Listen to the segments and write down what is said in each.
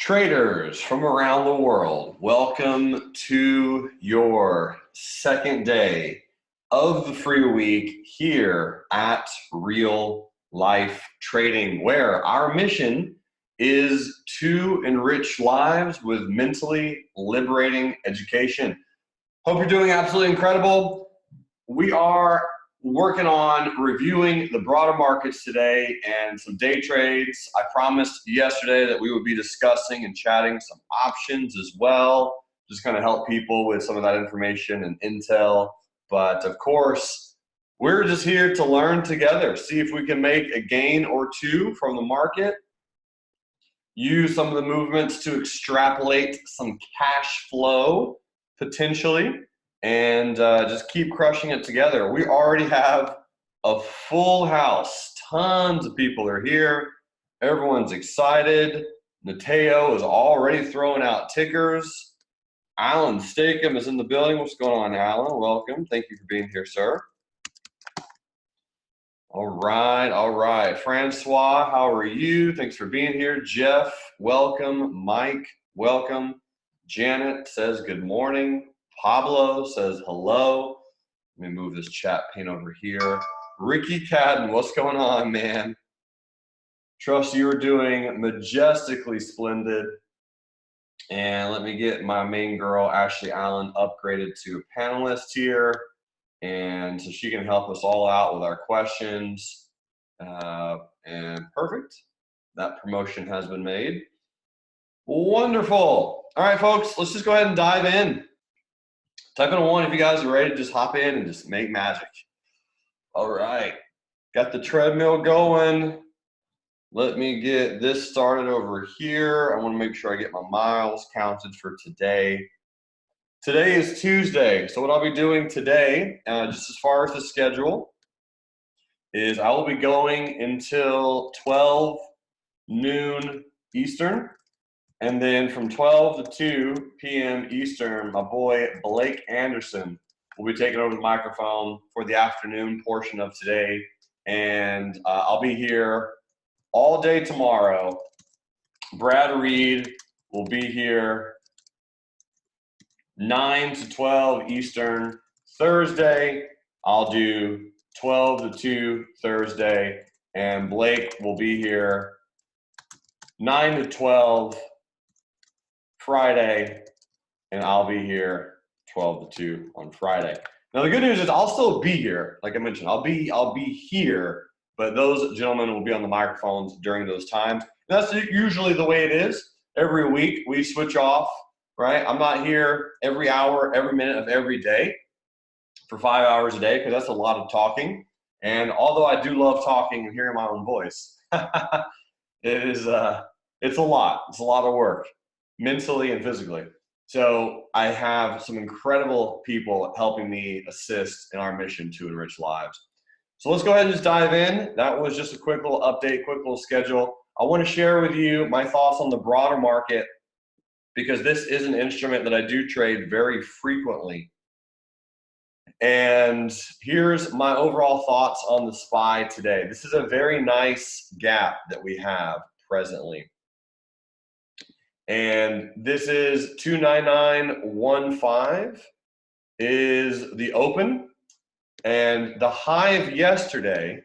Traders from around the world, welcome to your second day of the free week here at Real Life Trading, where our mission is to enrich lives with mentally liberating education. Hope you're doing absolutely incredible. We are working on reviewing the broader markets today and some day trades. I promised yesterday that we would be discussing and chatting some options as well, just kind of help people with some of that information and intel. But of course, we're just here to learn together, see if we can make a gain or two from the market, use some of the movements to extrapolate some cash flow potentially, and just keep crushing it together. We already have a full house. Tons of people are here. Everyone's excited. Mateo is already throwing out tickers. Alan Stakem is in the building. What's going on, Alan? Welcome. Thank you for being here, sir. All right, all right. Francois, how are you? Thanks for being here. Jeff, welcome. Mike, welcome. Janet says good morning. Pablo says hello. Let me move this chat pane over here. Ricky Cadden, what's going on, man? Trust you are doing majestically splendid. And let me get my main girl, Ashley Allen, upgraded to a panelist here. And so she can help us all out with our questions. And perfect. That promotion has been made. Wonderful. All right, folks, let's just go ahead and dive in. Type in a 1 if you guys are ready to just hop in and just make magic. All right, got the treadmill going. Let me get this started over here. I want to make sure I get my miles counted for today. Today is Tuesday, so what I'll be doing today, just as far as the schedule, is I will be going until 12 noon Eastern. And then from 12 to 2 p.m. Eastern, my boy Blake Anderson will be taking over the microphone for the afternoon portion of today. And I'll be here all day tomorrow. Brad Reed will be here 9 to 12 Eastern. Thursday, I'll do 12 to 2 Thursday. And Blake will be here 9 to 12 Friday, and I'll be here 12 to 2 on Friday. Now the good news is I'll still be here. Like I mentioned, I'll be here, but those gentlemen will be on the microphones during those times. And that's usually the way it is. Every week we switch off, right? I'm not here every hour, every minute of every day for 5 hours a day because that's a lot of talking. And although I do love talking and hearing my own voice, it's a lot. It's a lot of work, mentally and physically. So I have some incredible people helping me assist in our mission to enrich lives. So let's go ahead and just dive in. That was just a quick little update, quick little schedule. I want to share with you my thoughts on the broader market because this is an instrument that I do trade very frequently. And here's my overall thoughts on the SPY today. This is a very nice gap that we have presently. And this is 299.15 is the open, and the high of yesterday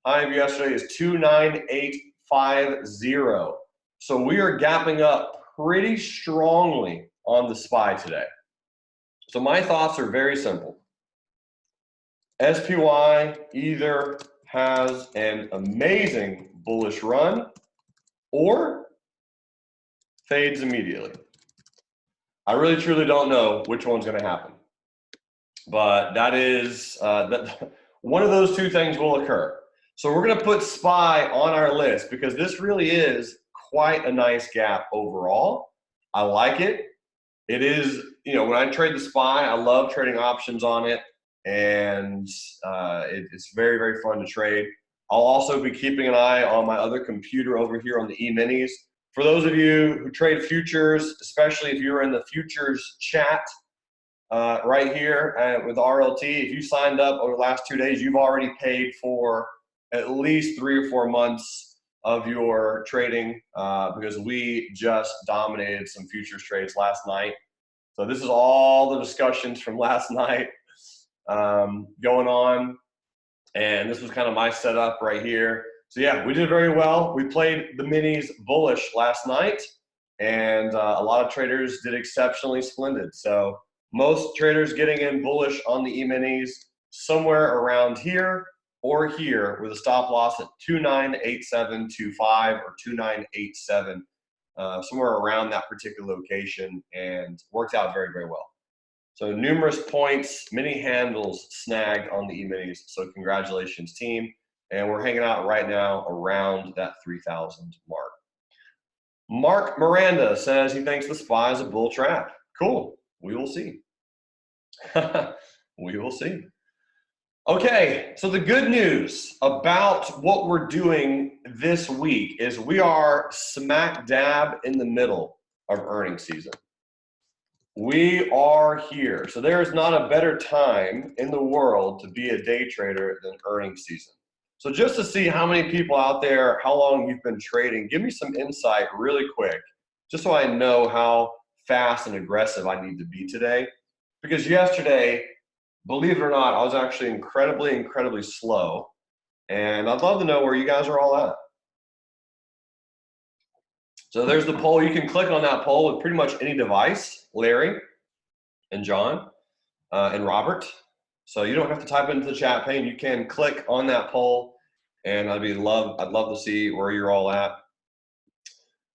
is 298.50. So we are gapping up pretty strongly on the SPY today. So my thoughts are very simple. SPY either has an amazing bullish run or fades immediately. I really truly don't know which one's going to happen, but that is one of those two things will occur. So we're going to put SPY on our list because this really is quite a nice gap overall. I like it. It is, you know, when I trade the SPY, I love trading options on it, and it's very, very fun to trade. I'll also be keeping an eye on my other computer over here on the E-minis. For those of you who trade futures, especially if you're in the futures chat right here with RLT, if you signed up over the last 2 days, you've already paid for at least 3 or 4 months of your trading because we just dominated some futures trades last night. So this is all the discussions from last night going on. And this was kind of my setup right here. So yeah, we did very well. We played the minis bullish last night, and a lot of traders did exceptionally splendid. So most traders getting in bullish on the E-minis somewhere around here or here with a stop loss at 298725 or 2987, somewhere around that particular location, and worked out very, very well. So numerous points, many handles snagged on the E-minis. So congratulations, team. And we're hanging out right now around that 3,000 mark. Mark Miranda says he thinks the SPY is a bull trap. Cool. We will see. We will see. Okay, so the good news about what we're doing this week is we are smack dab in the middle of earnings season. We are here. So there is not a better time in the world to be a day trader than earnings season. So just to see how many people out there, how long you've been trading, give me some insight really quick, just so I know how fast and aggressive I need to be today. Because yesterday, believe it or not, I was actually incredibly slow. And I'd love to know where you guys are all at. So there's the poll. You can click on that poll with pretty much any device, Larry and John and Robert. So you don't have to type into the chat pane. You can click on that poll, and I'd love to see where you're all at.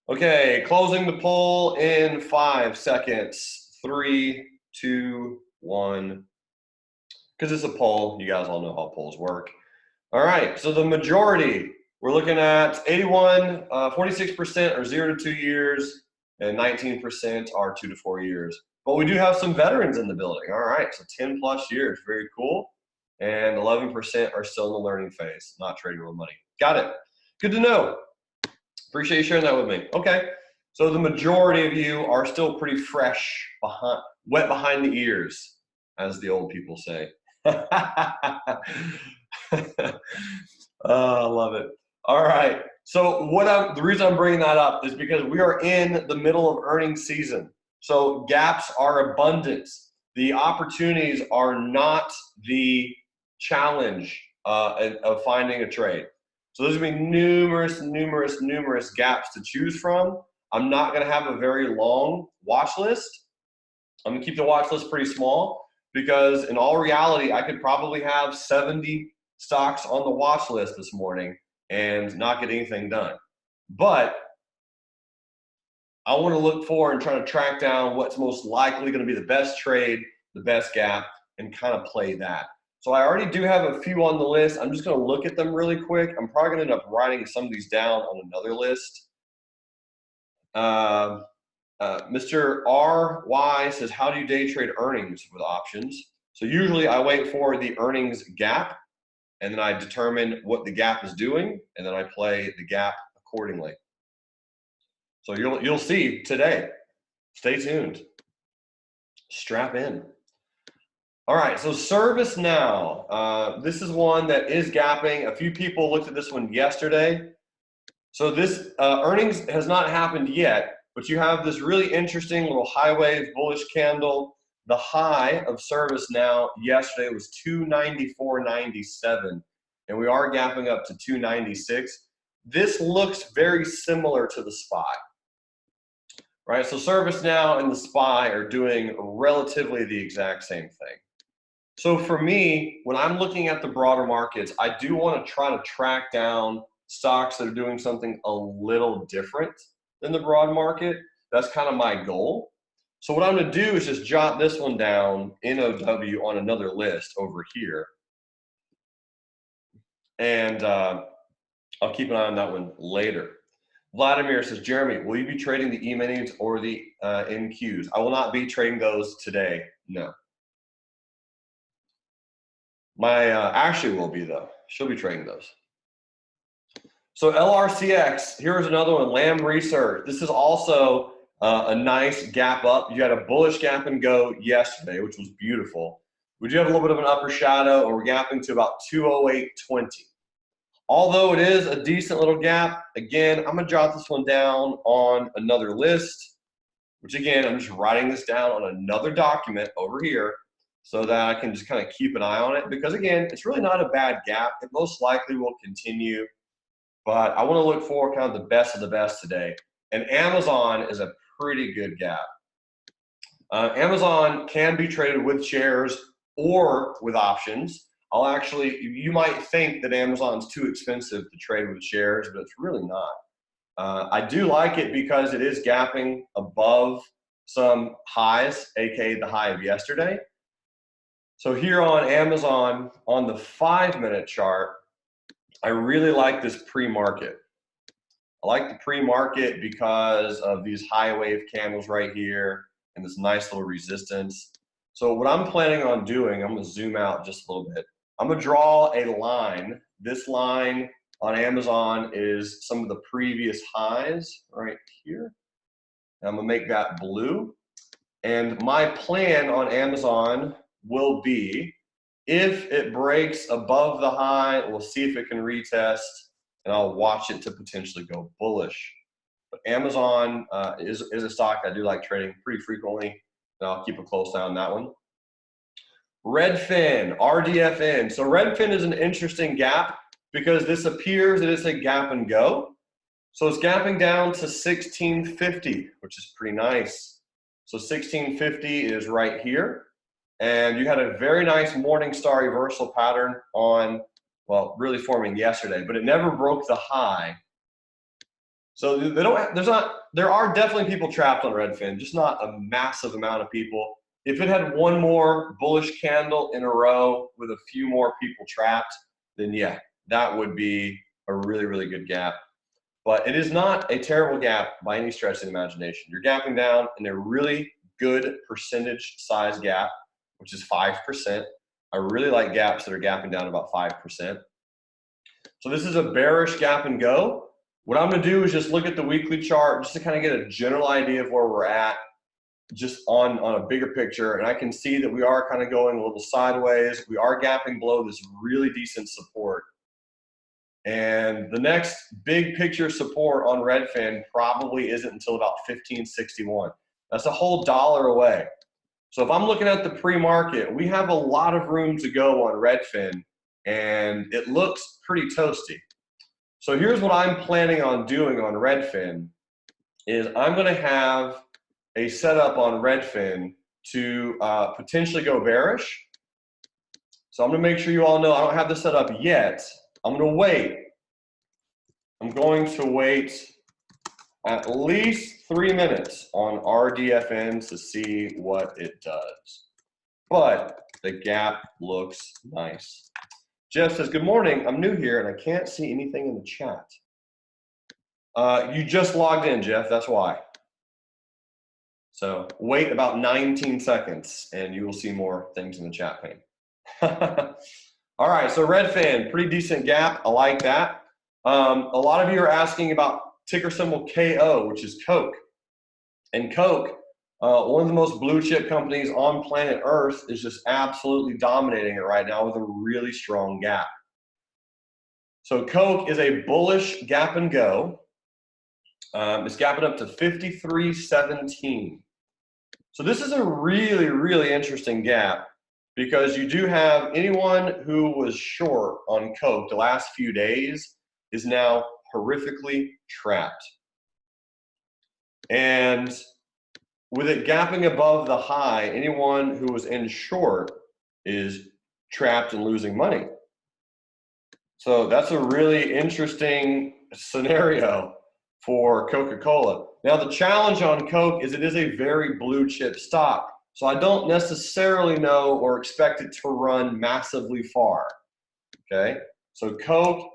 Okay, closing the poll in 5 seconds. 3, 2, 1. Because it's a poll, you guys all know how polls work. All right, so the majority, we're looking at 46% are 0 to 2 years, and 19% are 2 to 4 years. But we do have some veterans in the building. All right, so 10 plus years, very cool. And 11% are still in the learning phase, not trading real money. Got it. Good to know. Appreciate you sharing that with me. Okay, so the majority of you are still pretty fresh, wet behind the ears, as the old people say. I love it. All right. So the reason I'm bringing that up is because we are in the middle of earnings season. So gaps are abundant. The opportunities are not the challenge of finding a trade. So there's going to be numerous gaps to choose from. I'm not going to have a very long watch list. I'm going to keep the watch list pretty small because in all reality, I could probably have 70 stocks on the watch list this morning and not get anything done. But I want to look for and try to track down what's most likely going to be the best trade, the best gap, and kind of play that. So I already do have a few on the list. I'm just going to look at them really quick. I'm probably going to end up writing some of these down on another list. Mr. RY says, how do you day trade earnings with options? So usually I wait for the earnings gap, and then I determine what the gap is doing, and then I play the gap accordingly. So you'll see today. Stay tuned. Strap in. All right, so ServiceNow. This is one that is gapping. A few people looked at this one yesterday. So this earnings has not happened yet, but you have this really interesting little high wave bullish candle. The high of ServiceNow yesterday was 294.97, and we are gapping up to 296. This looks very similar to the SPY. Right, so ServiceNow and the SPY are doing relatively the exact same thing. So for me, when I'm looking at the broader markets, I do want to try to track down stocks that are doing something a little different than the broad market. That's kind of my goal. So what I'm going to do is just jot this one down, NOW, on another list over here. And I'll keep an eye on that one later. Vladimir says, Jeremy, will you be trading the E-minis or the NQs? I will not be trading those today, no. My Ashley will be, though. She'll be trading those. So LRCX, here's another one, Lamb Research. This is also a nice gap up. You had a bullish gap and go yesterday, which was beautiful. We do have a little bit of an upper shadow, and we're gapping to about 208.20. although it is a decent little gap, again, I'm gonna jot this one down on another list, which again, I'm just writing this down on another document over here so that I can just kind of keep an eye on it, because again, it's really not a bad gap. It most likely will continue, but I want to look for kind of the best of the best today. And Amazon is a pretty good gap. Amazon can be traded with shares or with options. You might think that Amazon's too expensive to trade with shares, but it's really not. I do like it because it is gapping above some highs, aka the high of yesterday. So here on Amazon, on the 5-minute chart, I really like this pre-market. I like the pre-market because of these high wave candles right here and this nice little resistance. So what I'm planning on doing, I'm gonna zoom out just a little bit. I'm gonna draw a line. This line on Amazon is some of the previous highs right here. And I'm gonna make that blue. And my plan on Amazon will be, if it breaks above the high, we'll see if it can retest, and I'll watch it to potentially go bullish. But Amazon is a stock I do like trading pretty frequently, and I'll keep a close eye on that one. Redfin, RDFN. So Redfin is an interesting gap because this appears that it's a gap and go. So it's gapping down to 1650, which is pretty nice. So 1650 is right here. And you had a very nice morning star reversal pattern on, well, really forming yesterday, but it never broke the high. So there are definitely people trapped on Redfin, just not a massive amount of people. If it had one more bullish candle in a row with a few more people trapped, then yeah, that would be a really, really good gap. But it is not a terrible gap by any stretch of the imagination. You're gapping down in a really good percentage size gap, which is 5%. I really like gaps that are gapping down about 5%. So this is a bearish gap and go. What I'm gonna do is just look at the weekly chart just to kind of get a general idea of where we're at, just on a bigger picture. And I can see that we are kind of going a little sideways. We are gapping below this really decent support. And the next big picture support on Redfin probably isn't until about 1561. That's a whole dollar away. So if I'm looking at the pre-market, we have a lot of room to go on Redfin, and it looks pretty toasty. So here's what I'm planning on doing on Redfin is I'm going to have a setup on Redfin to potentially go bearish. So I'm going to make sure you all know I don't have this set up yet. I'm going to wait. I'm going to wait at least 3 minutes on RDFN to see what it does. But the gap looks nice. Jeff says, good morning, I'm new here and I can't see anything in the chat. You just logged in, Jeff, that's why. So wait about 19 seconds and you will see more things in the chat pane. All right, so Redfin, pretty decent gap, I like that. A lot of you are asking about ticker symbol KO, which is Coke. And Coke, one of the most blue chip companies on planet Earth, is just absolutely dominating it right now with a really strong gap. So Coke is a bullish gap and go. It's gapping up to 53.17. So this is a really, really interesting gap because you do have anyone who was short on Coke the last few days is now horrifically trapped. And with it gapping above the high, anyone who was in short is trapped and losing money. So that's a really interesting scenario for Coca-Cola. Now the challenge on Coke is it is a very blue chip stock. So I don't necessarily know or expect it to run massively far, okay? So Coke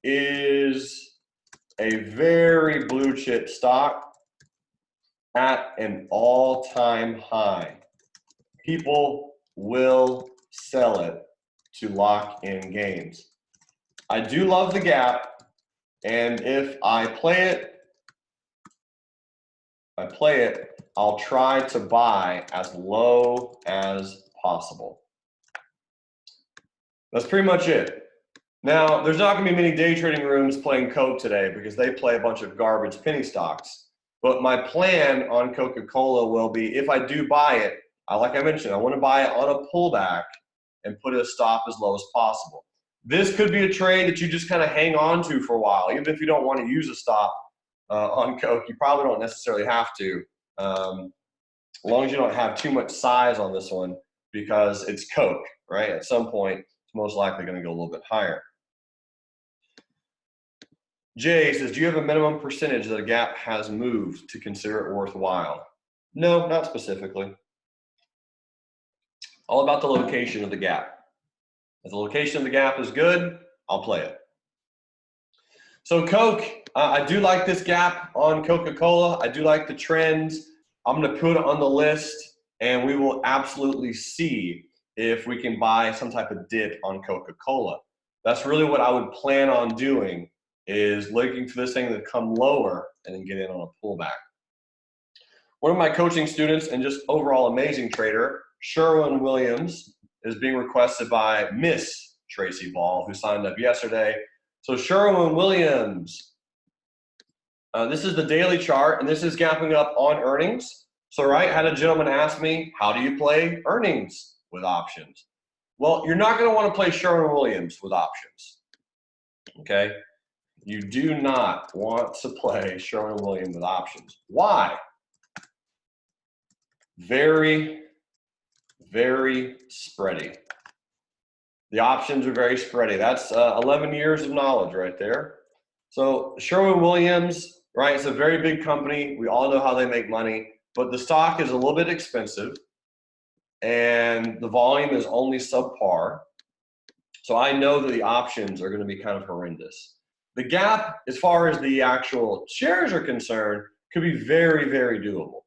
is a very blue chip stock at an all-time high. People will sell it to lock in gains. I do love the gap, and if I play it, I'll try to buy as low as possible. That's pretty much it. Now, there's not going to be many day trading rooms playing Coke today because they play a bunch of garbage penny stocks. But my plan on Coca-Cola will be, if I do buy it, like I mentioned, I want to buy it on a pullback and put a stop as low as possible. This could be a trade that you just kind of hang on to for a while. Even if you don't want to use a stop on Coke, you probably don't necessarily have to, as long as you don't have too much size on this one, because it's Coke, right? At some point, it's most likely going to go a little bit higher. Jay says, do you have a minimum percentage that a gap has moved to consider it worthwhile? No, not specifically. All about the location of the gap. If the location of the gap is good, I'll play it. So Coke, I do like this gap on Coca-Cola. I do like the trends. I'm going to put it on the list, and we will absolutely see if we can buy some type of dip on Coca-Cola. That's really what I would plan on doing, is looking for this thing to come lower and then get in on a pullback. One of my coaching students and just overall amazing trader, Sherwin-Williams, is being requested by Miss Tracy Ball, who signed up yesterday. So Sherwin-Williams, this is the daily chart, and this is gapping up on earnings. So, right, had a gentleman ask me, how do you play earnings with options? Well, you're not going to want to play Sherwin-Williams with options, okay? You do not want to play Sherwin-Williams with options. Why? Very, very spready. The options are very spready. That's 11 years of knowledge right there. So Sherwin-Williams, right, it's a very big company. We all know how they make money, but the stock is a little bit expensive and the volume is only subpar. So I know that the options are going to be kind of horrendous. The gap, as far as the actual shares are concerned, could be very, very doable.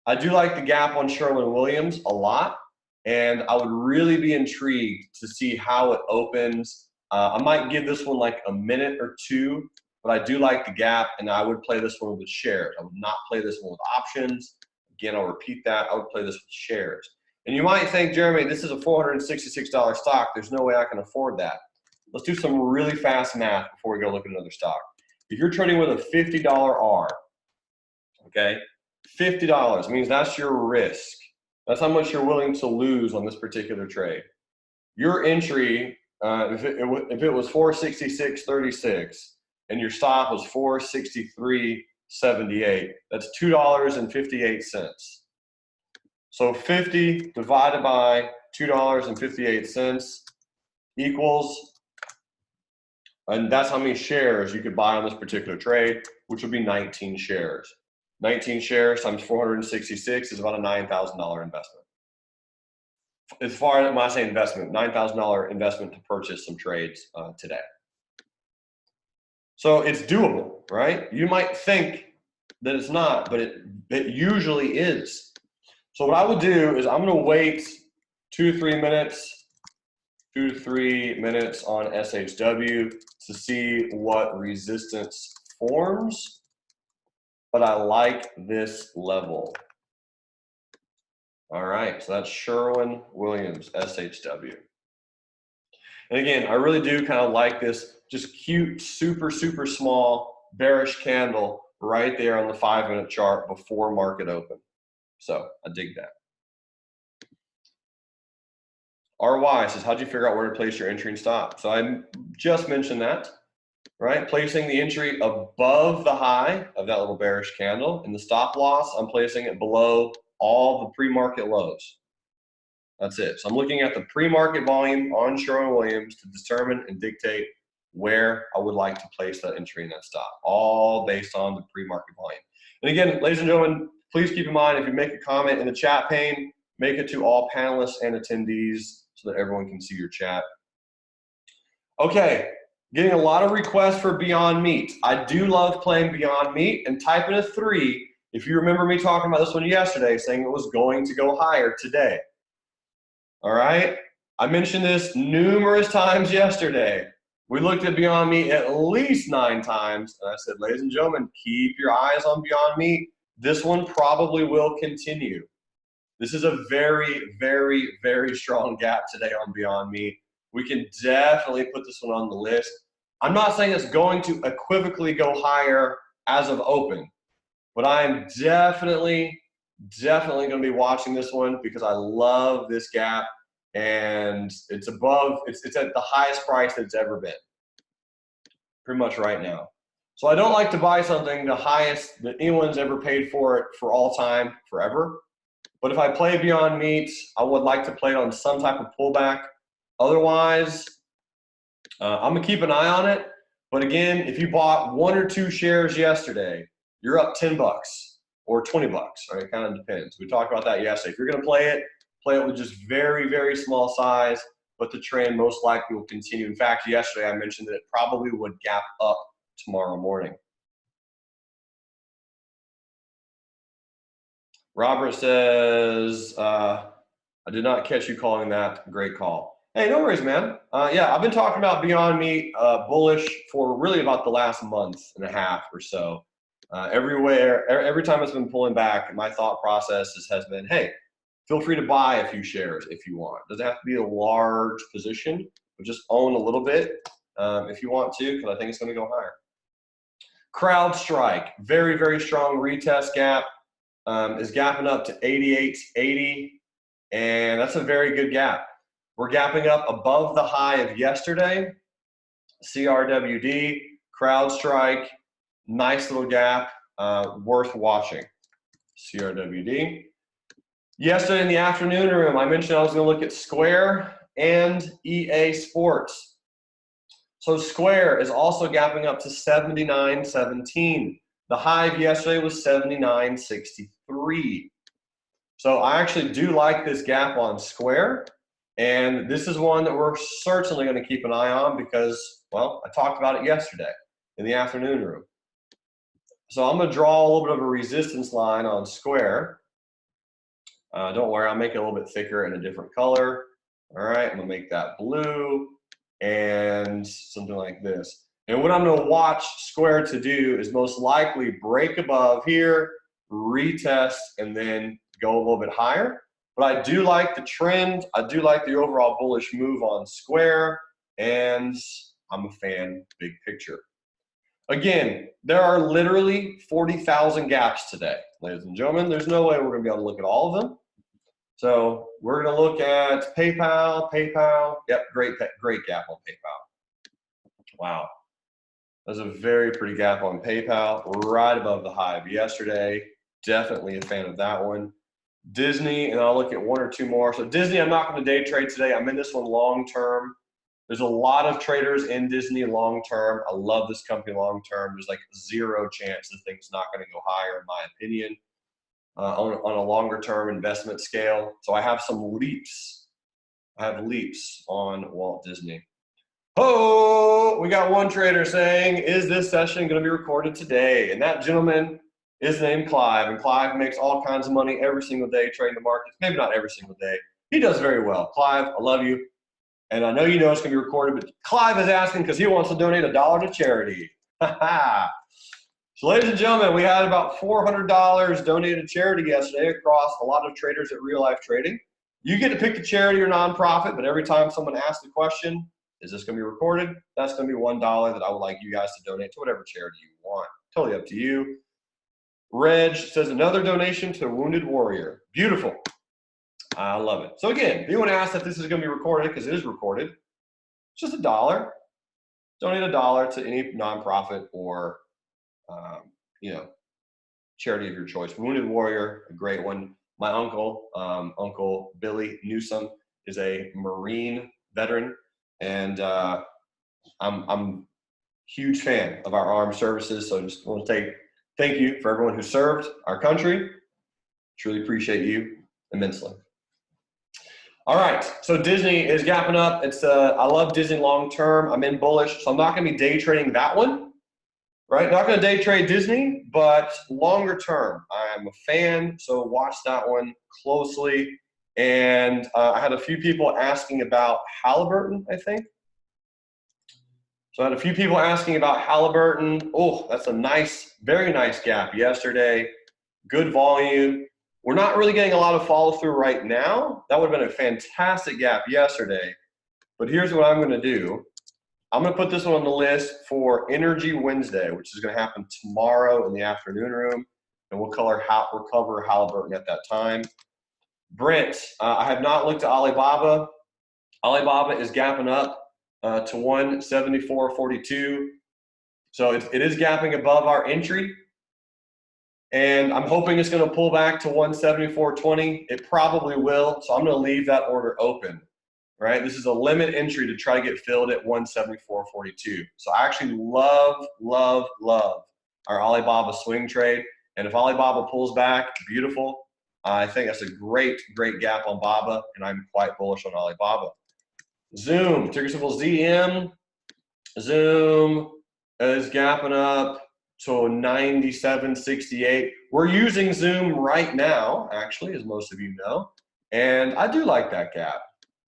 I do like the gap on Sherwin-Williams a lot, and I would really be intrigued to see how it opens. I might give this one like a minute or two, but I do like the gap, and I would play this one with shares. I would not play this one with options. Again, I'll repeat that. I would play this with shares. And you might think, Jeremy, this is a $466 stock. There's no way I can afford that. Let's do some really fast math before we go look at another stock. If you're trading with a $50 R, okay, $50 means that's your risk. That's how much you're willing to lose on this particular trade. Your entry, if it was 466.36 and your stop was 463.78, that's $2.58. So 50 divided by $2.58 equals, and that's how many shares you could buy on this particular trade, which would be 19 shares. 19 shares times 466 is about a $9,000 investment. As far as when I say investment, $9,000 investment to purchase some trades today. So it's doable, right? You might think that it's not, but it usually is. So what I would do is I'm going to wait 2 to 3 minutes on SHW to see what resistance forms. But I like this level. All right, so that's Sherwin-Williams, SHW. And again, I really do kind of like this just cute, super, super small bearish candle right there on the 5-minute chart before market open. So I dig that. RY says, how'd you figure out where to place your entry and stop? So I just mentioned that. Right, placing the entry above the high of that little bearish candle, and the stop loss, I'm placing it below all the pre-market lows. That's it. So I'm looking at the pre-market volume on Sherwin-Williams to determine and dictate where I would like to place that entry and that stop, all based on the pre-market volume. And again, ladies and gentlemen, please keep in mind, if you make a comment in the chat pane, make it to all panelists and attendees so that everyone can see your chat. Okay. Getting a lot of requests for Beyond Meat. I do love playing Beyond Meat, and type in a 3 if you remember me talking about this one yesterday, saying it was going to go higher today. All right? I mentioned this numerous times yesterday. We looked at Beyond Meat at least 9 times, and I said, ladies and gentlemen, keep your eyes on Beyond Meat. This one probably will continue. This is a very, very, very strong gap today on Beyond Meat. we can definitely put this one on the list. I'm not saying it's going to equivocally go higher as of open, but I am definitely going to be watching this one because I love this gap, and it's above, it's at the highest price that it's ever been, pretty much right now. So I don't like to buy something the highest that anyone's ever paid for it for all time, forever. But if I play Beyond Meat, I would like to play it on some type of pullback. Otherwise, I'm gonna keep an eye on it. But again, if you bought 1 or 2 shares yesterday, you're up 10 bucks or 20 bucks, right? It kind of depends. We talked about that yesterday. If you're gonna play it with just very, very small size, but the trend most likely will continue. In fact, yesterday I mentioned that it probably would gap up tomorrow morning. Robert says, I did not catch you calling that. Great call. Hey, no worries, man. Yeah, I've been talking about Beyond Meat bullish for really about the last month and a half or so. Every time it's been pulling back, my thought process has been, hey, feel free to buy a few shares if you want. Doesn't have to be a large position, but just own a little bit if you want to, because I think it's going to go higher. CrowdStrike, very, very strong retest gap, is gapping up to 88.80, and that's a very good gap. We're gapping up above the high of yesterday. CRWD, CrowdStrike, nice little gap, worth watching. CRWD. Yesterday in the afternoon room, I mentioned I was going to look at Square and EA Sports. So Square is also gapping up to 79.17. The high of yesterday was 79.63. So I actually do like this gap on Square, and this is one that we're certainly going to keep an eye on because, well, I talked about it yesterday in the afternoon room. So I'm going to draw a little bit of a resistance line on Square. Don't worry, I'll make it a little bit thicker in a different color. All right, I'm going to make that blue and something like this. And what I'm going to watch Square to do is most likely break above here, retest, and then go a little bit higher. But I do like the trend. I do like the overall bullish move on Square, and I'm a fan, big picture. Again, there are literally 40,000 gaps today, ladies and gentlemen. There's no way we're going to be able to look at all of them. So we're going to look at PayPal. Yep, great gap on PayPal. Wow. That's a very pretty gap on PayPal, right above the high of yesterday. Definitely a fan of that one. Disney, and I'll look at 1 or 2 more. So Disney, I'm not going to day trade today. I'm in this one long term. There's a lot of traders in Disney long term. I love this company long term. There's like 0 chance the thing's not going to go higher, in my opinion, on a longer term investment scale. So I have some leaps. I have leaps on Walt Disney. Oh, we got one trader saying, is this session going to be recorded today? And that gentleman is named Clive, and Clive makes all kinds of money every single day trading the markets. Maybe not every single day. He does very well. Clive, I love you. And I know you know it's going to be recorded, but Clive is asking because he wants to donate $1 to charity. So ladies and gentlemen, we had about $400 donated to charity yesterday across a lot of traders at Real Life Trading. You get to pick the charity or nonprofit, but every time someone asks the question, is this going to be recorded? That's going to be $1 that I would like you guys to donate to whatever charity you want. Totally up to you. Reg says another donation to Wounded Warrior. Beautiful. I love it. So again, if anyone asks if this is going to be recorded, because it is recorded, it's just $1. Donate $1 to any nonprofit or charity of your choice. Wounded Warrior, a great one. My uncle, Uncle Billy Newsom, is a Marine veteran, and I'm a huge fan of our armed services. So I just want to thank you for everyone who served our country. Truly appreciate you immensely. All right, so Disney is gapping up. I love Disney long term. I'm in bullish, so I'm not going to be day trading that one. Right, not going to day trade Disney, but longer term, I'm a fan. So watch that one closely. And I had a few people asking about Halliburton, I think. So I had a few people asking about Halliburton. Oh, that's a nice, very nice gap yesterday. Good volume. We're not really getting a lot of follow through right now. That would have been a fantastic gap yesterday. But here's what I'm going to do. I'm going to put this one on the list for Energy Wednesday, which is going to happen tomorrow in the afternoon room. And we'll cover Halliburton at that time. Brent, I have not looked at Alibaba. Alibaba is gapping up to 174.42. So it is gapping above our entry. And I'm hoping it's going to pull back to 174.20. It probably will. So I'm going to leave that order open, right? This is a limit entry to try to get filled at 174.42. So I actually love our Alibaba swing trade. And if Alibaba pulls back, beautiful. I think that's a great gap on Baba, and I'm quite bullish on Alibaba. Zoom, ticker symbol ZM. Zoom is gapping up to 97.68. We're using Zoom right now, actually, as most of you know, and I do like that gap.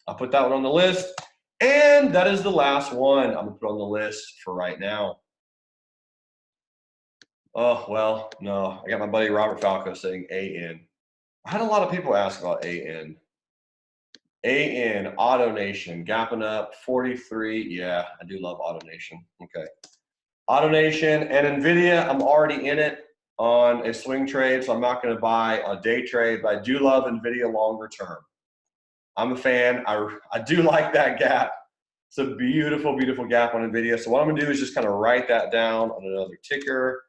I'll put that one on the list, and that is the last one I'm gonna put on the list for right now. Oh, well, no, I got my buddy Robert Falco saying AN. I had a lot of people ask about AN. AN, AutoNation, gapping up 43. Yeah, I do love AutoNation. Okay. AutoNation and NVIDIA, I'm already in it on a swing trade, so I'm not going to buy a day trade, but I do love NVIDIA longer term. I'm a fan. I do like that gap. It's a beautiful gap on NVIDIA. So what I'm going to do is just kind of write that down on another ticker.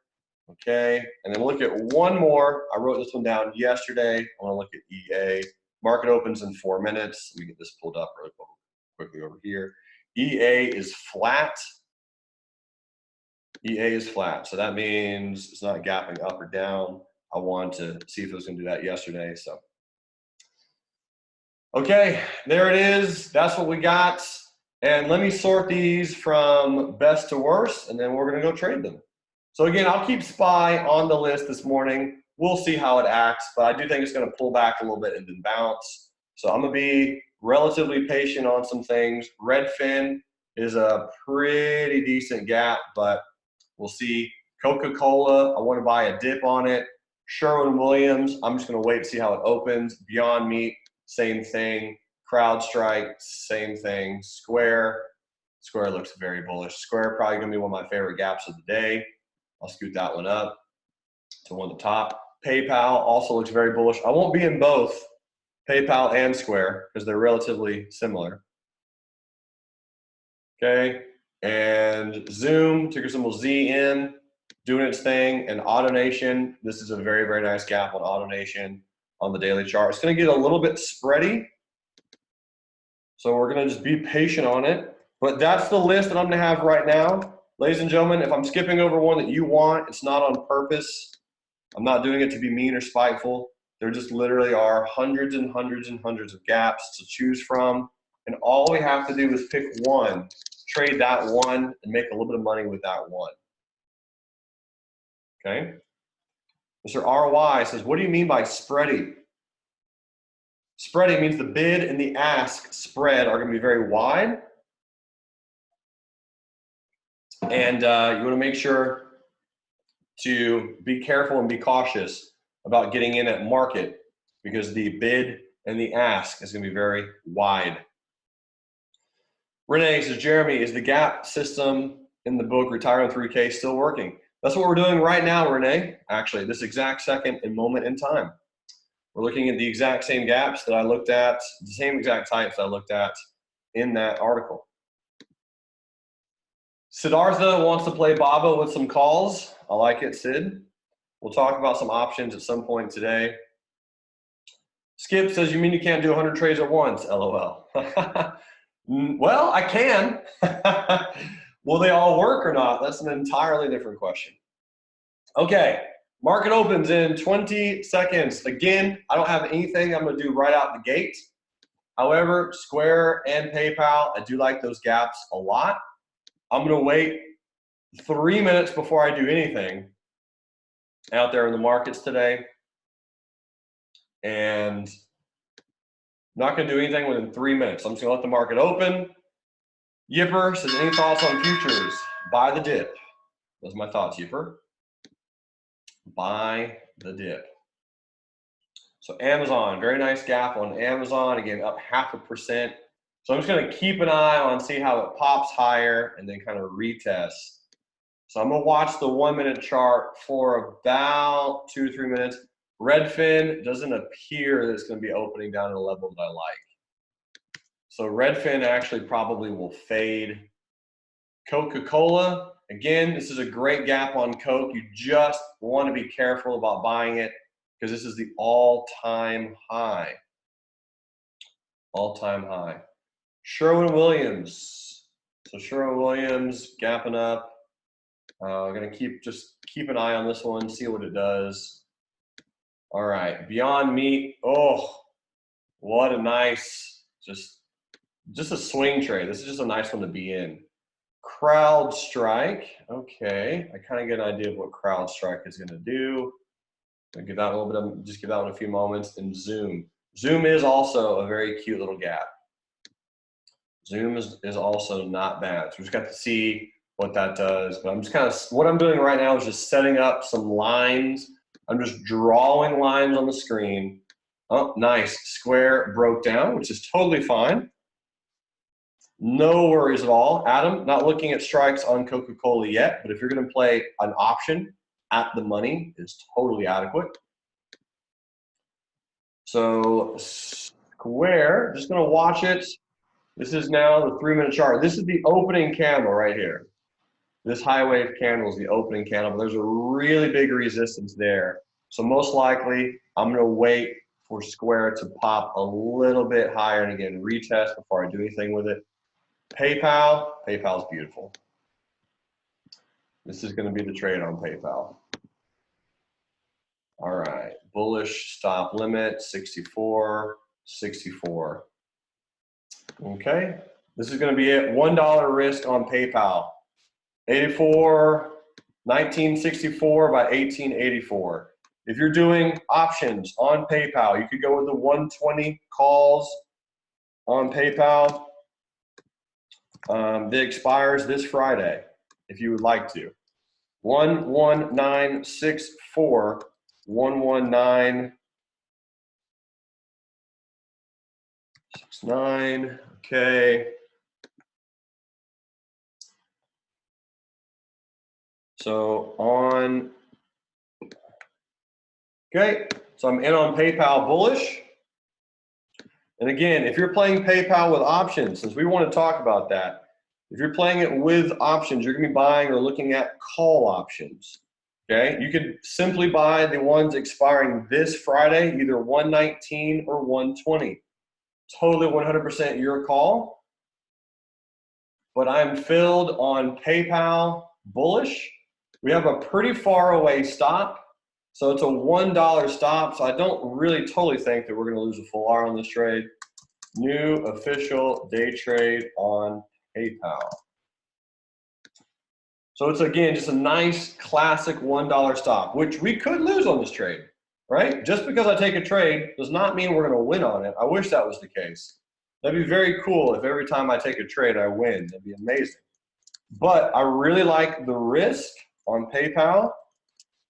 Okay, and then look at one more. I wrote this one down yesterday. I want to look at EA. Market opens in 4 minutes. Let me get this pulled up really quickly over here. EA is flat. EA is flat. So that means it's not gapping up or down. I wanted to see if it was going to do that yesterday. So, okay, there it is. That's what we got. And let me sort these from best to worst, and then we're going to go trade them. So again, I'll keep SPY on the list this morning. We'll see how it acts, but I do think it's going to pull back a little bit and then bounce. So I'm going to be relatively patient on some things. Redfin is a pretty decent gap, but we'll see. Coca-Cola, I want to buy a dip on it. Sherwin-Williams, I'm just going to wait and see how it opens. Beyond Meat, same thing. CrowdStrike, same thing. Square looks very bullish. Square probably going to be one of my favorite gaps of the day. I'll scoot that one up to one of the top. PayPal also looks very bullish. I won't be in both PayPal and Square because they're relatively similar. Okay, and Zoom, ticker symbol ZN, doing its thing, and AutoNation. This is a very nice gap on AutoNation on the daily chart. It's going to get a little bit spready, so we're going to just be patient on it. But that's the list that I'm going to have right now. Ladies and gentlemen, if I'm skipping over one that you want, it's not on purpose. I'm not doing it to be mean or spiteful. There just literally are hundreds and hundreds of gaps to choose from. And all we have to do is pick one, trade that one, and make a little bit of money with that one. Okay? Mr. RY says, what do you mean by spready? Spready means the bid and the ask spread are going to be very wide. And you want to make sure to be careful and be cautious about getting in at market because the bid and the ask is going to be very wide. Renee says, Jeremy, is the gap system in the book Retire on 3K still working? That's what we're doing right now, Renee, actually, this exact second and moment in time. We're looking at the exact same gaps that I looked at, the same exact types I looked at in that article. Siddhartha wants to play Baba with some calls. I like it, Sid. We'll talk about some options at some point today. Skip says, you mean you can't do 100 trades at once? LOL. Well, I can. Will they all work or not? That's an entirely different question. Okay, market opens in 20 seconds. Again, I don't have anything I'm going to do right out the gate. However, Square and PayPal, I do like those gaps a lot. I'm going to wait 3 minutes before I do anything out there in the markets today. And I'm not going to do anything within 3 minutes. I'm just going to let the market open. Yipper says, any thoughts on futures? Buy the dip. Those are my thoughts, Yipper. Buy the dip. So Amazon, very nice gap on Amazon. Again, up 0.5%. So I'm just going to keep an eye on, see how it pops higher and then kind of retest. So I'm going to watch the 1 minute chart for about 2 to 3 minutes. Redfin doesn't appear that it's going to be opening down at a level that I like. So Redfin actually probably will fade. Coca-Cola, again, this is a great gap on Coke. You just want to be careful about buying it because this is the all-time high. All-time high. Sherwin-Williams. So Sherwin-Williams gapping up. We're gonna keep an eye on this one, see what it does. All right, Beyond Meat. Oh, what a nice, just a swing trade. This is just a nice one to be in. CrowdStrike. Okay, I kind of get an idea of what CrowdStrike is gonna do. I'll give that a little bit of, just give that one a few moments. And Zoom. Zoom is also a very cute little gap. Zoom is also not bad. So we just got to see what that does. But I'm just kind of, what I'm doing right now is just setting up some lines. I'm just drawing lines on the screen. Oh, nice. Square broke down, which is totally fine. No worries at all. Adam, not looking at strikes on Coca-Cola yet, but if you're going to play an option at the money, is totally adequate. So Square, just going to watch it. This is now the 3 minute chart. This is the opening candle right here. This high wave candle is the opening candle, but there's a really big resistance there. So most likely, I'm going to wait for Square to pop a little bit higher and again, retest before I do anything with it. PayPal, PayPal's beautiful. This is going to be the trade on PayPal. All right, bullish stop limit, 64, 64. Okay, this is going to be it. $1 risk on PayPal. 84, 1964 by 1884. If you're doing options on PayPal, you could go with the 120 calls on PayPal. That expires this Friday, if you would like to. 11964, 11969. Okay. So on, okay, so I'm in on PayPal bullish. And again, if you're playing PayPal with options, since we want to talk about that, if you're playing it with options, you're going to be buying or looking at call options. Okay, you could simply buy the ones expiring this Friday, either 119 or 120. Totally 100% your call. But I'm filled on PayPal bullish. We have a pretty far away stop. So it's a $1 stop. So I don't really totally think that we're going to lose a full R on this trade. New official day trade on PayPal. So it's, again, just a nice classic $1 stop, which we could lose on this trade, right? Just because I take a trade does not mean we're going to win on it. I wish that was the case. That'd be very cool if every time I take a trade, I win. That'd be amazing. But I really like the risk on PayPal.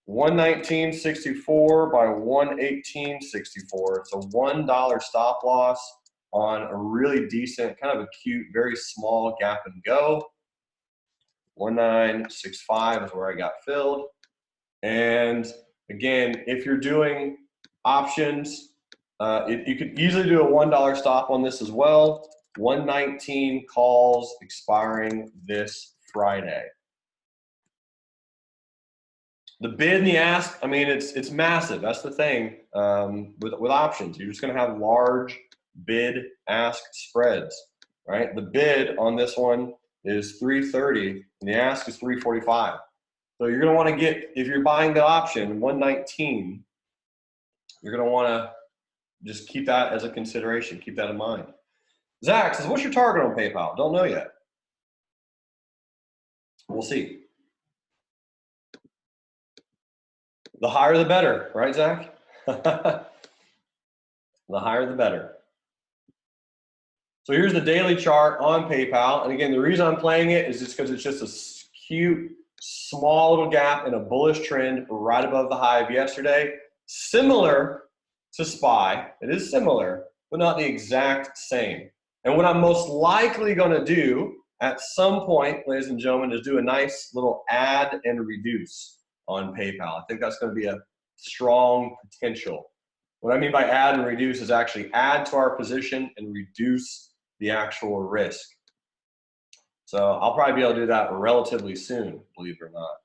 119.64 by 118.64. It's a $1 stop loss on a really decent, kind of a cute, very small gap and go. 1965 is where I got filled. And again, if you're doing options, you could easily do a $1 stop on this as well. 119 calls expiring this Friday. The bid and the ask, I mean, it's massive. That's the thing with options. You're just going to have large bid ask spreads, right? The bid on this one is 330 and the ask is 345. So you're going to want to get, if you're buying the option 119, you're going to want to just keep that as a consideration. Keep that in mind. Zach says, what's your target on PayPal? Don't know yet. We'll see. The higher the better, right, Zach? The higher the better. So here's the daily chart on PayPal. And again, the reason I'm playing it is just because it's just a cute, small little gap in a bullish trend right above the high of yesterday. Similar to SPY. It is similar, but not the exact same. And what I'm most likely going to do at some point, ladies and gentlemen, is do a nice little add and reduce on PayPal. I think that's going to be a strong potential. What I mean by add and reduce is actually add to our position and reduce the actual risk. So I'll probably be able to do that relatively soon, believe it or not.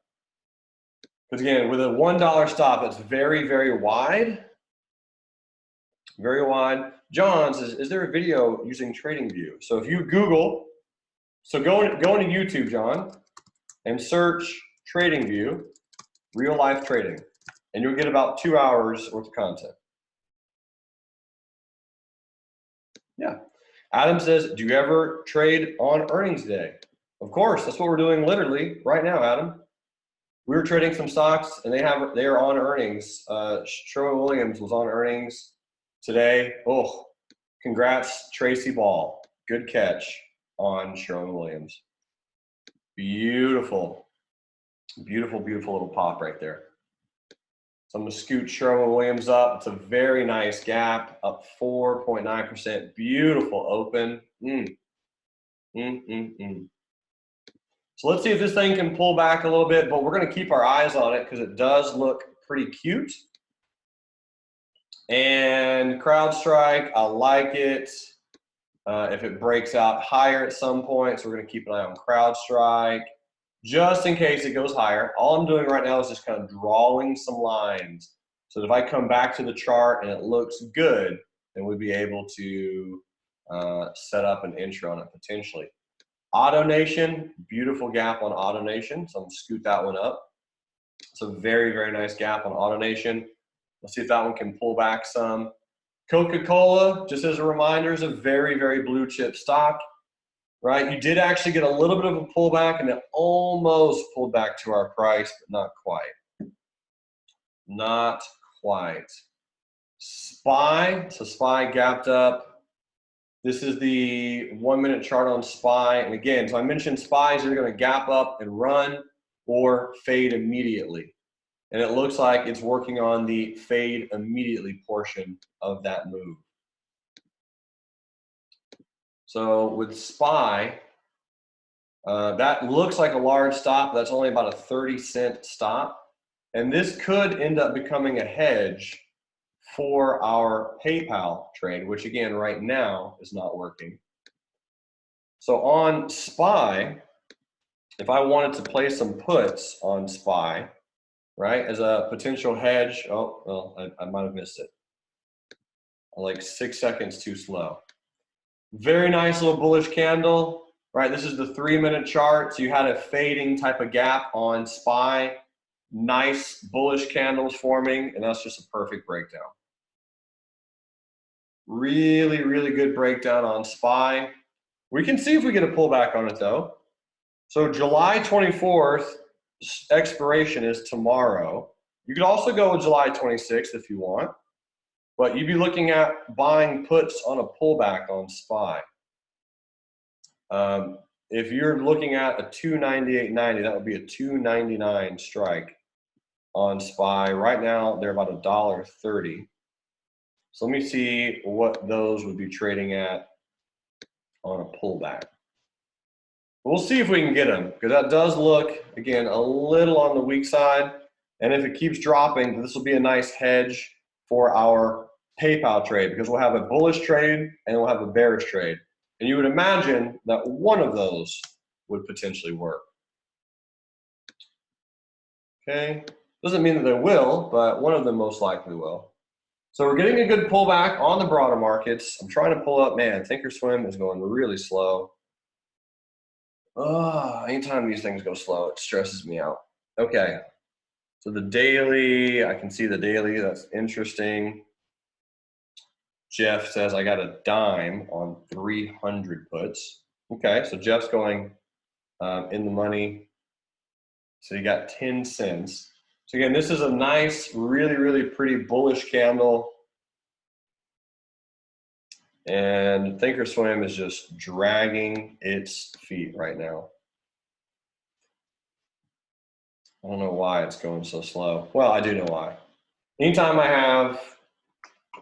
Because again, with a $1 stop, that's very, very wide. Very wide. John says, is there a video using TradingView? So if you Google, so go into YouTube, John, and search TradingView, real life trading, and you'll get about 2 hours worth of content. Yeah. Adam says, do you ever trade on earnings day? Of course, that's what we're doing literally right now, Adam. We were trading some stocks and they are on earnings. Sherwin-Williams was on earnings today. Oh, congrats, Tracy Ball. Good catch on Sherwin-Williams. Beautiful, beautiful, beautiful little pop right there. So I'm going to scoot Sherwin-Williams up. It's a very nice gap, up 4.9%. Beautiful open. So let's see if this thing can pull back a little bit, but we're going to keep our eyes on it because it does look pretty cute. And CrowdStrike, I like it. If it breaks out higher at some point, so we're going to keep an eye on CrowdStrike just in case it goes higher. All I'm doing right now is just kind of drawing some lines. So if I come back to the chart and it looks good, then we'll be able to set up an entry on it potentially. AutoNation, beautiful gap on AutoNation. So I'm going to scoot that one up. It's a very, very nice gap on AutoNation. Let's see if that one can pull back some. Coca-Cola, just as a reminder, is a very, very blue chip stock, right? You did actually get a little bit of a pullback and it almost pulled back to our price, but not quite. Not quite. SPY, so SPY gapped up. This is the 1 minute chart on SPY. And again, so I mentioned SPYs are going to gap up and run or fade immediately. And it looks like it's working on the fade immediately portion of that move. So with SPY, that looks like a large stop. That's only about a 30-cent stop. And this could end up becoming a hedge for our PayPal trade, which again, right now is not working. So on SPY, if I wanted to place some puts on SPY, right, as a potential hedge, oh, well, I might have missed it. Like 6 seconds too slow. Very nice little bullish candle, right? This is the 3 minute chart. So you had a fading type of gap on SPY. Nice bullish candles forming, and that's just a perfect breakdown. Really, really good breakdown on SPY. We can see if we get a pullback on it though. So July 24th, expiration is tomorrow. You could also go with July 26th if you want, but you'd be looking at buying puts on a pullback on SPY. If you're looking at a 298.90, that would be a 299 strike on SPY. Right now, they're about $1.30. So let me see what those would be trading at on a pullback. We'll see if we can get them, because that does look, again, a little on the weak side. And if it keeps dropping, this will be a nice hedge for our PayPal trade, because we'll have a bullish trade and we'll have a bearish trade. And you would imagine that one of those would potentially work. Okay, doesn't mean that they will, but one of them most likely will. So we're getting a good pullback on the broader markets. I'm trying to pull up, man, Thinkorswim is going really slow. Anytime these things go slow, it stresses me out. Okay, so the daily, I can see the daily, that's interesting. Jeff says I got a dime on 300 puts. Okay, so Jeff's going in the money. So you got 10 cents. So again, this is a nice, really, really pretty bullish candle. And Thinkorswim is just dragging its feet right now. I don't know why it's going so slow. Well, I do know why. Anytime I have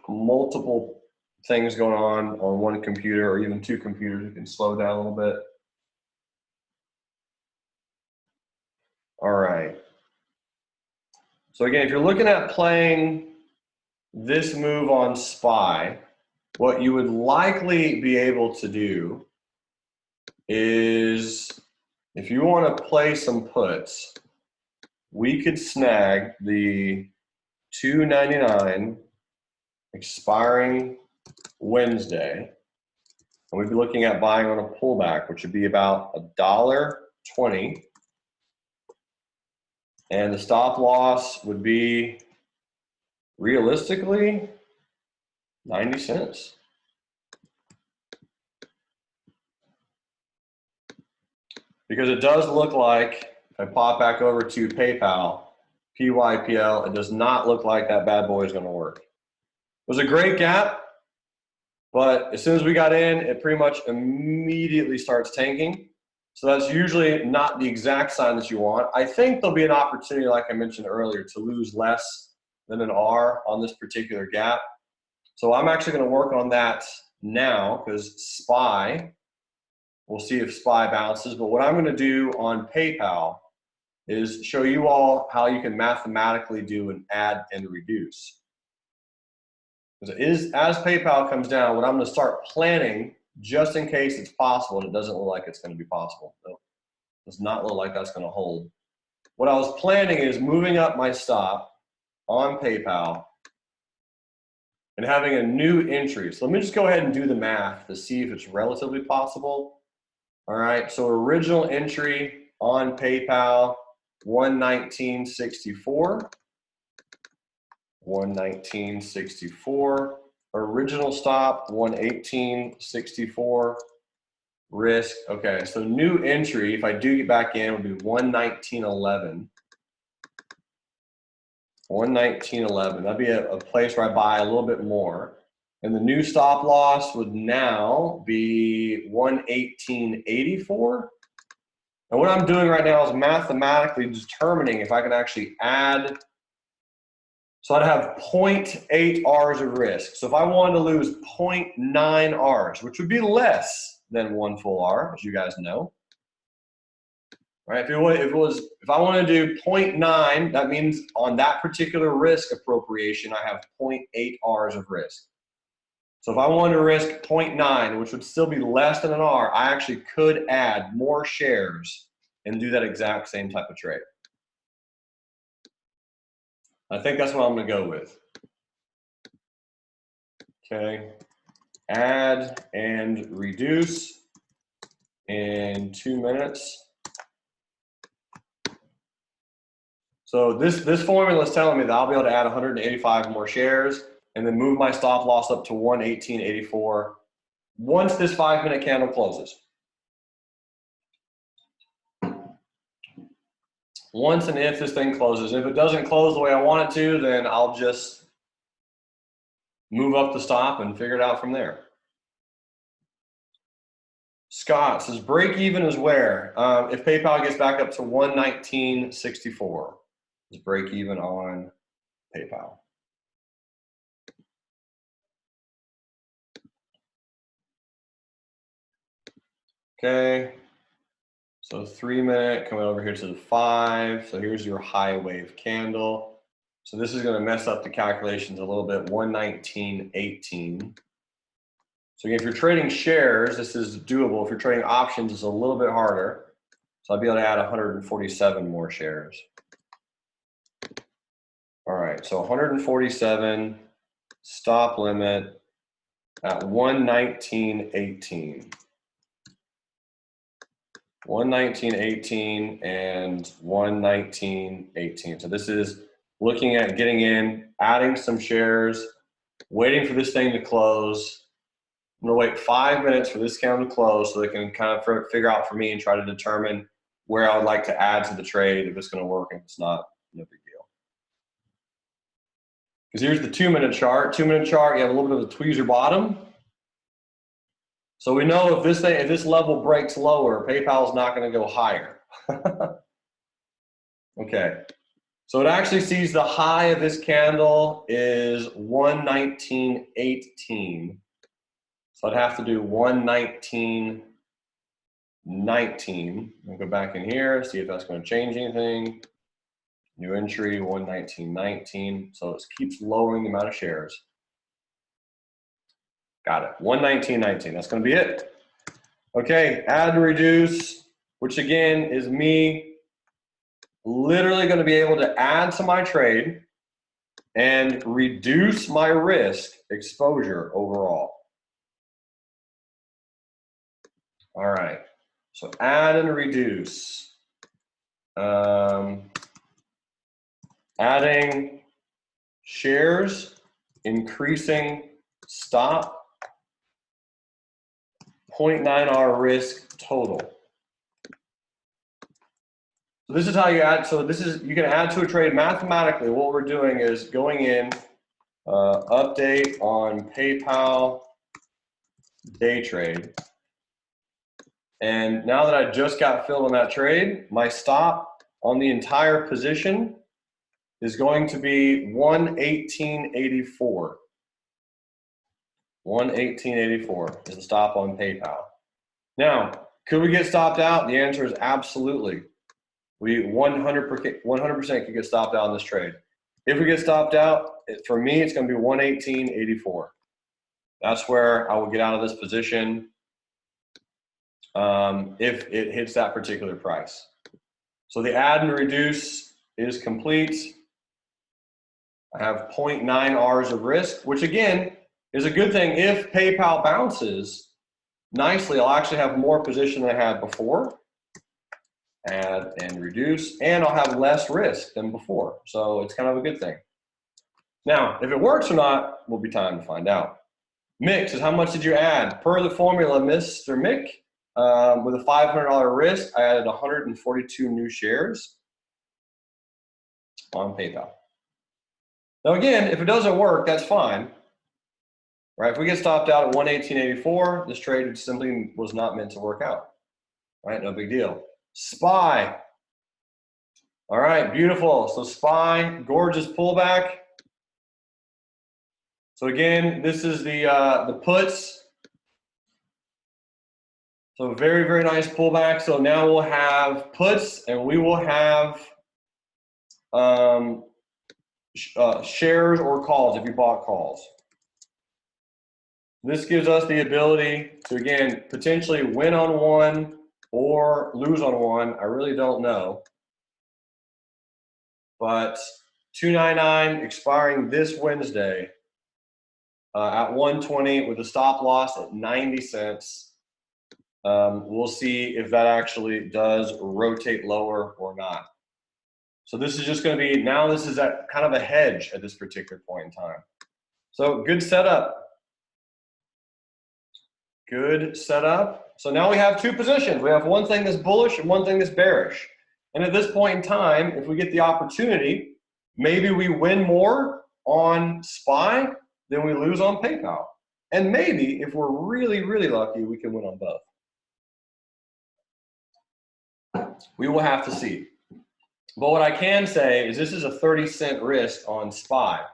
multiple things going on one computer or even two computers, you can slow down a little bit. All right. So again, if you're looking at playing this move on SPY, what you would likely be able to do is, if you want to play some puts, we could snag the 299 expiring Wednesday, and we'd be looking at buying on a pullback, which would be about $1.20, and the stop loss would be realistically 90 cents. Because it does look like, if I pop back over to PayPal, PYPL, it does not look like that bad boy is going to work. It was a great gap, but as soon as we got in, it pretty much immediately starts tanking. So that's usually not the exact sign that you want. I think there'll be an opportunity, like I mentioned earlier, to lose less than an R on this particular gap. So I'm actually going to work on that now, because SPY, we'll see if SPY bounces. But what I'm going to do on PayPal is show you all how you can mathematically do an add and reduce. As PayPal comes down, what I'm going to start planning, just in case it's possible, and it doesn't look like it's going to be possible. So it does not look like that's going to hold. What I was planning is moving up my stop on PayPal and having a new entry. So let me just go ahead and do the math to see if it's relatively possible. All right, so original entry on PayPal, 119.64. 119.64. Original stop, 118.64. Risk, okay, so new entry, if I do get back in, would be 119.11. 119.11, that'd be a place where I buy a little bit more. And the new stop loss would now be 118.84. And what I'm doing right now is mathematically determining if I can actually add. So I'd have 0.8 R's of risk. So if I wanted to lose 0.9 R's, which would be less than one full R, as you guys know. Right? If I want to do 0.9, that means on that particular risk appropriation, I have 0.8 R's of risk. So if I wanted to risk 0.9, which would still be less than an R, I actually could add more shares and do that exact same type of trade. I think that's what I'm going to go with. Okay. Add and reduce in 2 minutes. So this formula is telling me that I'll be able to add 185 more shares and then move my stop loss up to 118.84 once this 5-minute candle closes. Once and if this thing closes. If it doesn't close the way I want it to, then I'll just move up the stop and figure it out from there. Scott says break even is where? If PayPal gets back up to 119.64. Is break even on PayPal. Okay. So 3-minute coming over here to the 5. So here's your high wave candle. So this is going to mess up the calculations a little bit. 119.18. So again, if you're trading shares, this is doable. If you're trading options, it's a little bit harder. So I'll be able to add 147 more shares. All right, so 147, stop limit at 119.18. 119.18 and 119.18. So this is looking at getting in, adding some shares, waiting for this thing to close. I'm gonna wait 5 minutes for this candle to close so they can kind of figure out for me and try to determine where I would like to add to the trade, if it's gonna work, if it's not, no big deal. Because here's the 2-minute chart. 2-minute chart, you have a little bit of a tweezer bottom. So we know if this level breaks lower, PayPal is not going to go higher. Okay. So it actually sees the high of this candle is 119.18. So I'd have to do 119.19. I'll go back in here, see if that's going to change anything. New entry, 119.19. So it keeps lowering the amount of shares. Got it. 119.19. That's going to be it. Okay, add and reduce, which again is me literally going to be able to add to my trade and reduce my risk exposure overall. All right, so add and reduce. Adding shares, increasing stop, 0.9R risk total. So this is how you add. So this is, you can add to a trade mathematically. What we're doing is going in, update on PayPal day trade. And now that I just got filled on that trade, my stop on the entire position is going to be 118.84. 118.84 is the stop on PayPal. Now, could we get stopped out? The answer is absolutely. We 100% could get stopped out on this trade. If we get stopped out, for me, it's going to be 118.84. That's where I will get out of this position if it hits that particular price. So the add and reduce is complete. I have 0.9 R's of risk, which again is a good thing. If PayPal bounces nicely, I'll actually have more position than I had before. Add and reduce, and I'll have less risk than before. So it's kind of a good thing. Now, if it works or not, will be time to find out. Mix is how much did you add? Per the formula, Mr. Mick, with a $500 risk, I added 142 new shares on PayPal. Now again, if it doesn't work, that's fine. Right? If we get stopped out at 118.84, this trade simply was not meant to work out. Right? No big deal. SPY. All right, beautiful. So SPY, gorgeous pullback. So again, this is the puts. So very, very nice pullback. So now we'll have puts, and we will have shares or calls if you bought calls. This gives us the ability to, again, potentially win on one or lose on one. I really don't know. But 299 expiring this Wednesday at 120 with a stop loss at 90 cents. We'll see if that actually does rotate lower or not. So this is just going to be, now this is at kind of a hedge at this particular point in time. So good setup. Good setup. So now we have two positions. We have one thing that's bullish and one thing that's bearish. And at this point in time, if we get the opportunity, maybe we win more on SPY than we lose on PayPal. And maybe if we're really, really lucky, we can win on both. We will have to see. But what I can say is this is a 30-cent risk on SPY.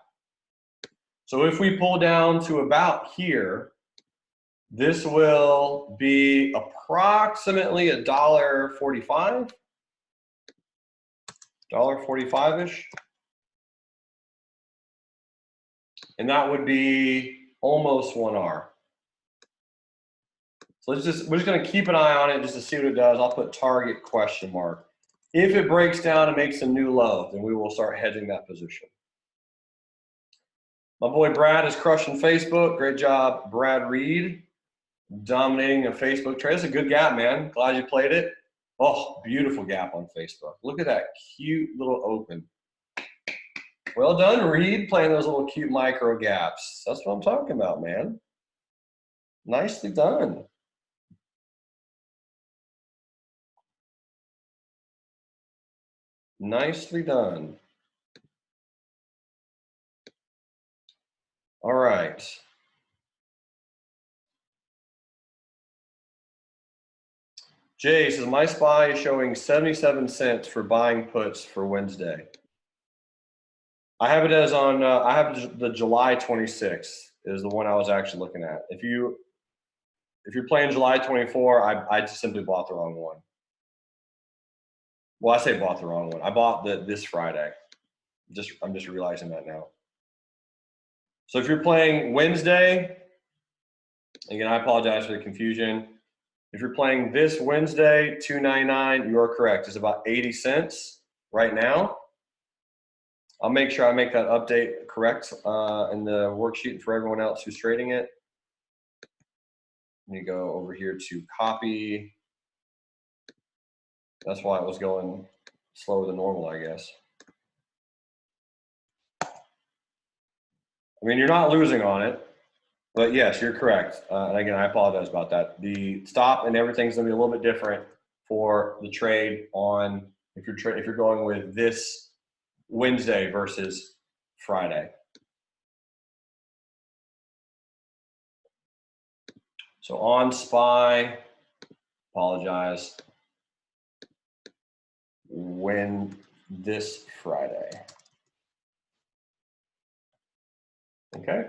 So if we pull down to about here, this will be approximately $1.45. $1.45-ish. And that would be almost 1R. So we're just going to keep an eye on it just to see what it does. I'll put target question mark. If it breaks down and makes a new low, then we will start hedging that position. My boy Brad is crushing Facebook. Great job, Brad Reed. Dominating a Facebook trade. It's a good gap, man. Glad you played it. Oh, beautiful gap on Facebook. Look at that cute little open. Well done, Reed, playing those little cute micro gaps. That's what I'm talking about, man. Nicely done. Nicely done. All right. Jace says, my SPY is showing 77 cents for buying puts for Wednesday. I have it as on, I have the July 26th is the one I was actually looking at. If you If you're playing July 24, I just simply bought the wrong one. Well, I say bought the wrong one. I bought this Friday. I'm just realizing that now. So if you're playing Wednesday, again, I apologize for the confusion. If you're playing this Wednesday, $2.99, you are correct. It's about 80 cents right now. I'll make sure I make that update correct in the worksheet for everyone else who's trading it. Let me go over here to copy. That's why it was going slower than normal, I guess. I mean, you're not losing on it, but yes, you're correct. And again, I apologize about that. The stop and everything's gonna be a little bit different for the trade on if you're going with this Wednesday versus Friday. So on SPY, apologize, when this Friday. Okay.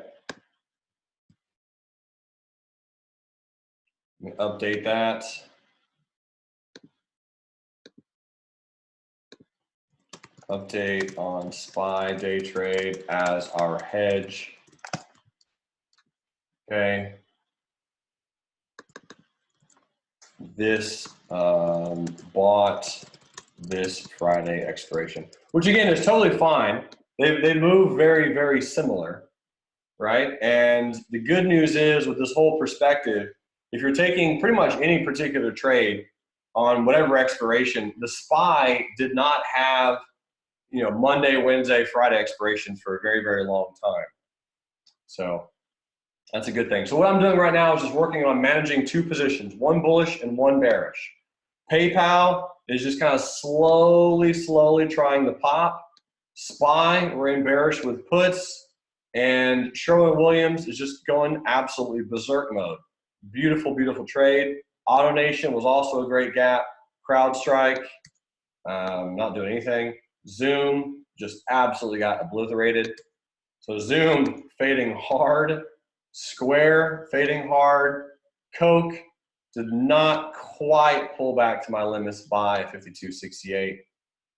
Let me update that. Update on SPY day trade as our hedge. Okay. This bought this Friday expiration, which again is totally fine. They move very, very similar, right? And the good news is with this whole perspective, if you're taking pretty much any particular trade on whatever expiration, the SPY did not have, you know, Monday, Wednesday, Friday expirations for a very, very long time. So that's a good thing. So what I'm doing right now is just working on managing two positions, one bullish and one bearish. PayPal is just kind of slowly trying to pop. SPY, we're in bearish with puts. And Sherwin-Williams is just going absolutely berserk mode. Beautiful, beautiful trade. AutoNation was also a great gap. CrowdStrike, not doing anything. Zoom just absolutely got obliterated. So Zoom fading hard. Square fading hard. Coke did not quite pull back to my limits by 52.68.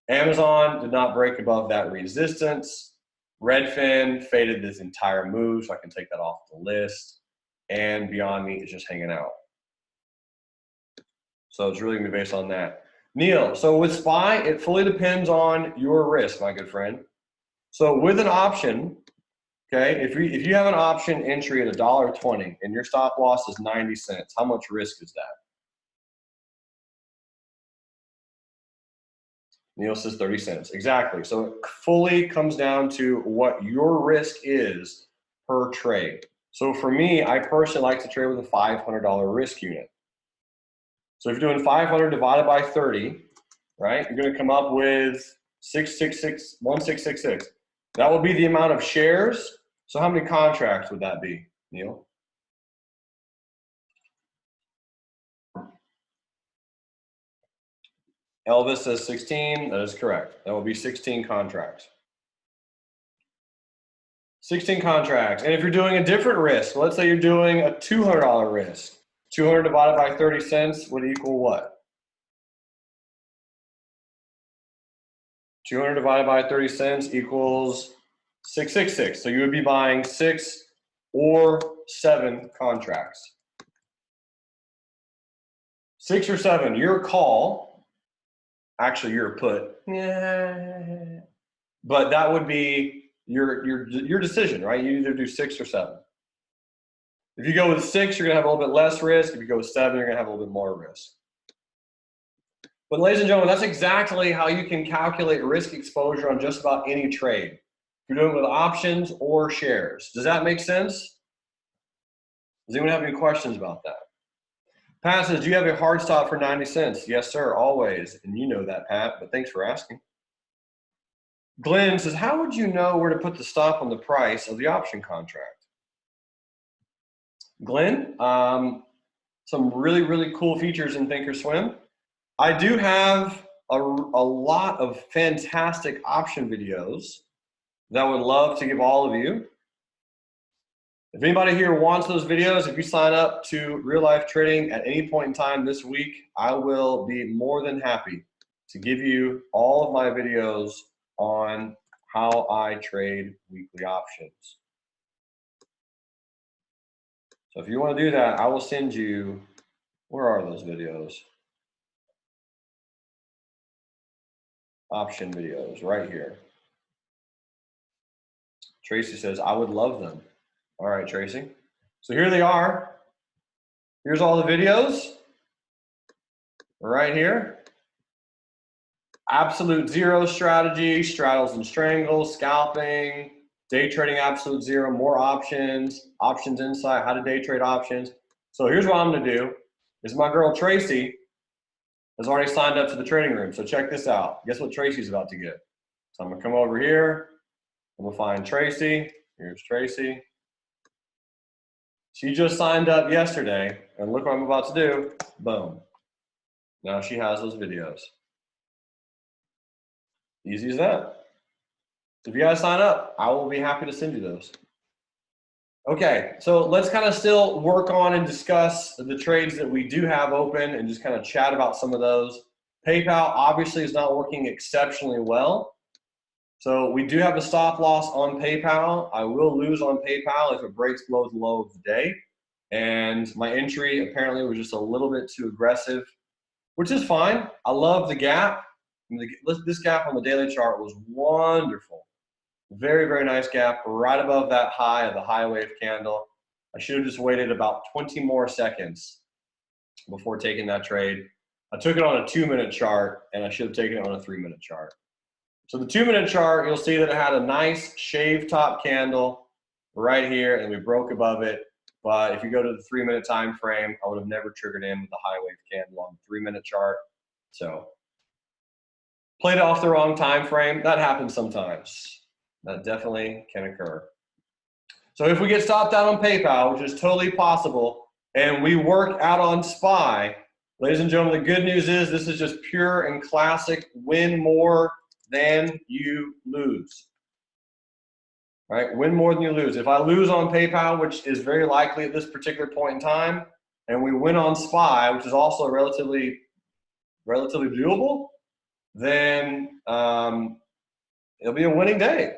Amazon did not break above that resistance. Redfin faded this entire move, so I can take that off the list. And Beyond Meat is just hanging out. So it's really gonna be based on that. Neil, so with SPY, it fully depends on your risk, my good friend. So with an option, okay, if you have an option entry at $1.20 and your stop loss is 90 cents, how much risk is that? Neil says 30 cents. Exactly. So it fully comes down to what your risk is per trade. So for me, I personally like to trade with a $500 risk unit. So if you're doing 500 divided by 30, right, you're going to come up with 1666. That will be the amount of shares. So how many contracts would that be, Neil? Elvis says 16. That is correct. That will be 16 contracts. 16 contracts. And if you're doing a different risk, let's say you're doing a $200 risk, 200 divided by 30 cents would equal what? 200 divided by 30 cents equals 666. So you would be buying 6 or 7 contracts. 6 or 7, your call. Actually, your put. Yeah. But that would be your decision, right? You either do 6 or 7. If you go with 6, you're gonna have a little bit less risk. If you go with 7, you're gonna have a little bit more risk. But ladies and gentlemen, that's exactly how you can calculate risk exposure on just about any trade. If you're doing it with options or shares. Does that make sense? Does anyone have any questions about that? Pat says, do you have a hard stop for 90 cents? Yes, sir, always. And you know that, Pat, but thanks for asking. Glenn says, how would you know where to put the stop on the price of the option contract? Glenn, some really, really cool features in Thinkorswim. I do have a lot of fantastic option videos that I would love to give all of you. If anybody here wants those videos, if you sign up to real life trading at any point in time this week, I will be more than happy to give you all of my videos on how I trade weekly options. So if you want to do that, I will send you, where are those videos? Option videos right here. Tracy says, I would love them. All right, Tracy. So here they are. Here's all the videos right here. Absolute zero strategy, straddles and strangles, scalping, day trading absolute zero, more options, options insight, how to day trade options. So here's what I'm gonna do, is my girl Tracy has already signed up to the trading room. So check this out. Guess what Tracy's about to get? So I'm gonna come over here, I'm gonna find Tracy. Here's Tracy. She just signed up yesterday, and look what I'm about to do. Boom. Now she has those videos. Easy as that. If you guys sign up, I will be happy to send you those. Okay, so let's kind of still work on and discuss the trades that we do have open and just kind of chat about some of those. PayPal obviously is not working exceptionally well. So we do have a stop loss on PayPal. I will lose on PayPal if it breaks below the low of the day. And my entry apparently was just a little bit too aggressive, which is fine. I love the gap. This gap on the daily chart was wonderful. Very, very nice gap right above that high of the high wave candle. I should have just waited about 20 more seconds before taking that trade. I took it on a 2-minute chart, and I should have taken it on a 3-minute chart. So the 2-minute chart, you'll see that it had a nice shave top candle right here, and we broke above it. But if you go to the 3-minute time frame, I would have never triggered in with the high wave candle on the 3-minute chart. So played it off the wrong time frame. That happens sometimes. That definitely can occur. So if we get stopped out on PayPal, which is totally possible, and we work out on SPY, ladies and gentlemen, the good news is this is just pure and classic win more than you lose. Right? Win more than you lose. If I lose on PayPal, which is very likely at this particular point in time, and we win on SPY, which is also relatively doable, then it'll be a winning day.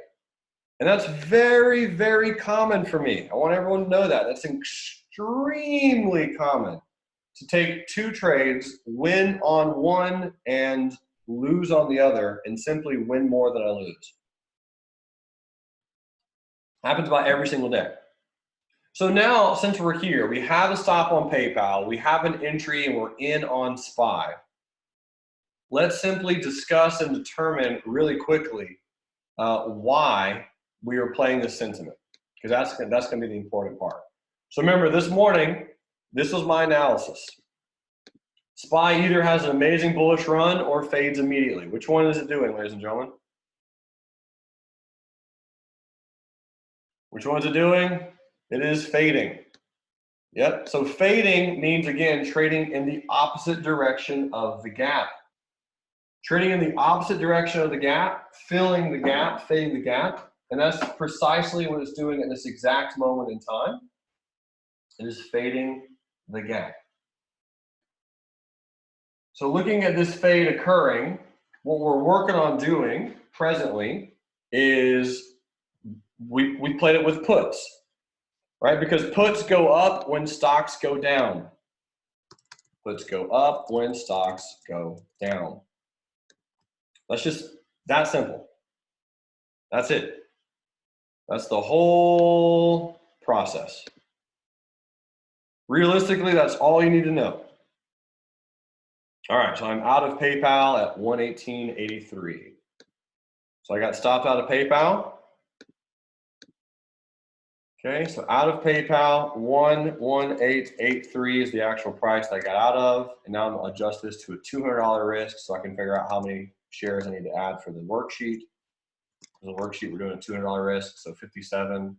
And that's very, very common for me. I want everyone to know that. That's extremely common to take 2 trades, win on one and lose on the other, and simply win more than I lose. Happens about every single day. So now, since we're here, we have a stop on PayPal, we have an entry, and we're in on SPY. Let's simply discuss and determine really quickly why we are playing this sentiment, because that's going to be the important part. So remember, this morning, this was my analysis. SPY either has an amazing bullish run or fades immediately. Which one is it doing, ladies and gentlemen? Which one is it doing? It is fading. Yep, so fading means, again, trading in the opposite direction of the gap. Trading in the opposite direction of the gap, filling the gap, fading the gap, and that's precisely what it's doing at this exact moment in time. It is fading the gap. So looking at this fade occurring, what we're working on doing presently is we played it with puts, right? Because puts go up when stocks go down. Puts go up when stocks go down. That's just that simple. That's it. That's the whole process. Realistically, that's all you need to know. All right, so I'm out of PayPal at 118.83. So I got stopped out of PayPal. Okay, so out of PayPal, 11883 is the actual price that I got out of. And now I'm gonna adjust this to a $200 risk so I can figure out how many shares I need to add for the worksheet. For the worksheet, we're doing a $200 risk, so 57.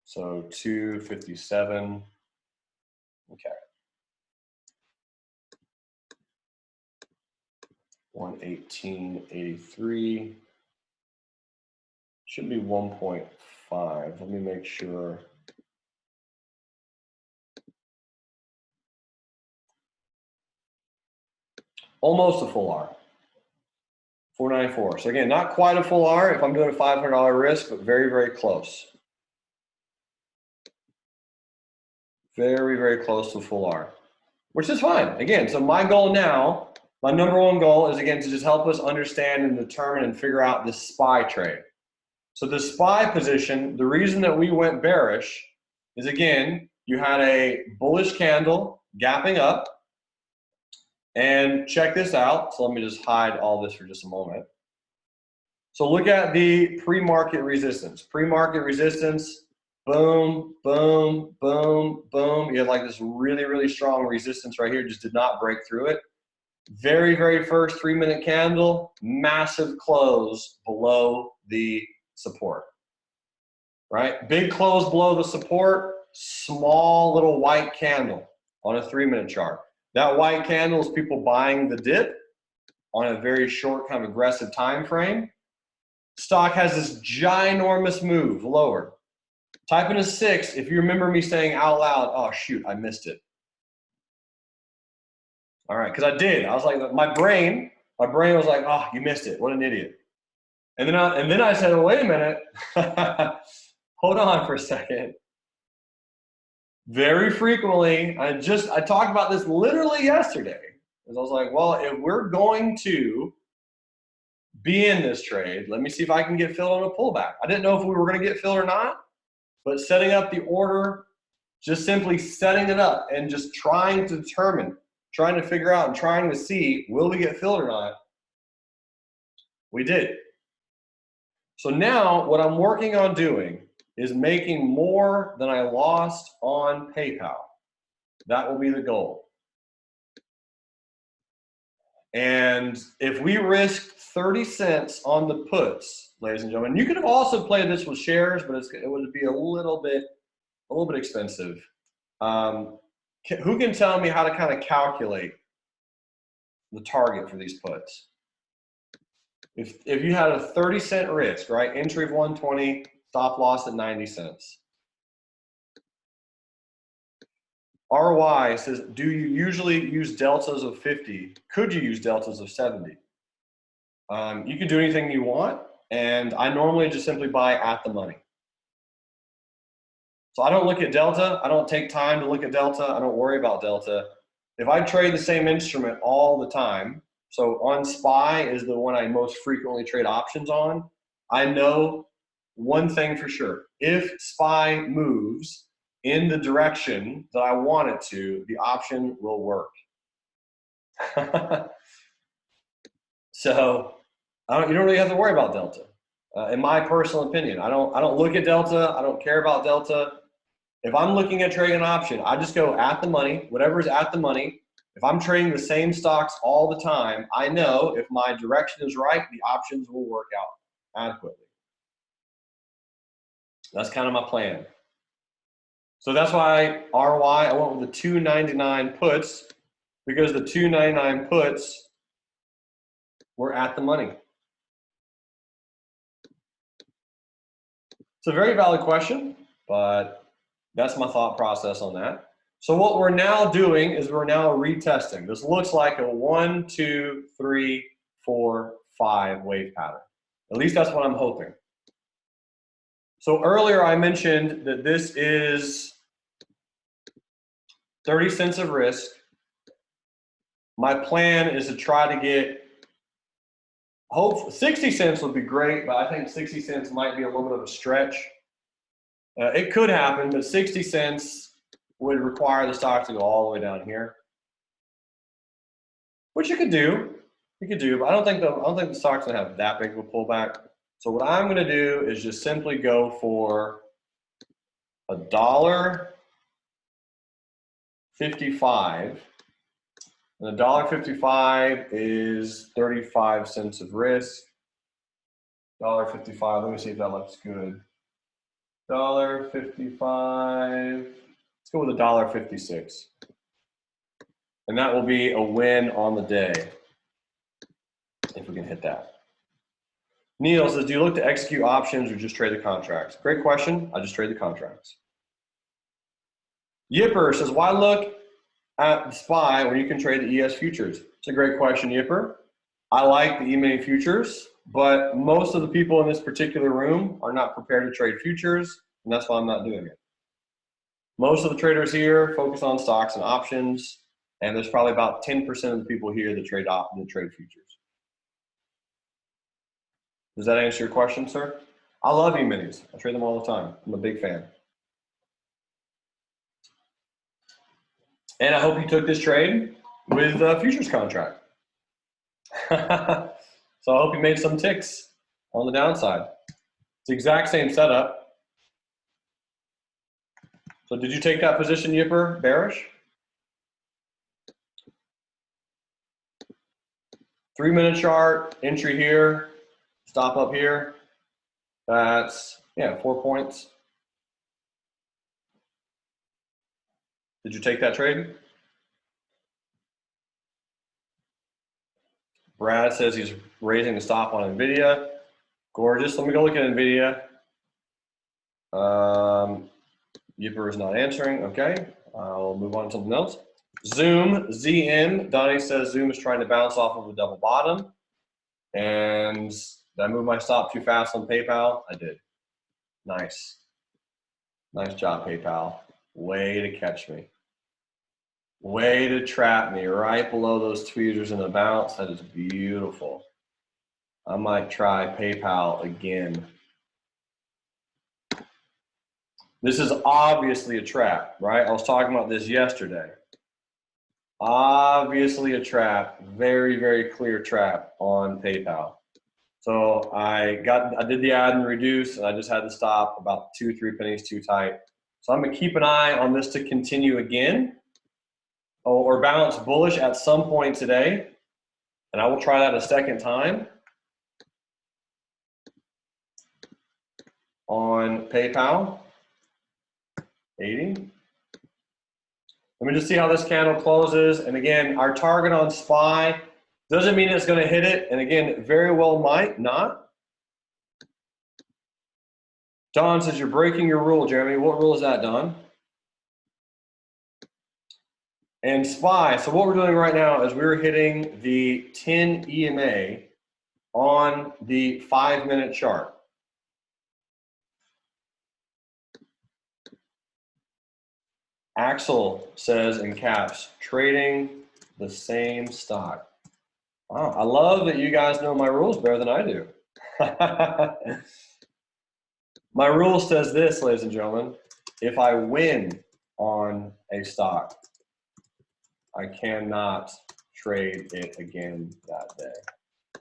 So 257, okay. 118.83 should be 1.5. Let me make sure. Almost a full R. 494. So again, not quite a full R if I'm doing a $500 risk, but very, very close. Very, very close to full R, which is fine. Again, so my goal now, my number one goal is, again, to just help us understand and determine and figure out this SPY trade. So the SPY position, the reason that we went bearish is, again, you had a bullish candle gapping up. And check this out. So let me just hide all this for just a moment. So look at the pre-market resistance. Pre-market resistance, boom, boom, boom, boom. You had like this really, really strong resistance right here, just did not break through it. Very, very first 3-minute candle, massive close below the support, right? Big close below the support, small little white candle on a 3-minute chart. That white candle is people buying the dip on a very short, kind of aggressive time frame. Stock has this ginormous move lower. Type in a 6 if you remember me saying out loud, oh shoot, I missed it. All right, because I did. I was like, my brain was like, oh, you missed it. What an idiot. And then I said, well, wait a minute. Hold on for a second. Very frequently, I talked about this literally yesterday. Because I was like, well, if we're going to be in this trade, let me see if I can get filled on a pullback. I didn't know if we were going to get filled or not, but setting up the order, just simply setting it up and just trying to determine, trying to figure out and trying to see, will we get filled or not? We did. So now what I'm working on doing is making more than I lost on PayPal. That will be the goal. And if we risk 30 cents on the puts, ladies and gentlemen, you could have also played this with shares, but it would be a little bit expensive. Who can tell me how to kind of calculate the target for these puts? If you had a 30-cent risk, right? Entry of 120, stop loss at 90 cents. ROI says, do you usually use deltas of 50? Could you use deltas of 70? You can do anything you want, and I normally just simply buy at the money. So I don't look at delta. I don't take time to look at delta. I don't worry about delta. If I trade the same instrument all the time, so on SPY is the one I most frequently trade options on, I know one thing for sure. If SPY moves in the direction that I want it to, the option will work. So you don't really have to worry about delta. In my personal opinion, I don't look at delta. I don't care about delta. If I'm looking at trading an option, I just go at the money, whatever is at the money. If I'm trading the same stocks all the time, I know if my direction is right, the options will work out adequately. That's kind of my plan. So that's why ROI, I went with the 299 puts, because the 299 puts were at the money. It's a very valid question, but that's my thought process on that. So what we're now doing is we're now retesting. This looks like a 1, 2, 3, 4, 5 wave pattern. At least that's what I'm hoping. So earlier I mentioned that this is 30 cents of risk. My plan is to try to get, 60 cents would be great, but I think 60 cents might be a little bit of a stretch. It could happen, but 60 cents would require the stock to go all the way down here, which you could do. You could do, but I don't think the stock's gonna have that big of a pullback. So what I'm gonna do is just simply go for $1.55, and $1.55 is 35 cents of risk. $1.55. Let me see if that looks good. $1.55. Let's go with $1.56. And that will be a win on the day, if we can hit that. Neil says, do you look to execute options or just trade the contracts? Great question. I just trade the contracts. Yipper says, why look at the SPY when you can trade the ES futures? It's a great question, Yipper. I like the E-mini futures, but most of the people in this particular room are not prepared to trade futures, and that's why I'm not doing it. Most of the traders here focus on stocks and options, and there's probably about 10% of the people here that trade futures. Does that answer your question, sir? I love E-minis. I trade them all the time. I'm a big fan. And I hope you took this trade with a futures contract. So I hope you made some ticks on the downside. It's the exact same setup. So did you take that position, Yipper, bearish? 3-minute chart, entry here, stop up here. That's, yeah, 4 points. Did you take that trade? Brad says he's raising the stop on NVIDIA. Gorgeous. Let me go look at NVIDIA. Yipper is not answering. Okay. I'll move on to something else. Zoom, ZM. Donnie says Zoom is trying to bounce off of a double bottom. And did I move my stop too fast on PayPal? I did. Nice. Nice job, PayPal. Way to catch me. Way to trap me right below those tweezers in the bounce. That is beautiful. I might try PayPal again. This is obviously a trap, right? I was talking about this yesterday. Obviously a trap, very, very clear trap on PayPal. So I did the add and reduce, and I just had to stop about 2-3 pennies too tight. So I'm gonna keep an eye on this to continue again, or bounce bullish at some point today, and I will try that a second time on PayPal. 80. Let me just see how this candle closes. And again, our target on SPY doesn't mean it's going to hit it. And again, very well might not. Don says you're breaking your rule, Jeremy. What rule is that, Don? And SPY. So what we're doing right now is we're hitting the 10 EMA on the 5-minute chart. Axel says in caps, trading the same stock. Wow, I love that you guys know my rules better than I do. My rule says this, ladies and gentlemen, if I win on a stock, I cannot trade it again that day.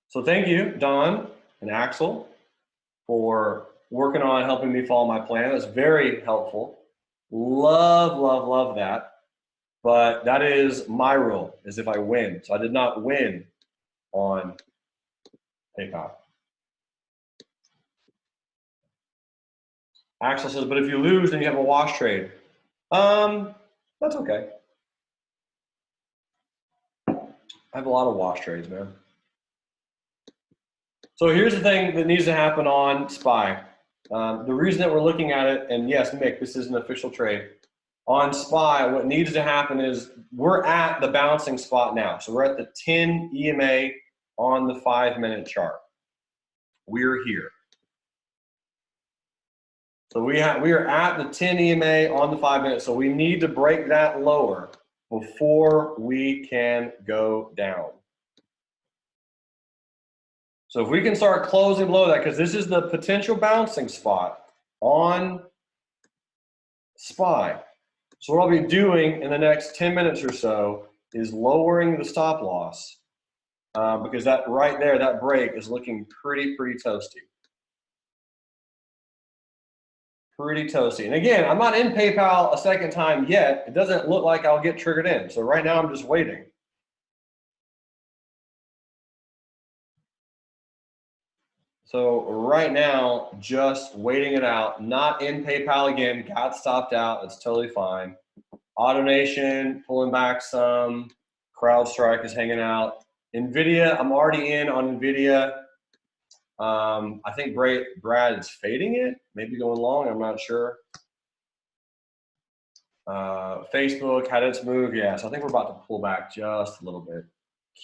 So thank you, Don and Axel, for working on helping me follow my plan. That's very helpful. Love, love, love that. But that is my rule, is if I win. So I did not win on PayPal. Axel says, but if you lose, then you have a wash trade. That's okay. I have a lot of wash trades, man. So here's the thing that needs to happen on SPY. The reason that we're looking at it, and yes, Mick, this is an official trade. On SPY, what needs to happen is we're at the bouncing spot now. So we're at the 10 EMA on the 5-minute chart. We're here. So we are at the 10 EMA on the 5-minute. So we need to break that lower before we can go down. So if we can start closing below that, because this is the potential bouncing spot on SPY. So what I'll be doing in the next 10 minutes or so is lowering the stop loss because that right there, that break is looking pretty toasty. Pretty toasty. And again, I'm not in PayPal a second time yet. It doesn't look like I'll get triggered in. So right now I'm just waiting. So right now, just waiting it out, not in PayPal again, got stopped out, it's totally fine. AutoNation, pulling back some, CrowdStrike is hanging out. NVIDIA, I'm already in on NVIDIA. I think Brad is fading it, maybe going long, I'm not sure. Facebook had its move. Yeah, so I think we're about to pull back just a little bit.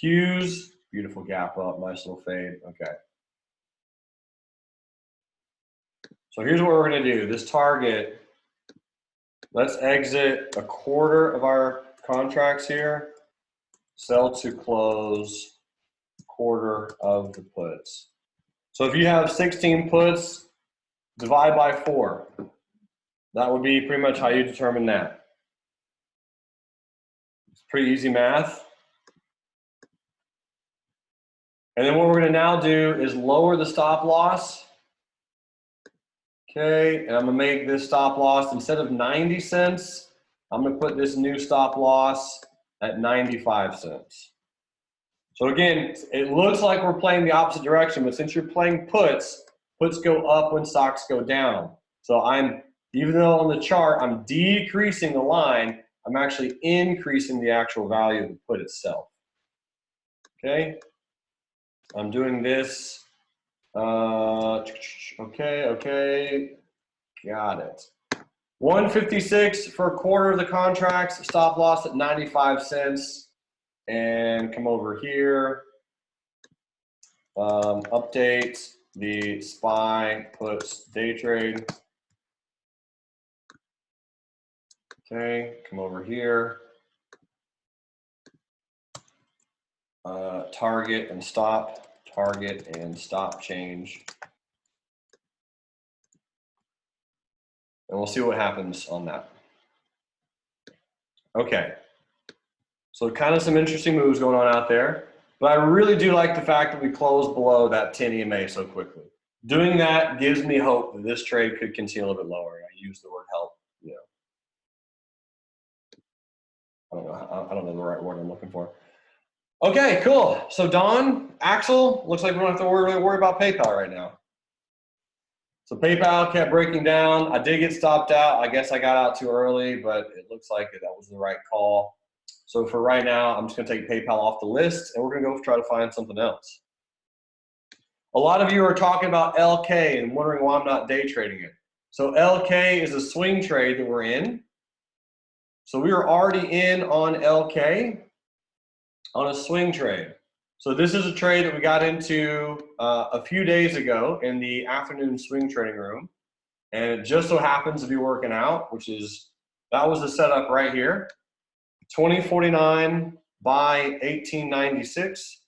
Qs, beautiful gap up, nice little fade. Okay. So here's what we're going to do. This target, let's exit a quarter of our contracts here. Sell to close quarter of the puts. So if you have 16 puts, divide by 4. That would be pretty much how you determine that. It's pretty easy math. And then what we're going to now do is lower the stop loss. Okay, and I'm going to make this stop loss, instead of 90 cents, I'm going to put this new stop loss at 95 cents. So again, it looks like we're playing the opposite direction, but since you're playing puts, puts go up when stocks go down. So even though on the chart I'm decreasing the line, I'm actually increasing the actual value of the put itself. Okay, I'm doing this. Okay, got it. 156 for a quarter of the contracts, stop loss at 95 cents. And come over here, update the SPY puts day trade. Okay, come over here, target and stop change. And we'll see what happens on that. Okay. So kind of some interesting moves going on out there, but I really do like the fact that we closed below that 10 EMA so quickly. Doing that gives me hope that this trade could continue a little bit lower. I use the word help, you know. I don't know the right word I'm looking for. Okay, cool. So Don, Axel, looks like we don't have to really worry about PayPal right now. So PayPal kept breaking down. I did get stopped out. I guess I got out too early, but it looks like that was the right call. So for right now, I'm just going to take PayPal off the list, and we're going to go try to find something else. A lot of you are talking about LK and wondering why I'm not day trading it. So LK is a swing trade that we're in. So we are already in on LK on a swing trade. So this is a trade that we got into a few days ago in the afternoon swing trading room. And it just so happens to be working out, that was the setup right here. 2049 by 1896.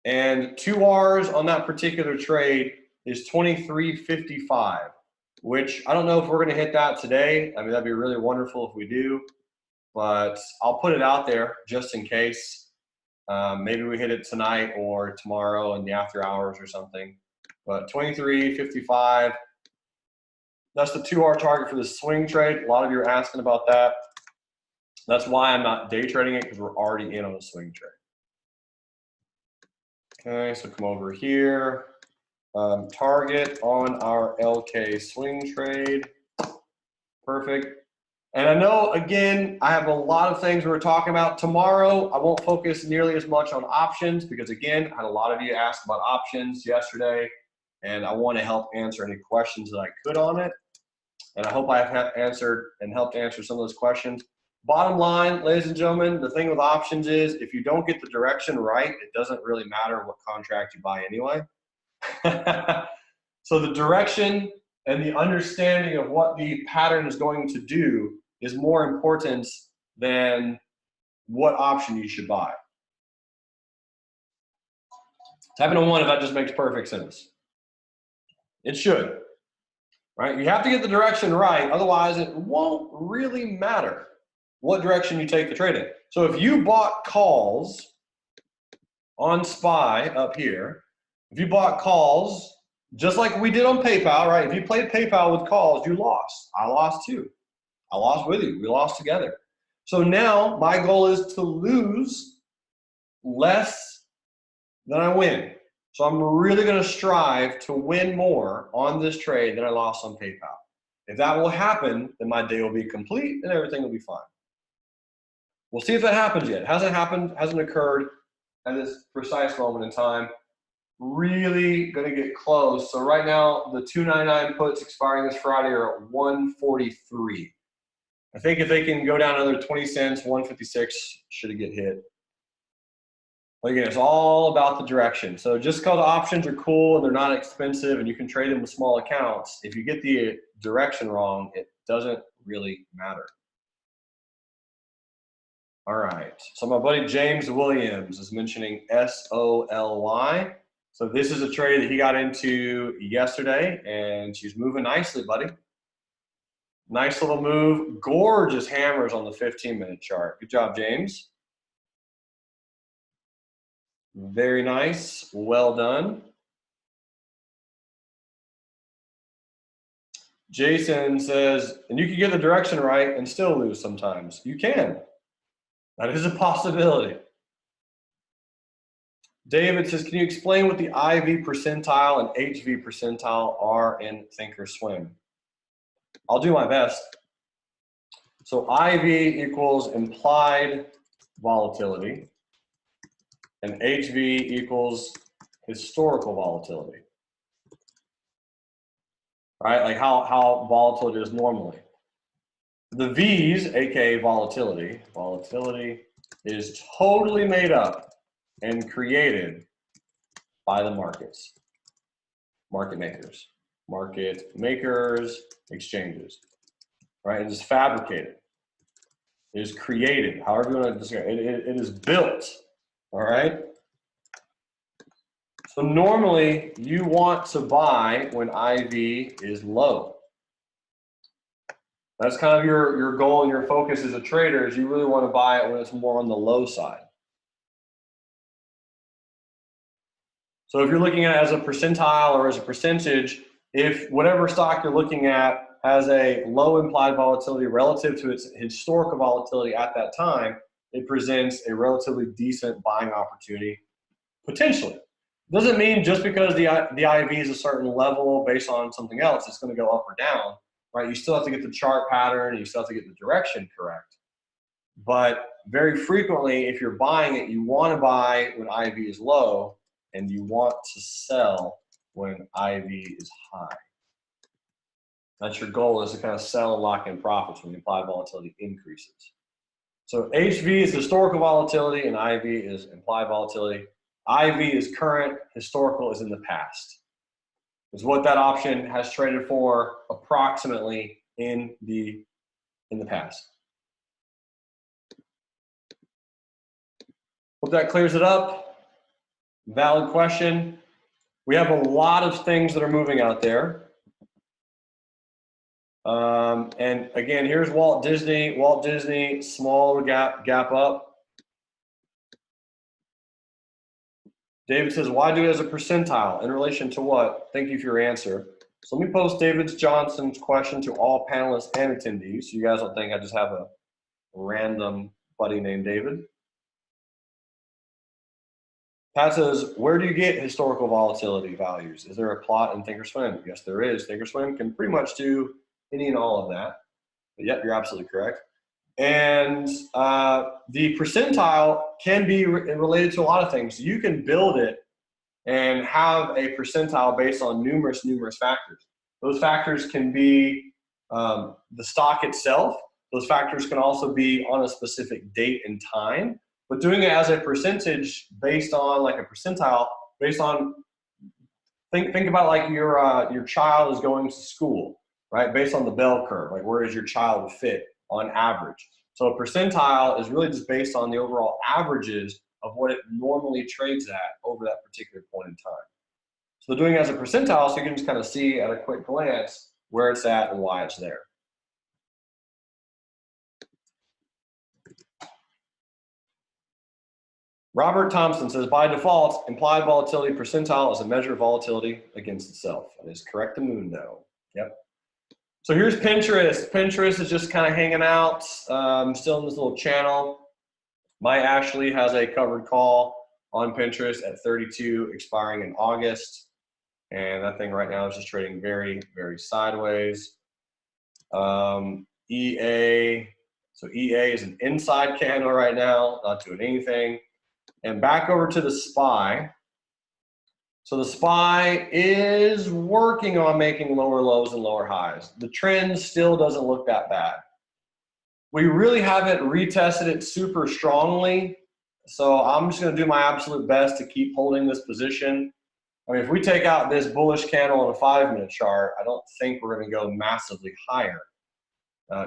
And 2 R's on that particular trade is 2355, which I don't know if we're going to hit that today. I mean, that'd be really wonderful if we do, but I'll put it out there just in case. Maybe we hit it tonight or tomorrow in the after hours or something. But 2355. That's the 2 R target for the swing trade. A lot of you are asking about that. That's why I'm not day trading it, because we're already in on a swing trade. Okay, so come over here. Target on our LK swing trade. Perfect. And I know, again, I have a lot of things we're talking about. Tomorrow, I won't focus nearly as much on options because, again, I had a lot of you ask about options yesterday, and I want to help answer any questions that I could on it. And I hope I have answered and helped answer some of those questions. Bottom line, ladies and gentlemen, the thing with options is if you don't get the direction right, it doesn't really matter what contract you buy anyway. So the direction and the understanding of what the pattern is going to do is more important than what option you should buy. Type in a 1 if that just makes perfect sense. It should. Right? You have to get the direction right, otherwise it won't really matter what direction you take the trade in. So if you bought calls on SPY up here, if you bought calls, just like we did on PayPal, right? If you played PayPal with calls, you lost. I lost too. I lost with you. We lost together. So now my goal is to lose less than I win. So I'm really going to strive to win more on this trade than I lost on PayPal. If that will happen, then my day will be complete and everything will be fine. We'll see if that happens yet. It hasn't happened, hasn't occurred at this precise moment in time. really going to get close. So right now, the 299 puts expiring this Friday are at 143. I think if they can go down another 20 cents, 156 should get hit. But again, it's all about the direction. So just because options are cool and they're not expensive and you can trade them with small accounts, if you get the direction wrong, it doesn't really matter. All right, so my buddy James Williams is mentioning SOLY. So this is a trade that he got into yesterday, and she's moving nicely, buddy. Nice little move. Gorgeous hammers on the 15-minute chart. Good job, James. Very nice. Well done. Jason says, and you can get the direction right and still lose sometimes. You can. That is a possibility. David says, can you explain what the IV percentile and HV percentile are in Thinkorswim? I'll do my best. So IV equals implied volatility, and HV equals historical volatility. Right, like how volatile it is normally. The V's, aka volatility, is totally made up and created by the markets, market makers, exchanges, right? It is fabricated. It is created, however you want to describe it. It is built, all right? So normally you want to buy when IV is low. That's kind of your goal and your focus as a trader, is you really want to buy it when it's more on the low side. So if you're looking at it as a percentile or as a percentage, if whatever stock you're looking at has a low implied volatility relative to its historical volatility at that time, it presents a relatively decent buying opportunity, potentially. Doesn't mean just because the IV is a certain level based on something else, it's going to go up or down, right? You still have to get the chart pattern, you still have to get the direction correct. But very frequently, if you're buying it, you want to buy when IV is low, and you want to sell when IV is high. That's your goal, is to kind of sell and lock in profits when the implied volatility increases. So HV is historical volatility and IV is implied volatility. IV is current, historical is in the past. Is what that option has traded for approximately in the past. Hope that clears it up. Valid question. We have a lot of things that are moving out there. And again, here's Walt Disney. Walt Disney, small gap up. David says, why do it as a percentile? In relation to what? Thank you for your answer. So let me post David Johnson's question to all panelists and attendees, so you guys don't think I just have a random buddy named David. Pat says, where do you get historical volatility values? Is there a plot in Thinkorswim? Yes, there is. Thinkorswim can pretty much do any and all of that. But yep, you're absolutely correct. And the percentile can be related to a lot of things. You can build it and have a percentile based on numerous factors. Those factors can be the stock itself. Those factors can also be on a specific date and time. But doing it as a percentage based on like a percentile, based on, think about like your child is going to school, right? Based on the bell curve, like where does your child fit on average? So a percentile is really just based on the overall averages of what it normally trades at over that particular point in time. So doing it as a percentile, so you can just kind of see at a quick glance where it's at and why it's there. Robert Thompson says, by default, implied volatility percentile is a measure of volatility against itself. That is correct, Mundo. Yep. So here's Pinterest. Pinterest is just kind of hanging out, still in this little channel. My Ashley has a covered call on Pinterest at 32, expiring in August. And that thing right now is just trading very, very sideways. EA, so EA is an inside candle right now, not doing anything. And back over to the SPY. So the SPY is working on making lower lows and lower highs. The trend still doesn't look that bad. We really haven't retested it super strongly, so I'm just going to do my absolute best to keep holding this position. I mean, if we take out this bullish candle on a 5-minute chart, I don't think we're going to go massively higher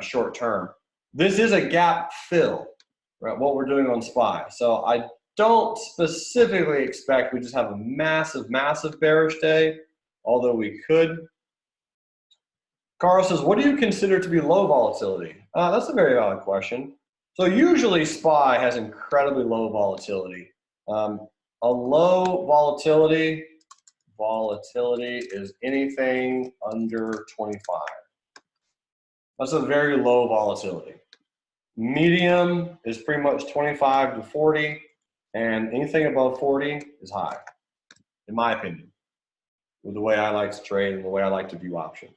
short term. This is a gap fill, right, what we're doing on SPY. So I don't specifically expect we just have a massive, massive bearish day, although we could. Carl says, what do you consider to be low volatility? That's a very valid question. So usually SPY has incredibly low volatility. A low volatility is anything under 25. That's a very low volatility. Medium is pretty much 25 to 40, and anything above 40 is high, in my opinion, with the way I like to trade and the way I like to view options.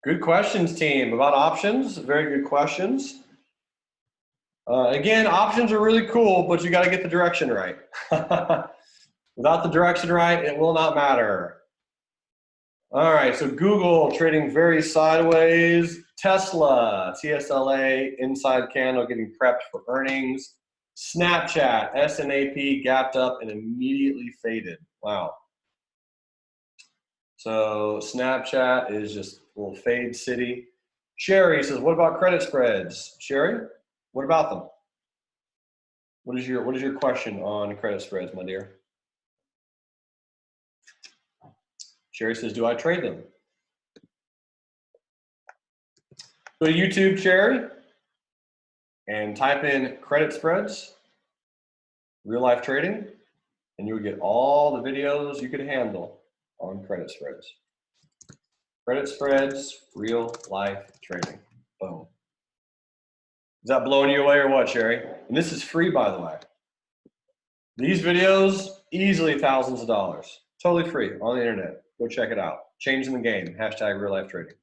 Good questions, team, about options. Very good questions. Again, options are really cool, but you got to get the direction right. Without the direction right, it will not matter. All right, so Google trading very sideways. Tesla, TSLA, inside candle getting prepped for earnings. Snapchat, SNAP gapped up and immediately faded. Wow. So Snapchat is just a little fade city. Sherry says, what about credit spreads? Sherry, what about them? What is your question on credit spreads, my dear? Sherry says, do I trade them? Go to YouTube, Sherry, and type in credit spreads, real life trading, and you'll get all the videos you could handle on credit spreads. Credit spreads, real life trading. Boom. Is that blowing you away or what, Sherry? And this is free, by the way. These videos, easily thousands of dollars. Totally free on the internet. Go check it out. Changing the game, hashtag real life trading.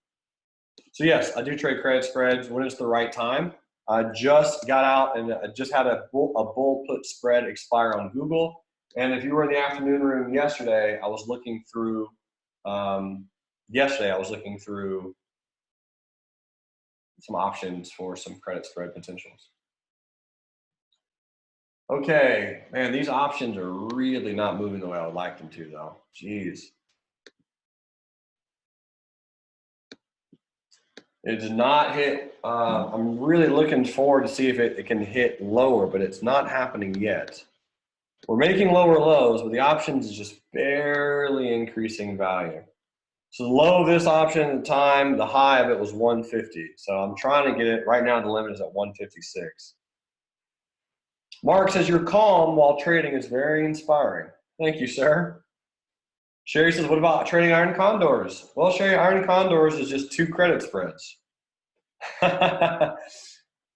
So yes, I do trade credit spreads when it's the right time. I just got out and I just had a bull put spread expire on Google. And if you were in the afternoon room yesterday, I was looking through, some options for some credit spread potentials. Okay, man, these options are really not moving the way I would like them to, though. Jeez. It did not hit. I'm really looking forward to see if it can hit lower, but it's not happening yet. We're making lower lows, but the options is just barely increasing value. So the low of this option at the time, the high of it was 150. So I'm trying to get it, right now the limit is at 156. Mark says, you're calm while trading is very inspiring. Thank you, sir. Sherry says, what about trading iron condors? Well, Sherry, iron condors is just 2 credit spreads.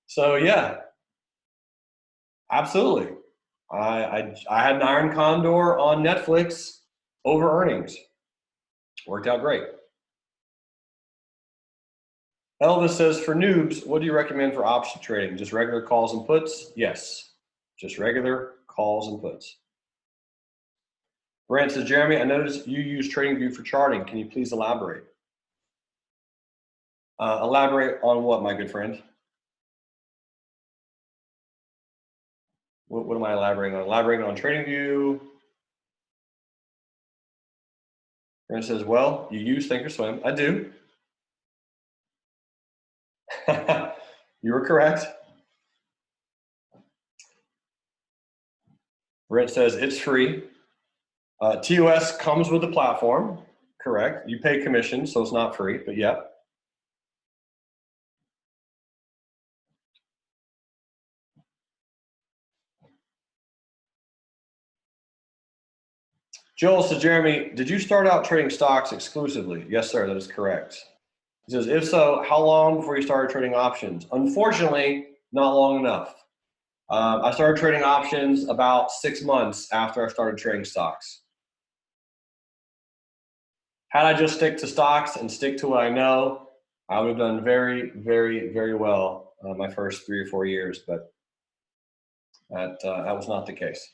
So yeah, absolutely. I had an iron condor on Netflix over earnings. Worked out great. Elvis says, for noobs, what do you recommend for option trading? Just regular calls and puts? Yes, just regular calls and puts. Brent says, Jeremy, I noticed you use TradingView for charting. Can you please elaborate? Elaborate on what, my good friend? What am I elaborating on? Elaborating on TradingView. Brent says, well, you use Thinkorswim. I do. You were correct. Brent says, it's free. TOS comes with the platform. Correct. You pay commission, so it's not free, but yeah. Joel says, Jeremy, did you start out trading stocks exclusively? Yes, sir, that is correct. He says, if so, how long before you started trading options? Unfortunately, not long enough. I started trading options about 6 months after I started trading stocks. Had I just stick to stocks and stick to what I know, I would have done very, very, very well my first 3 or 4 years. But That was not the case.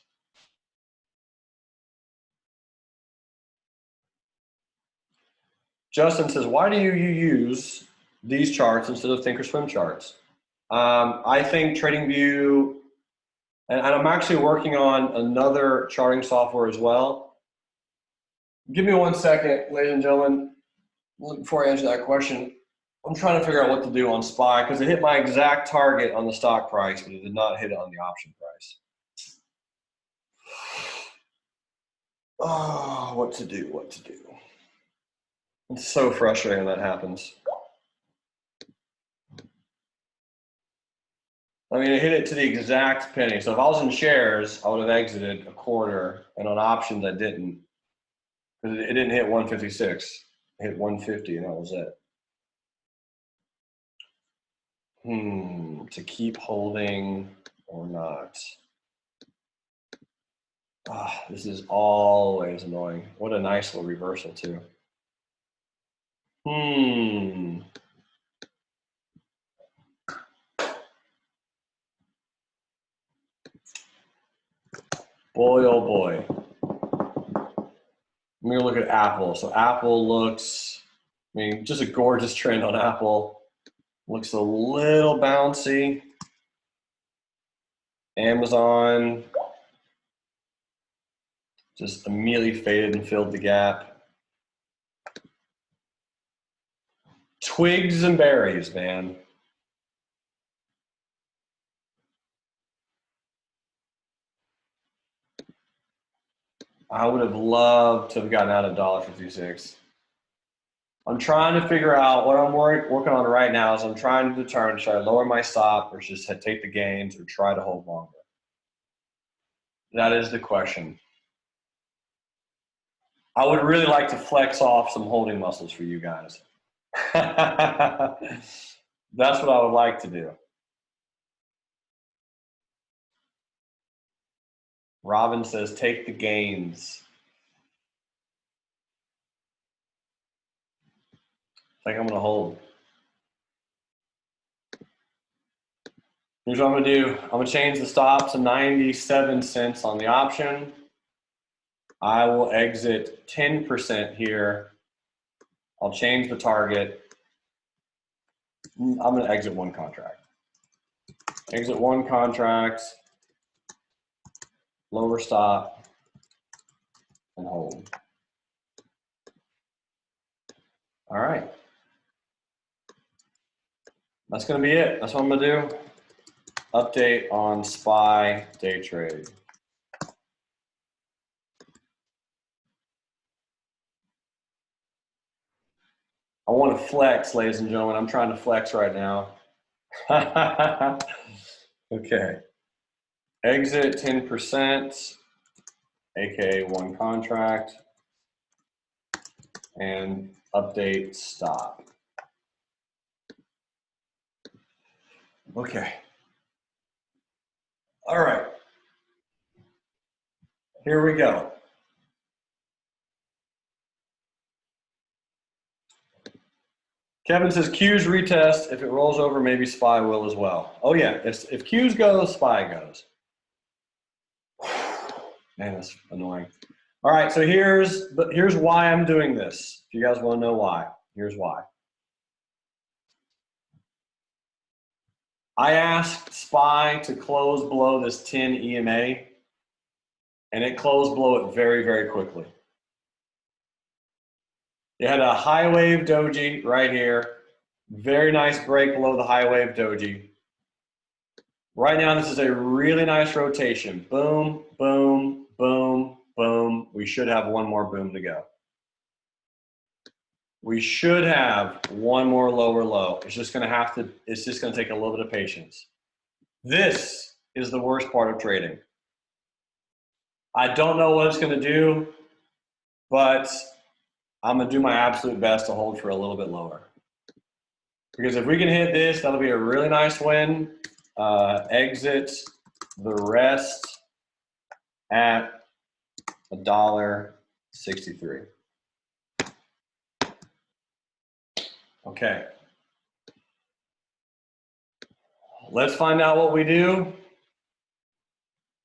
Justin says, why do you use these charts instead of Thinkorswim charts? I think TradingView, and I'm actually working on another charting software as well. Give me 1 second, ladies and gentlemen, before I answer that question. I'm trying to figure out what to do on SPY because it hit my exact target on the stock price, but it did not hit it on the option price. Oh, what to do, what to do. It's so frustrating when that happens. I mean, it hit it to the exact penny. So if I was in shares, I would have exited a quarter, and on options, I didn't. Because it didn't hit 156. It hit 150, and that was it. To keep holding or not. This is always annoying. What a nice little reversal, too. Boy, oh boy. I'm going to look at Apple. So Apple looks, I mean, just a gorgeous trend on Apple. Looks a little bouncy. Amazon just immediately faded and filled the gap. Twigs and berries, man. I would have loved to have gotten out of $1.56. I'm trying to figure out what I'm working on right now is I'm trying to determine, should I lower my stop or just take the gains or try to hold longer? That is the question. I would really like to flex off some holding muscles for you guys. That's what I would like to do. Robin says, take the gains. I think I'm going to hold. Here's what I'm going to do. I'm going to change the stop to 97 cents on the option. I will exit 10% here. I'll change the target. I'm going to exit one contract. Exit one contract, lower stop, and hold. All right. That's going to be it. That's what I'm going to do. Update on SPY day trade. I want to flex, ladies and gentlemen. I'm trying to flex right now. Okay. Exit 10%, aka one contract, and update stop. Okay. All right. Here we go. Kevin says Q's retest. If it rolls over, maybe SPY will as well. Oh yeah, if Q's goes, SPY goes. Man, that's annoying. All right, so here's why I'm doing this. If you guys want to know why, here's why. I asked SPY to close below this 10 EMA, and it closed below it very, very quickly. It had a high wave doji right here. Very nice break below the high wave doji. Right now, this is a really nice rotation. Boom, boom, boom, boom. We should have one more boom to go. We should have one more lower low. It's just going to take a little bit of patience. This is the worst part of trading. I don't know what it's going to do, but I'm going to do my absolute best to hold for a little bit lower. Because if we can hit this, that'll be a really nice win. Exit the rest at $1.63. Okay. Let's find out what we do.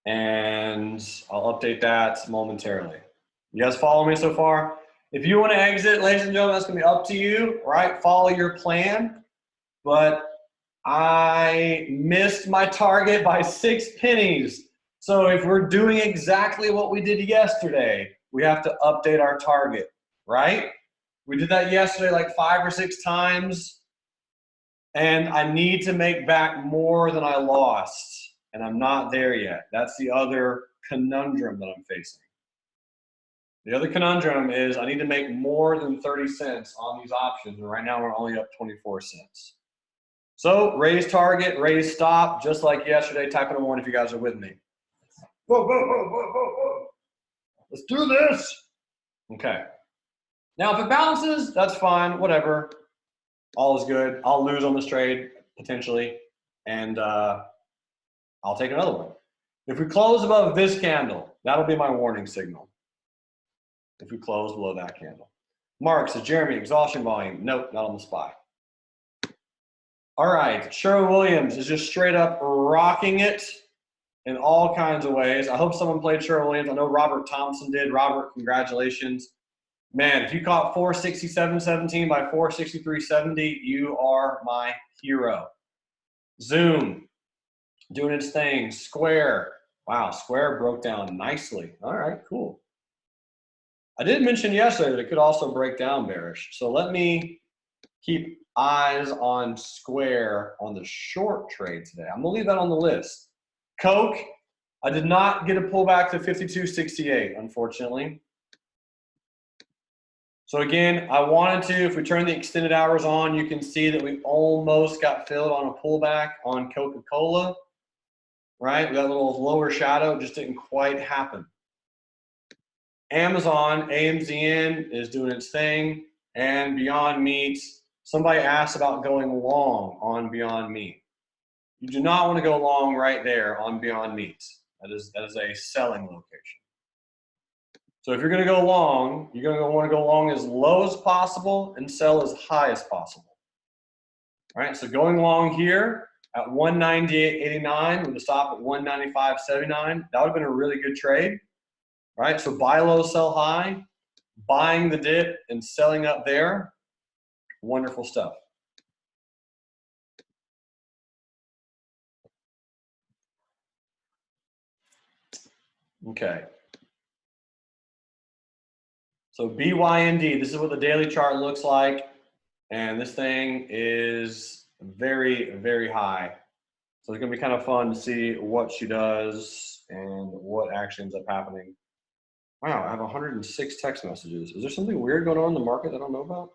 and I'll update that momentarily. You guys follow me so far? If you want to exit, ladies and gentlemen, that's going to be up to you, right? Follow your plan. But I missed my target by 6 pennies. So if we're doing exactly what we did yesterday, we have to update our target, right? We did that yesterday like 5 or 6 times, and I need to make back more than I lost, and I'm not there yet. That's the other conundrum that I'm facing. The other conundrum is I need to make more than 30 cents on these options, and right now we're only up 24 cents. So raise target, raise stop, just like yesterday. Type in a 1 if you guys are with me. Whoa, whoa, whoa, whoa, whoa, whoa. Let's do this. Okay. Now, if it bounces, that's fine, whatever. All is good. I'll lose on this trade, potentially, and I'll take another one. If we close above this candle, that'll be my warning signal. If we close below that candle. Mark says, Jeremy, exhaustion volume. Nope, not on the SPY. All right, Sherwin-Williams is just straight up rocking it in all kinds of ways. I hope someone played Sherwin-Williams. I know Robert Thompson did. Robert, congratulations. Man, if you caught 467.17 by 463.70, you are my hero. Zoom, doing its thing. Square, wow, Square broke down nicely. All right, cool. I did mention yesterday that it could also break down bearish. So let me keep eyes on Square on the short trade today. I'm gonna leave that on the list. Coke, I did not get a pullback to 52.68, unfortunately. So again, I wanted to, if we turn the extended hours on, you can see that we almost got filled on a pullback on Coca-Cola, right? That little lower shadow just didn't quite happen. Amazon, AMZN is doing its thing, and Beyond Meat, somebody asked about going long on Beyond Meat. You do not want to go long right there on Beyond Meat. That is a selling location. So if you're going to go long, you're going to want to go long as low as possible and sell as high as possible. All right, so going long here at 198.89 with a stop at 195.79, that would have been a really good trade. All right, so buy low, sell high, buying the dip and selling up there. Wonderful stuff. Okay. So BYND, this is what the daily chart looks like. And this thing is very, very high. So it's going to be kind of fun to see what she does and what actually ends up happening. Wow, I have 106 text messages. Is there something weird going on in the market that I don't know about?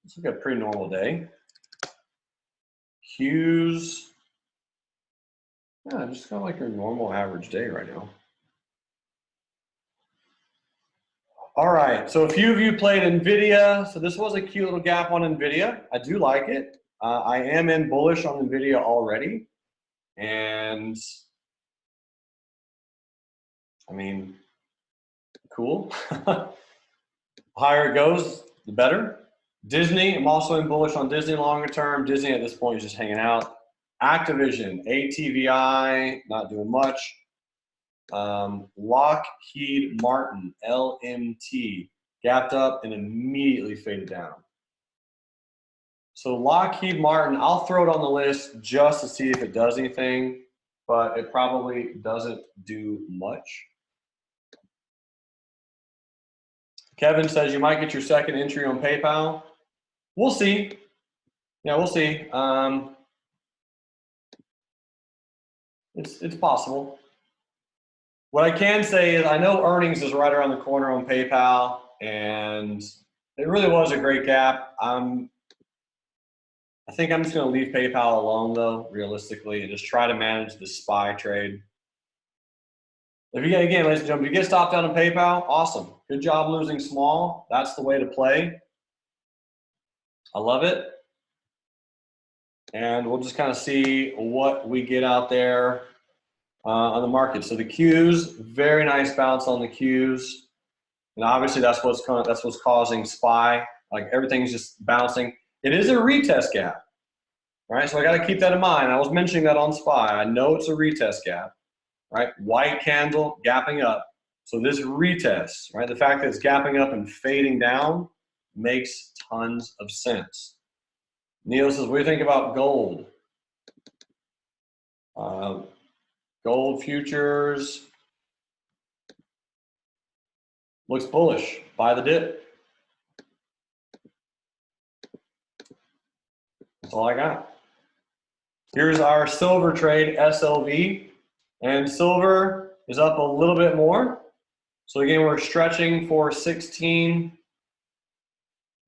It's like a pretty normal day. Q's. Yeah, just kind of like your normal average day right now. All right, so a few of you played NVIDIA. So this was a cute little gap on NVIDIA. I do like it. I am in bullish on NVIDIA already. And I mean, cool. Higher it goes, the better. Disney, I'm also in bullish on Disney longer term. Disney at this point is just hanging out. Activision, ATVI, not doing much. Lockheed Martin, LMT, gapped up and immediately faded down. So Lockheed Martin, I'll throw it on the list just to see if it does anything, but it probably doesn't do much. Kevin says you might get your second entry on PayPal. We'll see. Yeah, we'll see. It's possible. What I can say is I know earnings is right around the corner on PayPal, and it really was a great gap. I think I'm just going to leave PayPal alone, though, realistically, and just try to manage the SPY trade. If you get, again, ladies and gentlemen, if you get stopped out on PayPal, awesome. Good job losing small. That's the way to play. I love it. And we'll just kind of see what we get out there on the market. So the Qs, very nice bounce on the Qs. And obviously that's what's causing SPY. Like everything's just bouncing. It is a retest gap. right? So I got to keep that in mind. I was mentioning that on SPY. I know it's a retest gap, right? White candle gapping up. So this retest, right? The fact that it's gapping up and fading down makes tons of sense. Neil says, what do you think about gold? Gold futures looks bullish. Buy the dip. That's all I got. Here's our silver trade, SLV. And silver is up a little bit more. So again, we're stretching for 16.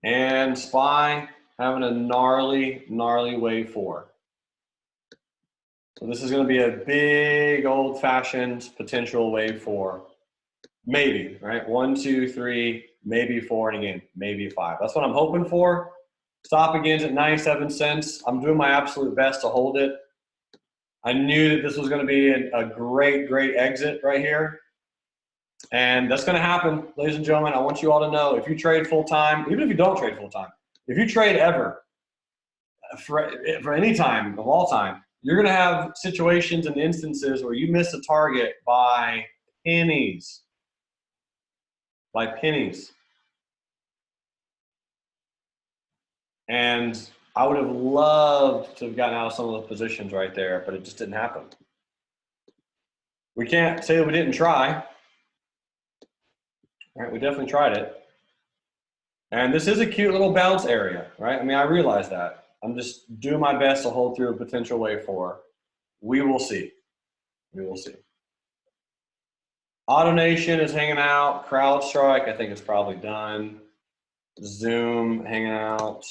And SPY having a gnarly, gnarly wave 4. So this is going to be a big old-fashioned potential wave 4. Maybe, right? 1, 2, 3, maybe 4, and again, maybe 5. That's what I'm hoping for. Stop again's at 97 cents. I'm doing my absolute best to hold it. I knew that this was going to be a great, great exit right here. And that's going to happen, ladies and gentlemen. I want you all to know, if you trade full-time, even if you don't trade full-time, if you trade ever, for any time of all time, you're going to have situations and instances where you miss a target by pennies. By pennies. And I would have loved to have gotten out of some of those positions right there, but it just didn't happen. We can't say that we didn't try. Right, we definitely tried it. And this is a cute little bounce area, right? I mean, I realize that. I'm just doing my best to hold through a potential wave 4. We will see. We will see. AutoNation is hanging out. CrowdStrike, I think it's probably done. Zoom hanging out.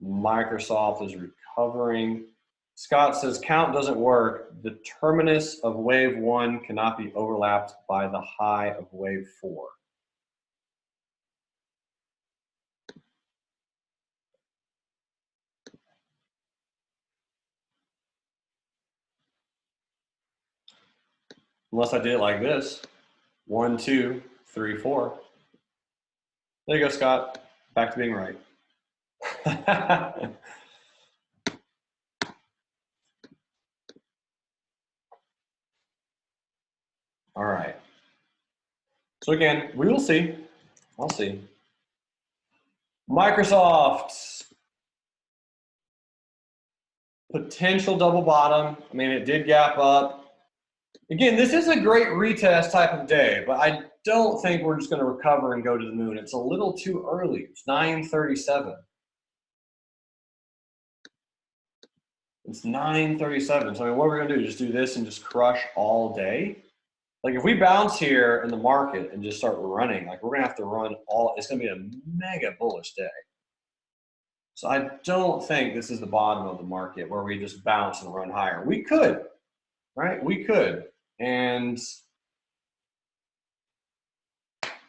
Microsoft is recovering. Scott says, count doesn't work. The terminus of wave 1 cannot be overlapped by the high of wave 4. Unless I did it like this. 1, 2, 3, 4. There you go, Scott. Back to being right. All right. So again, we will see. I'll see. Microsoft. Potential double bottom. I mean, it did gap up. Again, this is a great retest type of day, but I don't think we're just going to recover and go to the moon. It's a little too early. It's 9:37. It's 9:37. So I mean, what are we going to do? Just do this and just crush all day? Like if we bounce here in the market and just start running, like we're going to have to run all, it's going to be a mega bullish day. So I don't think this is the bottom of the market where we just bounce and run higher. We could, right? We could. And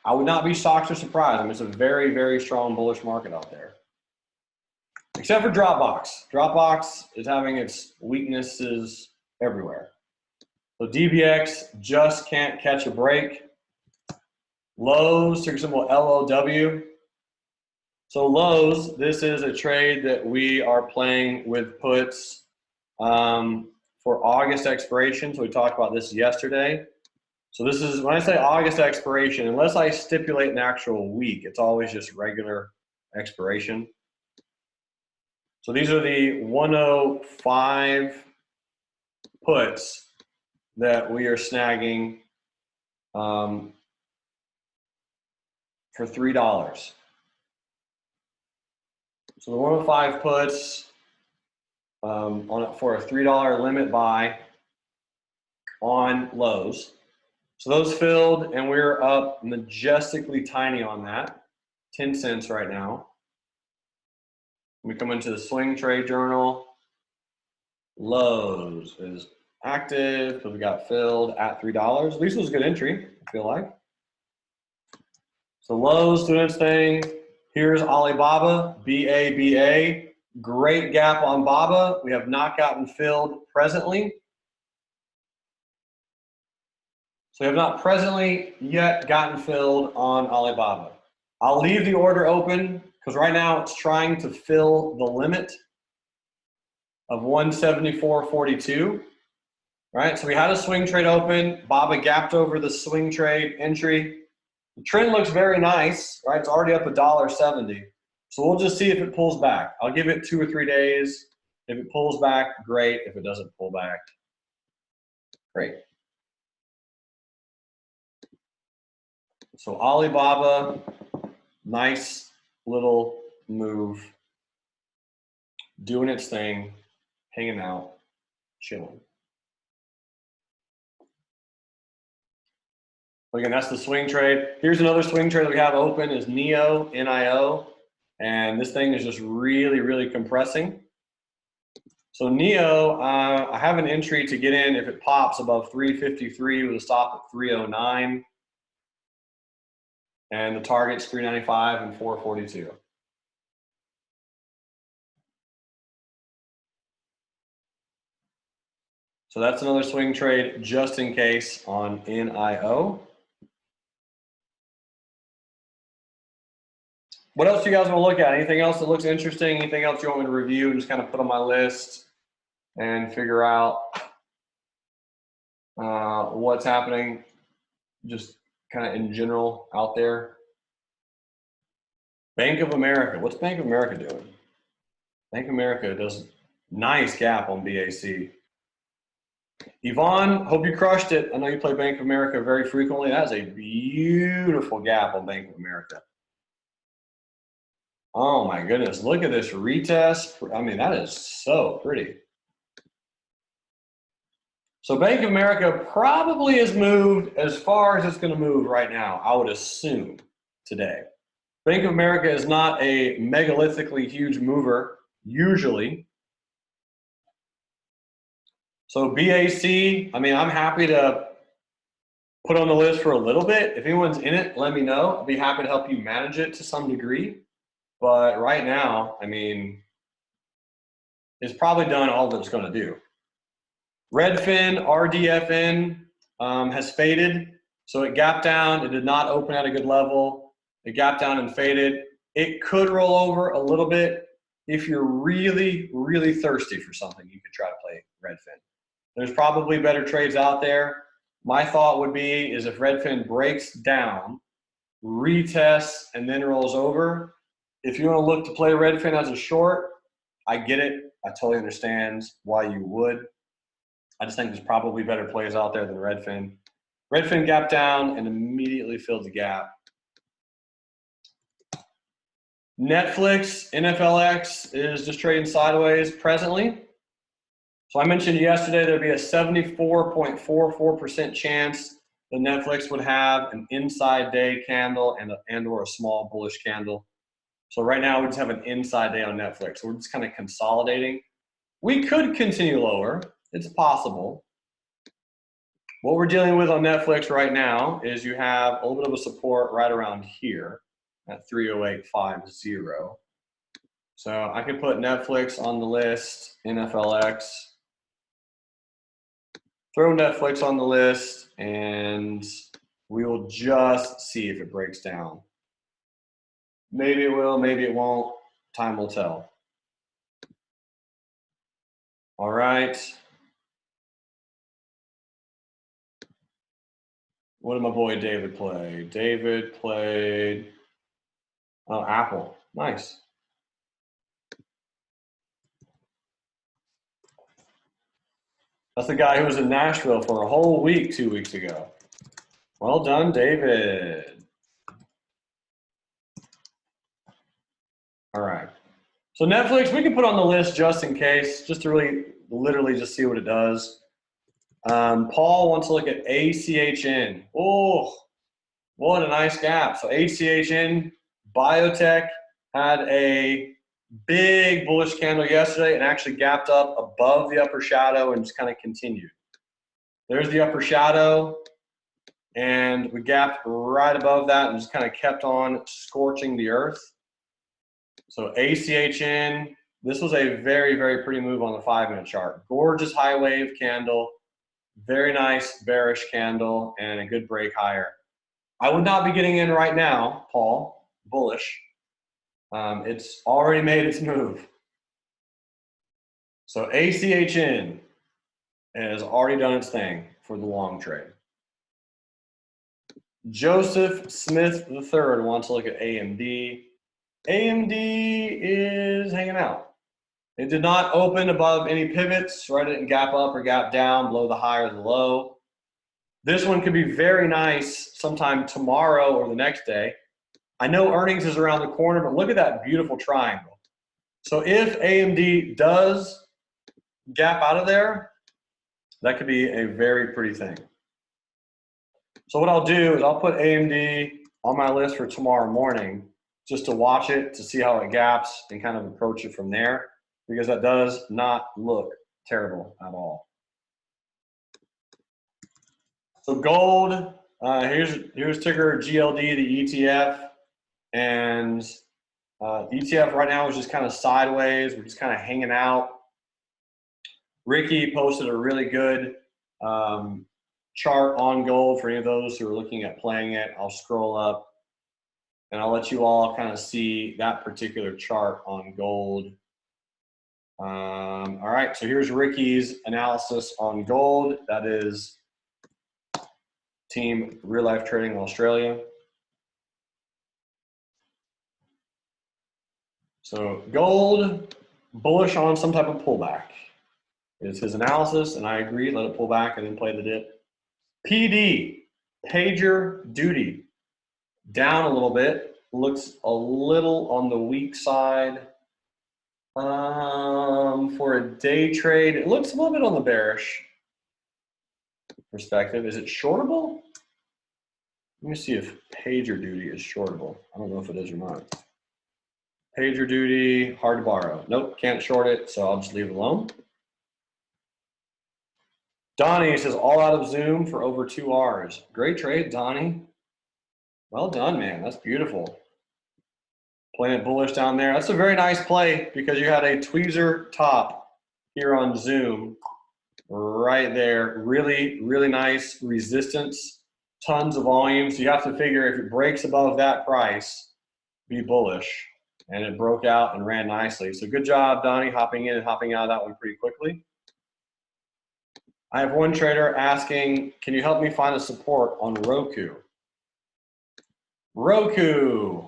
I would not be shocked or surprised. I mean, it's a very, very strong bullish market out there. Except for Dropbox. Dropbox is having its weaknesses everywhere. So DBX just can't catch a break. Lows, ticker symbol LOW. So Lows, this is a trade that we are playing with puts for August expiration. So we talked about this yesterday. So this is, when I say August expiration, unless I stipulate an actual week, it's always just regular expiration. So these are the 105 puts that we are snagging for $3. So the 105 puts for a $3 limit buy on Lows. So those filled, and we're up majestically tiny on that, 10 cents right now. We come into the swing trade journal. Lows is active because we got filled at $3. At least it was a good entry, I feel like. So Lows doing its thing. Here's Alibaba, BABA. Great gap on Baba. We have not gotten filled presently. So we have not presently yet gotten filled on Alibaba. I'll leave the order open because right now it's trying to fill the limit. of 174.42. Right, so we had a swing trade open. Baba gapped over the swing trade entry. The trend looks very nice, right? It's already up $1.70. So we'll just see if it pulls back. I'll give it 2 or 3 days. If it pulls back, great. If it doesn't pull back, great. So Alibaba, nice little move, doing its thing, hanging out, chilling. Again, that's the swing trade. Here's another swing trade that we have open is NIO, N-I-O. And this thing is just really, really compressing. So NIO, I have an entry to get in if it pops above 353 with a stop at 309. And the target's 395 and 442. So that's another swing trade just in case on NIO. What else do you guys want to look at? Anything else that looks interesting? Anything else you want me to review and just kind of put on my list and figure out what's happening just kind of in general out there? Bank of America. What's Bank of America doing? Bank of America does nice gap on BAC. Yvonne, hope you crushed it. I know you play Bank of America very frequently. That is a beautiful gap on Bank of America. Oh my goodness, look at this retest. I mean, that is so pretty. So Bank of America probably has moved as far as it's going to move right now, I would assume, today. Bank of America is not a megalithlically huge mover, usually. So BAC, I mean, I'm happy to put on the list for a little bit. If anyone's in it, let me know. I'll be happy to help you manage it to some degree. But right now, I mean, it's probably done all that it's going to do. Redfin, RDFN has faded. So it gapped down. It did not open at a good level. It gapped down and faded. It could roll over a little bit. If you're really, really thirsty for something, you could try to play Redfin. There's probably better trades out there. My thought would be is if Redfin breaks down, retests, and then rolls over, if you want to look to play Redfin as a short, I get it. I totally understand why you would. I just think there's probably better plays out there than Redfin. Redfin gapped down and immediately filled the gap. Netflix, NFLX is just trading sideways presently. So I mentioned yesterday there'd be a 74.44% chance that Netflix would have an inside day candle and or a small bullish candle. So right now we just have an inside day on Netflix. So we're just kind of consolidating. We could continue lower. It's possible. What we're dealing with on Netflix right now is you have a little bit of a support right around here at 308.50. So I can put Netflix on the list, NFLX. Throw Netflix on the list, and we will just see if it breaks down. Maybe it will, maybe it won't. Time will tell. All right. What did my boy David play? David played Apple. Nice. That's the guy who was in Nashville for a whole week 2 weeks ago. Well done, David. All right. So Netflix, we can put on the list just in case, just to really literally just see what it does. Paul wants to look at ACHN. Oh, what a nice gap. So ACHN, biotech, had a big bullish candle yesterday and actually gapped up above the upper shadow and just kind of continued. There's the upper shadow, and we gapped right above that and just kind of kept on scorching the earth. So ACHN, this was a very, very pretty move on the 5-minute chart. Gorgeous high wave candle, very nice bearish candle, and a good break higher. I would not be getting in right now, Paul, bullish. It's already made its move. So ACHN has already done its thing for the long trade. Joseph Smith III wants to look at AMD. AMD is hanging out. It did not open above any pivots, right? It didn't gap up or gap down below the high or the low. This one could be very nice sometime tomorrow or the next day. I know earnings is around the corner, but look at that beautiful triangle. So if AMD does gap out of there, that could be a very pretty thing. So what I'll do is I'll put AMD on my list for tomorrow morning just to watch it, to see how it gaps and kind of approach it from there, because that does not look terrible at all. So gold, here's ticker GLD, the ETF, and the ETF right now is just kind of sideways. We're just kind of hanging out. Ricky posted a really good chart on gold for any of those who are looking at playing it. I'll scroll up and I'll let you all kind of see that particular chart on gold. All right, so here's Ricky's analysis on gold. That is Team Real Life Trading in Australia. So gold, bullish on some type of pullback. It's his analysis, and I agree, let it pull back and then play the dip. PD, pager duty, down a little bit, looks a little on the weak side. For a day trade, it looks a little bit on the bearish perspective. Is it shortable? Let me see if pager duty is shortable. I don't know if it is or not. Pager duty, hard to borrow. Nope, can't short it, so I'll just leave it alone. Donnie says all out of Zoom for over 2 hours. Great trade, Donnie. Well done, man. That's beautiful. Playing it bullish down there. That's a very nice play because you had a tweezer top here on Zoom right there. Really, really nice resistance. Tons of volume. So you have to figure if it breaks above that price, be bullish. And it broke out and ran nicely. So good job, Donnie, hopping in and hopping out of that one pretty quickly. I have one trader asking, can you help me find a support on Roku? Roku.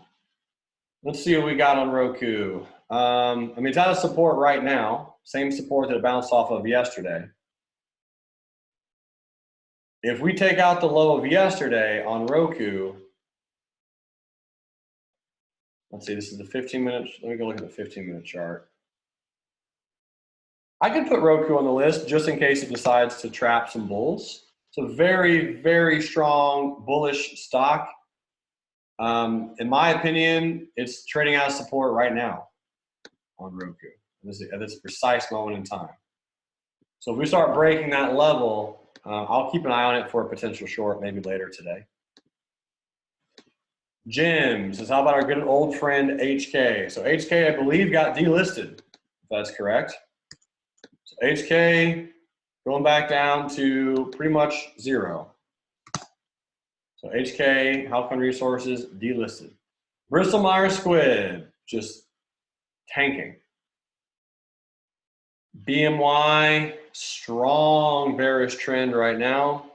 Let's see what we got on Roku. I mean, it's out of support right now. Same support that it bounced off of yesterday. If we take out the low of yesterday on Roku, let's see, this is the 15-minute. Let me go look at the 15-minute chart. I could put Roku on the list just in case it decides to trap some bulls. It's a very, very strong bullish stock. In my opinion, it's trading out of support right now on Roku at this precise moment in time. So if we start breaking that level, I'll keep an eye on it for a potential short maybe later today. Jim says, how about our good old friend HK? So HK, I believe, got delisted, if that's correct. So HK going back down to pretty much zero. So HK, Halcon Resources, delisted. Bristol Myers Squibb, just tanking. BMY, strong bearish trend right now.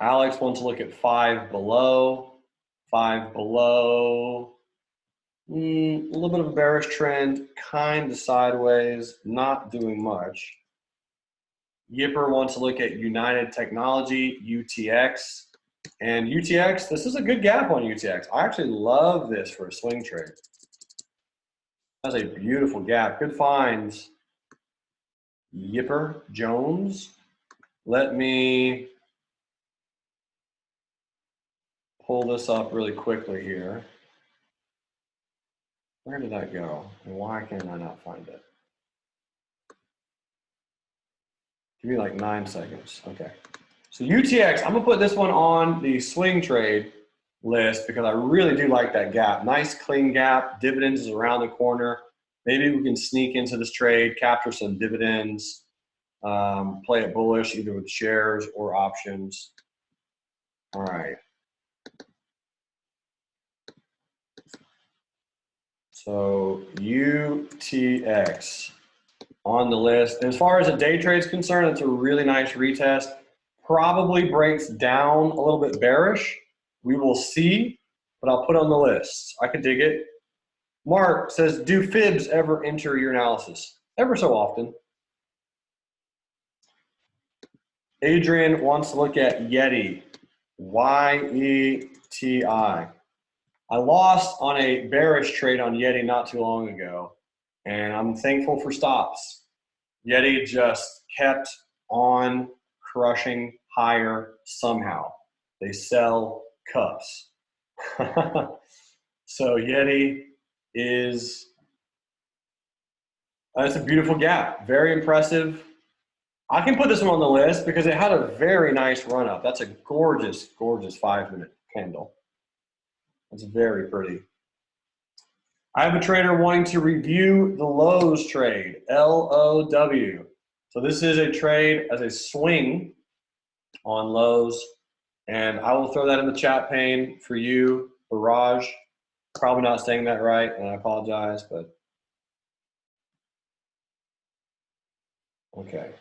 Alex wants to look at 5 below. 5 below. A little bit of a bearish trend, kind of sideways, not doing much. Yipper wants to look at United Technology, UTX. And UTX, this is a good gap on UTX. I actually love this for a swing trade. That's a beautiful gap. Good finds. Yipper Jones. Let me pull this up really quickly here. Where did that go? And why can I not find it? Give me like 9 seconds. Okay. So UTX, I'm gonna put this one on the swing trade list because I really do like that gap. Nice clean gap. Dividends is around the corner. Maybe we can sneak into this trade, capture some dividends, play it bullish either with shares or options. All right. So UTX on the list. As far as a day trade is concerned, it's a really nice retest. Probably breaks down a little bit bearish. We will see, but I'll put it on the list. I can dig it. Mark says, do fibs ever enter your analysis? Ever so often. Adrian wants to look at Yeti. Y-E-T-I. I lost on a bearish trade on Yeti not too long ago, and I'm thankful for stops. Yeti just kept on crushing higher somehow. They sell cups. So Yeti is, it's a beautiful gap. Very impressive. I can put this one on the list because it had a very nice run up. That's a gorgeous, gorgeous 5-minute candle. It's very pretty. I have a trader wanting to review the Lowe's trade, L-O-W. So this is a trade as a swing on Lowe's, and I will throw that in the chat pane for you, Barrage. Probably not saying that right, and I apologize, but okay.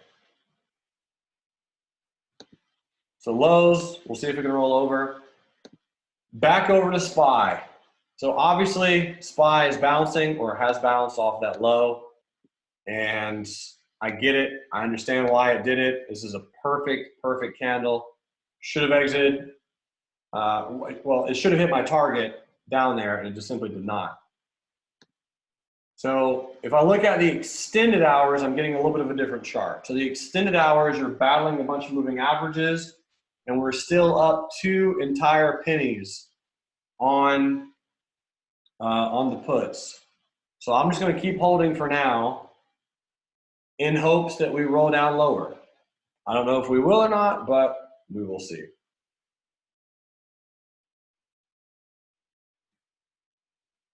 So Lowe's, we'll see if it can roll over. Back over to SPY. So obviously SPY is bouncing or has bounced off that low, and I get it. I understand why it did it. This is a perfect, perfect candle. Should have exited. Well, it should have hit my target down there, and it just simply did not. So if I look at the extended hours, I'm getting a little bit of a different chart. So the extended hours, you're battling a bunch of moving averages, and we're still up 2 entire pennies on the puts. So I'm just going to keep holding for now in hopes that we roll down lower. I don't know if we will or not, but we will see.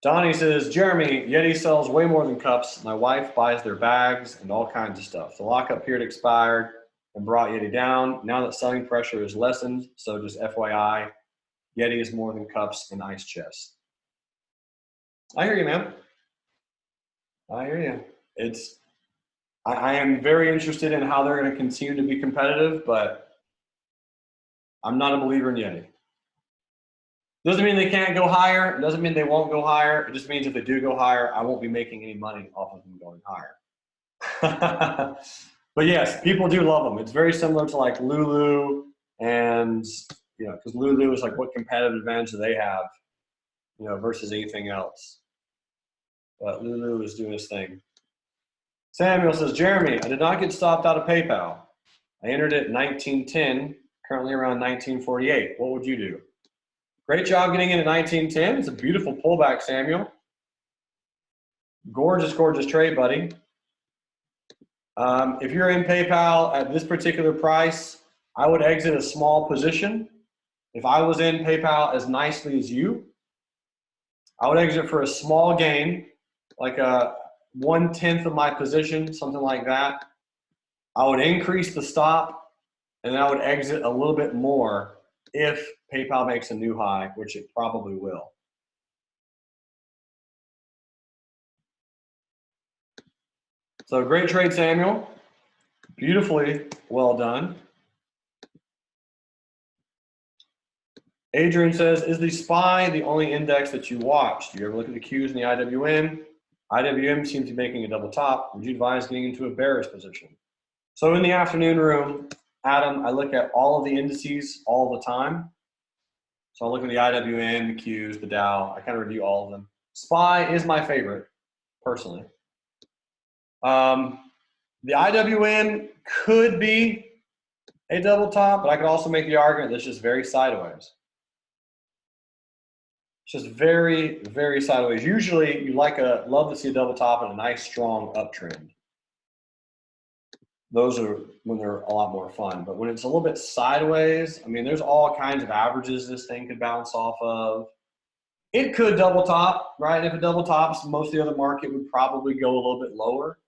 Donnie says, Jeremy, Yeti sells way more than cups. My wife buys their bags and all kinds of stuff. The lockup period expired and brought Yeti down. Now that selling pressure is lessened, so just FYI, Yeti is more than cups and ice chests. I hear you, man. I hear you. I am very interested in how they're going to continue to be competitive, but I'm not a believer in Yeti. Doesn't mean they can't go higher. It doesn't mean they won't go higher. It just means if they do go higher, I won't be making any money off of them going higher. But yes, people do love them. It's very similar to like Lulu, and you know, because Lulu is like, what competitive advantage do they have, you know, versus anything else. But Lulu is doing his thing. Samuel says, Jeremy, I did not get stopped out of PayPal. I entered it 1910, currently around 1948. What would you do? Great job getting in at 1910. It's a beautiful pullback, Samuel. Gorgeous, gorgeous trade, buddy. If you're in PayPal at this particular price, I would exit a small position. If I was in PayPal as nicely as you, I would exit for a small gain, like a 1/10 of my position, something like that. I would increase the stop, and then I would exit a little bit more if PayPal makes a new high, which it probably will. So great trade, Samuel. Beautifully well done. Adrian says, is the SPY the only index that you watch? Do you ever look at the Qs and the IWM? IWM seems to be making a double top. Would you advise getting into a bearish position? So in the afternoon room, Adam, I look at all of the indices all the time. So I look at the IWM, the Qs, the Dow. I kind of review all of them. SPY is my favorite, personally. The IWM could be a double top, but I could also make the argument that's just very sideways. It's just very, very sideways. Usually you love to see a double top and a nice strong uptrend. Those are when they're a lot more fun. But when it's a little bit sideways, I mean, there's all kinds of averages this thing could bounce off of. It could double top, right? If it double tops, most of the other market would probably go a little bit lower,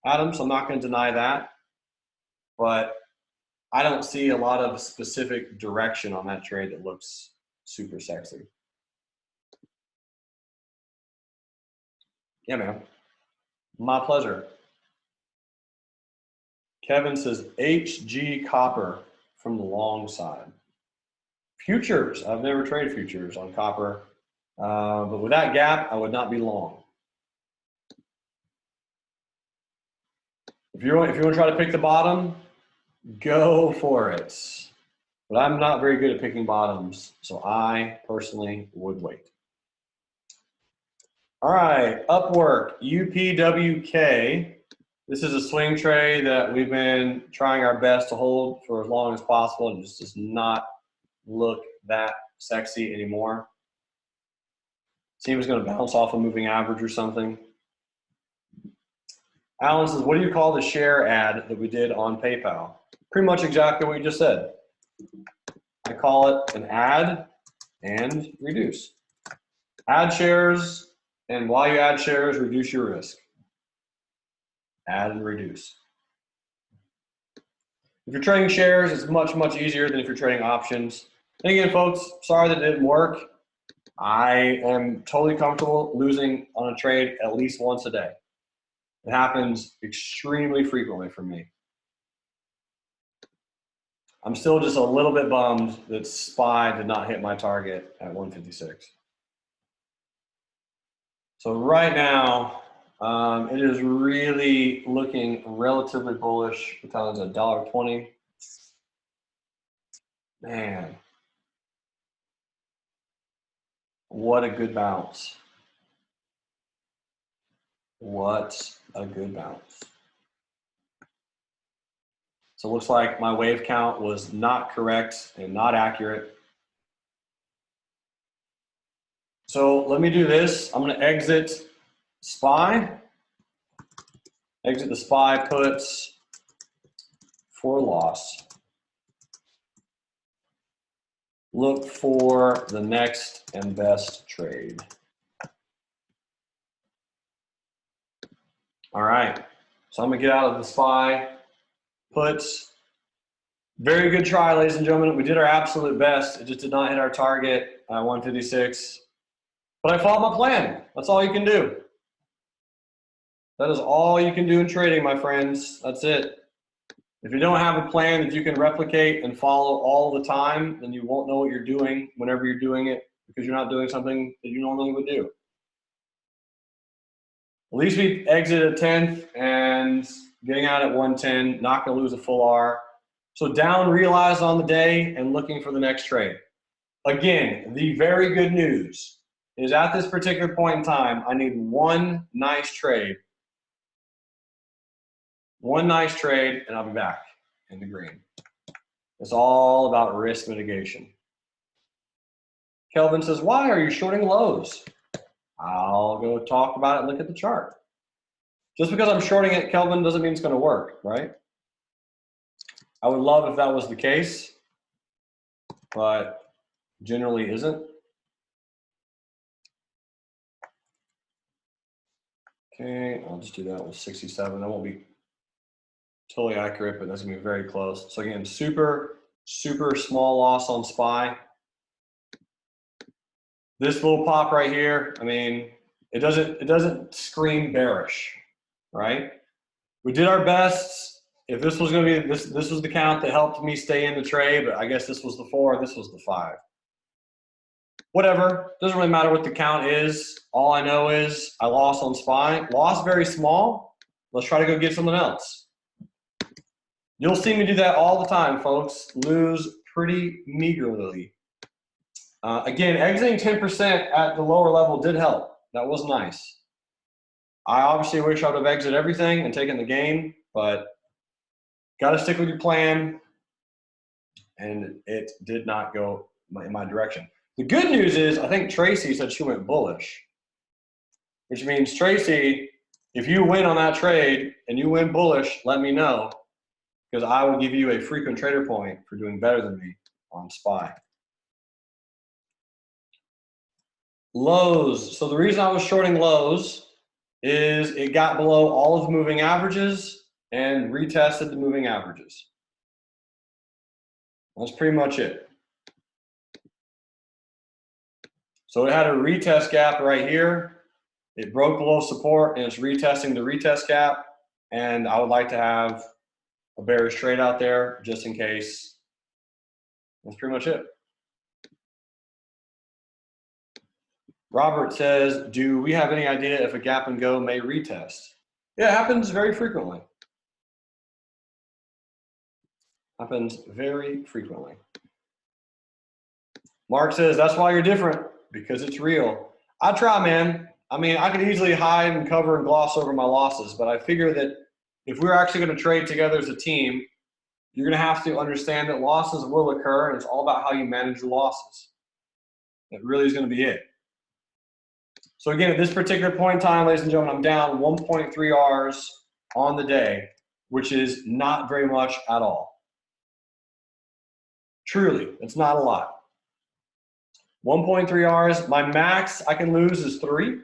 Adam, so I'm not going to deny that. But I don't see a lot of specific direction on that trade that looks super sexy. Yeah, man. My pleasure. Kevin says HG copper from the long side. Futures. I've never traded futures on copper. But with that gap, I would not be long. If you want to try to pick the bottom, go for it. But I'm not very good at picking bottoms, so I personally would wait. All right, Upwork, UPWK. This is a swing trade that we've been trying our best to hold for as long as possible, and just does not look that sexy anymore. Seems it's going to bounce off a moving average or something. Alan says, what do you call the share ad that we did on PayPal? Pretty much exactly what you just said. I call it an add and reduce. Add shares, and while you add shares, reduce your risk. Add and reduce. If you're trading shares, it's much, much easier than if you're trading options. And again, folks, sorry that it didn't work. I am totally comfortable losing on a trade at least once a day. It happens extremely frequently for me. I'm still just a little bit bummed that SPY did not hit my target at 156. So right now, it is really looking relatively bullish. The time's $1.20. Man, what a good bounce. What a good bounce. So it looks like my wave count was not correct and not accurate. So let me do this. I'm going to exit SPY. Exit the SPY puts for loss. Look for the next and best trade. All right. So I'm going to get out of the SPY puts. Very good try, ladies and gentlemen. We did our absolute best. It just did not hit our target at 156. But I followed my plan. That's all you can do. That is all you can do in trading, my friends. That's it. If you don't have a plan that you can replicate and follow all the time, then you won't know what you're doing whenever you're doing it because you're not doing something that you normally would do. At least we exited a 10th and getting out at 110, not going to lose a full R. So down realized on the day and looking for the next trade. Again, the very good news is at this particular point in time, I need one nice trade. One nice trade, and I'll be back in the green. It's all about risk mitigation. Kelvin says, why are you shorting lows? I'll go talk about it and look at the chart. Just because I'm shorting it, Kelvin, doesn't mean it's going to work, right? I would love if that was the case, but generally isn't. Okay, I'll just do that with 67. That won't be totally accurate, but that's going to be very close. So again, super, super small loss on SPY. This little pop right here, I mean, it doesn't scream bearish, right? We did our best. If this was going to be this was the count that helped me stay in the trade, but I guess this was the 4, this was the 5. Whatever, doesn't really matter what the count is. All I know is I lost on SPY. Lost very small. Let's try to go get something else. You'll see me do that all the time, folks. Lose pretty meagerly. Again, exiting 10% at the lower level did help. That was nice. I obviously wish I would have exited everything and taken the gain, but got to stick with your plan, and it did not go in my direction. The good news is I think Tracy said she went bullish, which means, Tracy, if you win on that trade and you win bullish, let me know, because I will give you a frequent trader point for doing better than me on SPY. Lows. So the reason I was shorting lows is it got below all of the moving averages and retested the moving averages. That's pretty much it. So it had a retest gap right here. It broke below support and it's retesting the retest gap. And I would like to have a bearish trade out there just in case. That's pretty much it. Robert says, do we have any idea if a gap and go may retest? Yeah, it happens very frequently. Happens very frequently. Mark says, that's why you're different, because it's real. I try, man. I mean, I could easily hide and cover and gloss over my losses, but I figure that if we're actually going to trade together as a team, you're going to have to understand that losses will occur, and it's all about how you manage your losses. That really is going to be it. So again, at this particular point in time, ladies and gentlemen, I'm down 1.3 Rs on the day, which is not very much at all. Truly, it's not a lot. 1.3 Rs, my max I can lose is 3.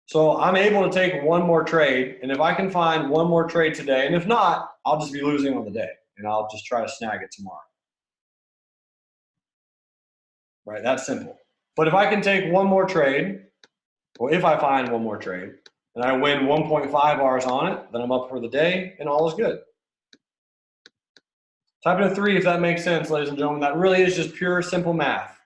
So I'm able to take one more trade, and if I can find one more trade today, and if not, I'll just be losing on the day, and I'll just try to snag it tomorrow. Right, that's simple. But if I can take one more trade, or if I find one more trade, and I win 1.5 Rs on it, then I'm up for the day, and all is good. Type in a 3 if that makes sense, ladies and gentlemen. That really is just pure, simple math.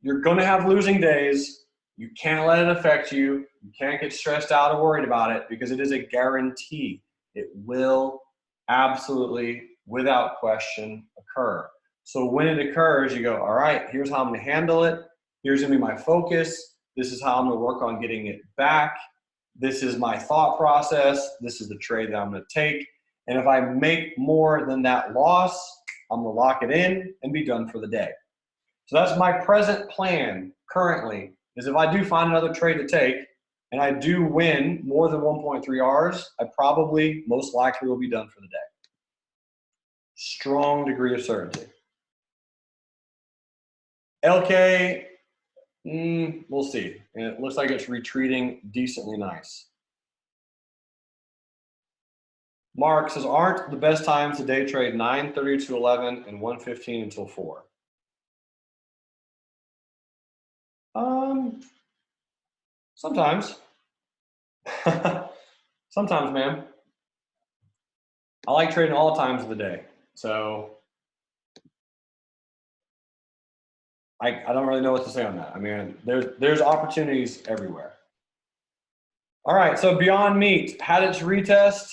You're going to have losing days. You can't let it affect you. You can't get stressed out or worried about it because it is a guarantee. It will absolutely, without question, occur. So when it occurs, you go, all right, here's how I'm going to handle it. Here's going to be my focus. This is how I'm going to work on getting it back. This is my thought process. This is the trade that I'm going to take. And if I make more than that loss, I'm going to lock it in and be done for the day. So that's my present plan currently, is if I do find another trade to take and I do win more than 1.3 Rs, I probably most likely will be done for the day. Strong degree of certainty. LK, we'll see. And it looks like it's retreating decently nice. Mark says, aren't the best times to day trade 9:30 to 11 and 1:15 until 4? Sometimes. Sometimes, man. I like trading all times of the day. So I don't really know what to say on that. I mean, there's opportunities everywhere. All right, so Beyond Meat had its retest.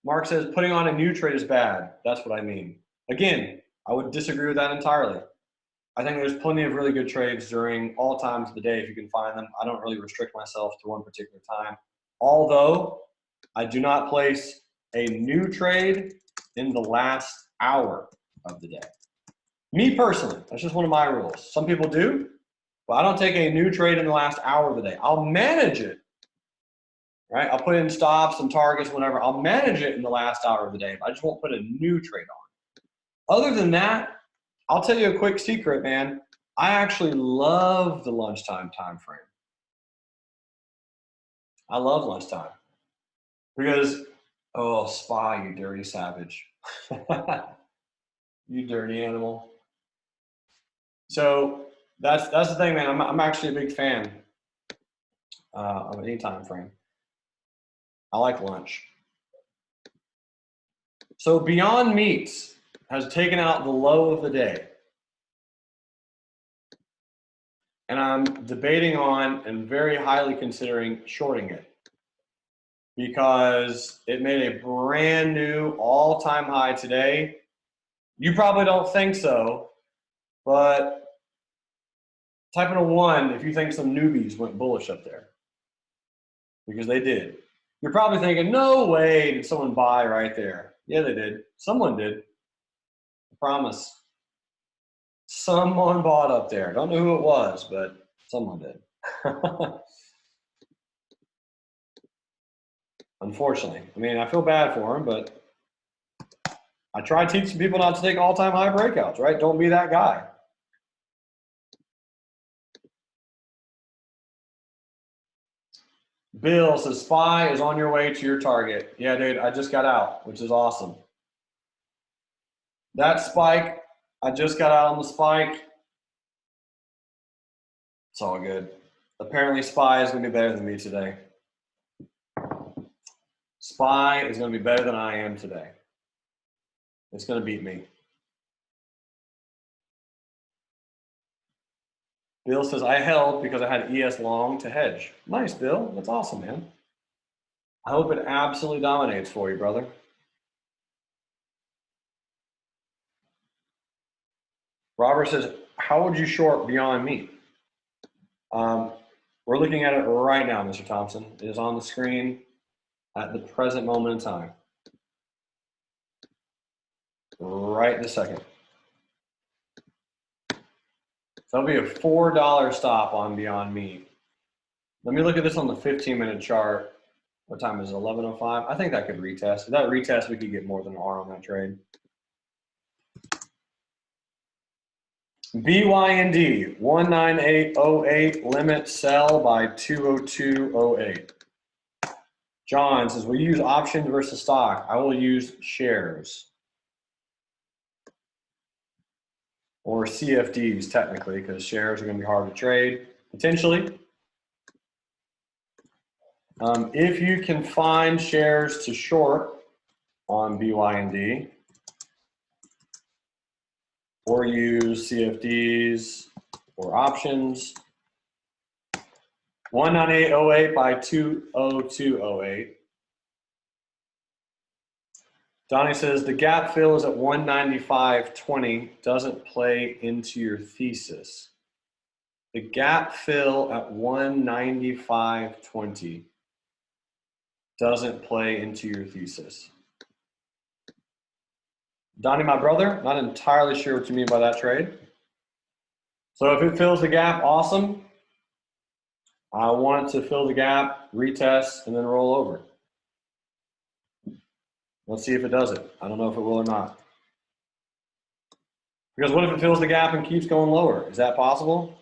Mark says putting on a new trade is bad. That's what I mean. Again, I would disagree with that entirely. I think there's plenty of really good trades during all times of the day if you can find them. I don't really restrict myself to one particular time. Although I do not place a new trade in the last hour of the day. Me personally, that's just one of my rules. Some people do, but I don't take a new trade in the last hour of the day. I'll manage it, right? I'll put in stops and targets, whatever. I'll manage it in the last hour of the day. I just won't put a new trade on. Other than that, I'll tell you a quick secret, man. I actually love the lunchtime time frame. I love lunchtime because, oh, SPY, you dirty savage. You dirty animal. So that's the thing, man. I'm actually a big fan of any time frame. I like lunch. So Beyond Meats has taken out the low of the day. And I'm debating on and very highly considering shorting it because it made a brand new all-time high today. You probably don't think so, but type in a 1 if you think some newbies went bullish up there, because they did. You're probably thinking, no way did someone buy right there. Yeah, they did. Someone did. I promise. Someone bought up there. Don't know who it was, but someone did. Unfortunately. I mean, I feel bad for them, but I try teaching people not to take all-time high breakouts, right? Don't be that guy. Bill says, SPY is on your way to your target. Yeah, dude, I just got out, which is awesome. That spike, I just got out on the spike. It's all good. Apparently SPY is going to be better than me today. SPY is going to be better than I am today. It's going to beat me. Bill says, I held because I had ES long to hedge. Nice, Bill. That's awesome, man. I hope it absolutely dominates for you, brother. Robert says, how would you short beyond me? We're looking at it right now, Mr. Thompson. It is on the screen at the present moment in time. Right this second. So that'll be a $4 stop on Beyond Meat. Let me look at this on the 15-minute chart. What time is it? 11:05? I think that could retest. If that retest, we could get more than an R on that trade. BYND 198.08 limit sell by 202.08. John says, will you use options versus stock? I will use shares. Or CFDs technically, because shares are going to be hard to trade, potentially. If you can find shares to short on BYND, or use CFDs or options, 198.08 by 202.08. Donnie says the gap fill is at 195.20, doesn't play into your thesis. The gap fill at 195.20 doesn't play into your thesis. Donnie, my brother, not entirely sure what you mean by that trade. So if it fills the gap, awesome. I want it to fill the gap, retest, and then roll over. Let's see if it does it. I don't know if it will or not. Because what if it fills the gap and keeps going lower? Is that possible?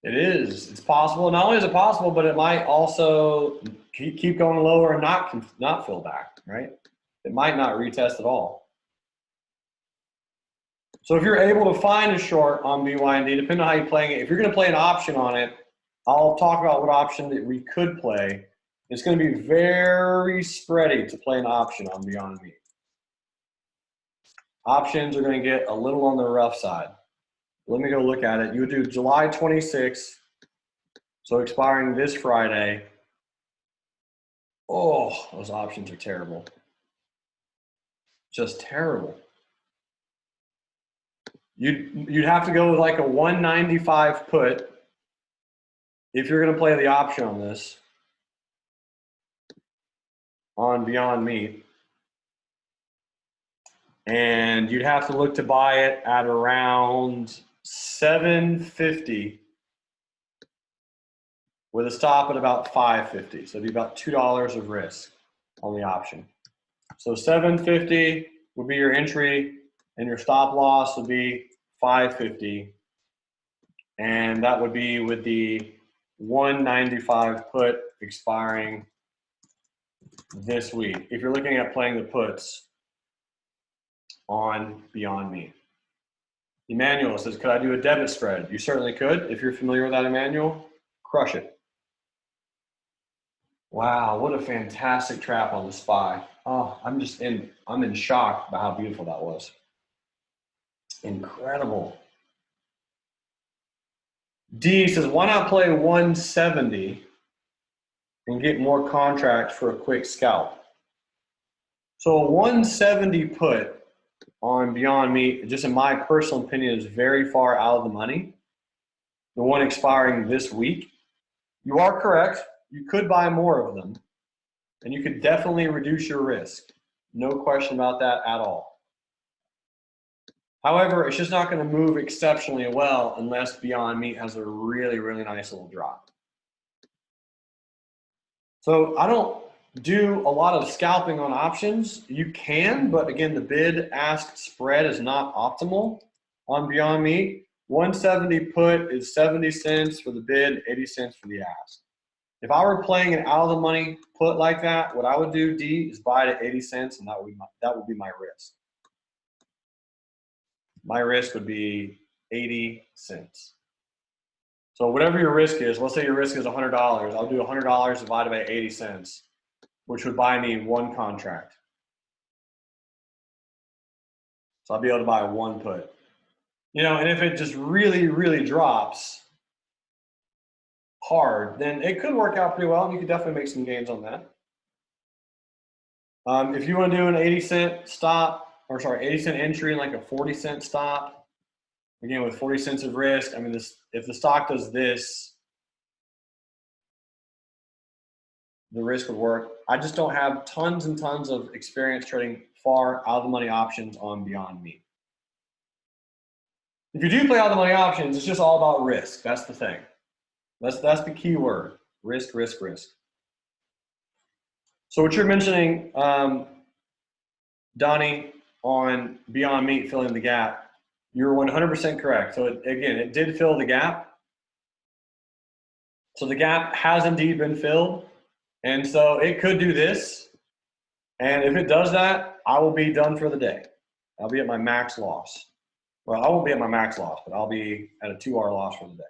It is. It's possible. Not only is it possible, but it might also keep going lower and not fill back, right? It might not retest at all. So if you're able to find a short on BYND, depending on how you're playing it, if you're going to play an option on it, I'll talk about what option that we could play. It's going to be very spready to play an option on Beyond Meat. Options are going to get a little on the rough side. Let me go look at it. You would do July 26th, so expiring this Friday. Oh, those options are terrible. Just terrible. You'd have to go with like a 195 put if you're going to play the option on this on Beyond Meat. And you'd have to look to buy it at around 750 with a stop at about 550. So it'd be about $2 of risk on the option. So 750 would be your entry and your stop loss would be 550. And that would be with the 195 put expiring this week. If you're looking at playing the puts on Beyond Meat. Emmanuel says, could I do a debit spread? You certainly could. If you're familiar with that, Emmanuel, crush it. Wow, what a fantastic trap on the SPY. Oh, I'm in shock about how beautiful that was. Incredible. D says, why not play 170 and get more contracts for a quick scalp? So a 170 put on Beyond Meat, just in my personal opinion, is very far out of the money. The one expiring this week. You are correct. You could buy more of them, and you could definitely reduce your risk. No question about that at all. However, it's just not going to move exceptionally well unless Beyond Meat has a really, really nice little drop. So I don't do a lot of scalping on options. You can, but again, the bid-ask spread is not optimal on Beyond Meat. 170 put is 70 cents for the bid, 80 cents for the ask. If I were playing an out-of-the-money put like that, what I would do, D, is buy it at 80 cents, and that would be my risk. My risk would be 80 cents. So whatever your risk is, let's say your risk is $100. I'll do $100 divided by 80 cents, which would buy me one contract. So I'll be able to buy one put. You know, and if it just really, really drops hard, then it could work out pretty well. You could definitely make some gains on that. If you want to do an 80 cent stop, or sorry, 80 cent entry and like a 40 cent stop, again with 40 cents of risk, I mean, if the stock does this, the risk would work. I just don't have tons and tons of experience trading far out of the money options on Beyond Meat. If you do play out of the money options, it's just all about risk. That's the thing. That's the key word. Risk, risk, risk. So what you're mentioning, Donnie, on Beyond Meat filling the gap, you're 100% correct. So again, it did fill the gap. So the gap has indeed been filled. And so it could do this. And if it does that, I will be done for the day. I'll be at my max loss. Well, I won't be at my max loss, but I'll be at a 2-hour loss for the day.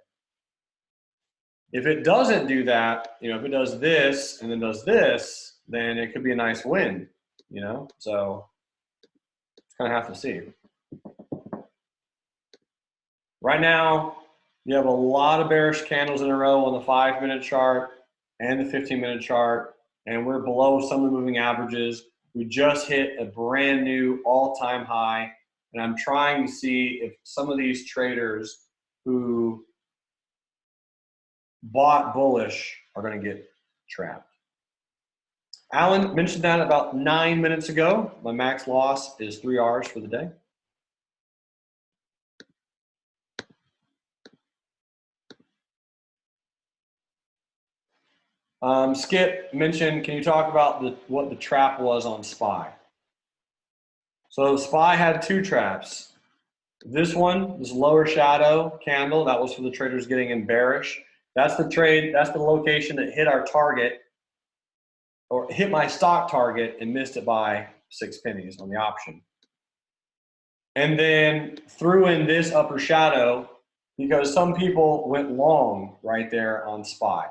If it doesn't do that, you know, if it does this and then does this, then it could be a nice win, you know? So just kind of have to see. Right now, you have a lot of bearish candles in a row on the 5-minute chart and the 15-minute chart, and we're below some of the moving averages. We just hit a brand new all-time high, and I'm trying to see if some of these traders who bought bullish are going to get trapped. Alan mentioned that about 9 minutes ago. My max loss is 3 Rs for the day. Skip mentioned, can you talk about what the trap was on SPY? So SPY had 2 traps. This one, this lower shadow candle, that was for the traders getting in bearish. That's the trade, that's the location that hit our target, or hit my stock target and missed it by 6 pennies on the option. And then threw in this upper shadow because some people went long right there on SPY.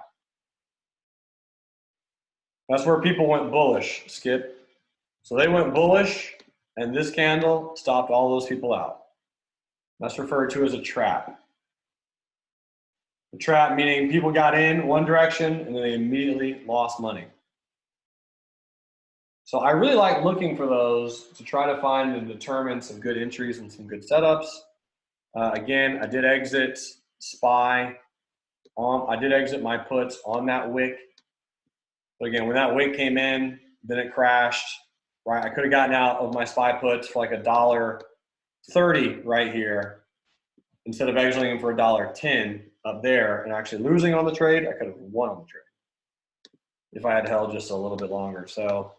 That's where people went bullish, Skip. So they went bullish, and this candle stopped all those people out. That's referred to as a trap. A trap meaning people got in one direction and then they immediately lost money. So I really like looking for those to try to find and determine some good entries and some good setups. Again, I did exit SPY. I did exit my puts on that wick. But again, when that wick came in, then it crashed. Right, I could have gotten out of my SPY puts for like $1.30 right here, instead of exiting for $1.10 up there and actually losing on the trade. I could have won on the trade if I had held just a little bit longer. So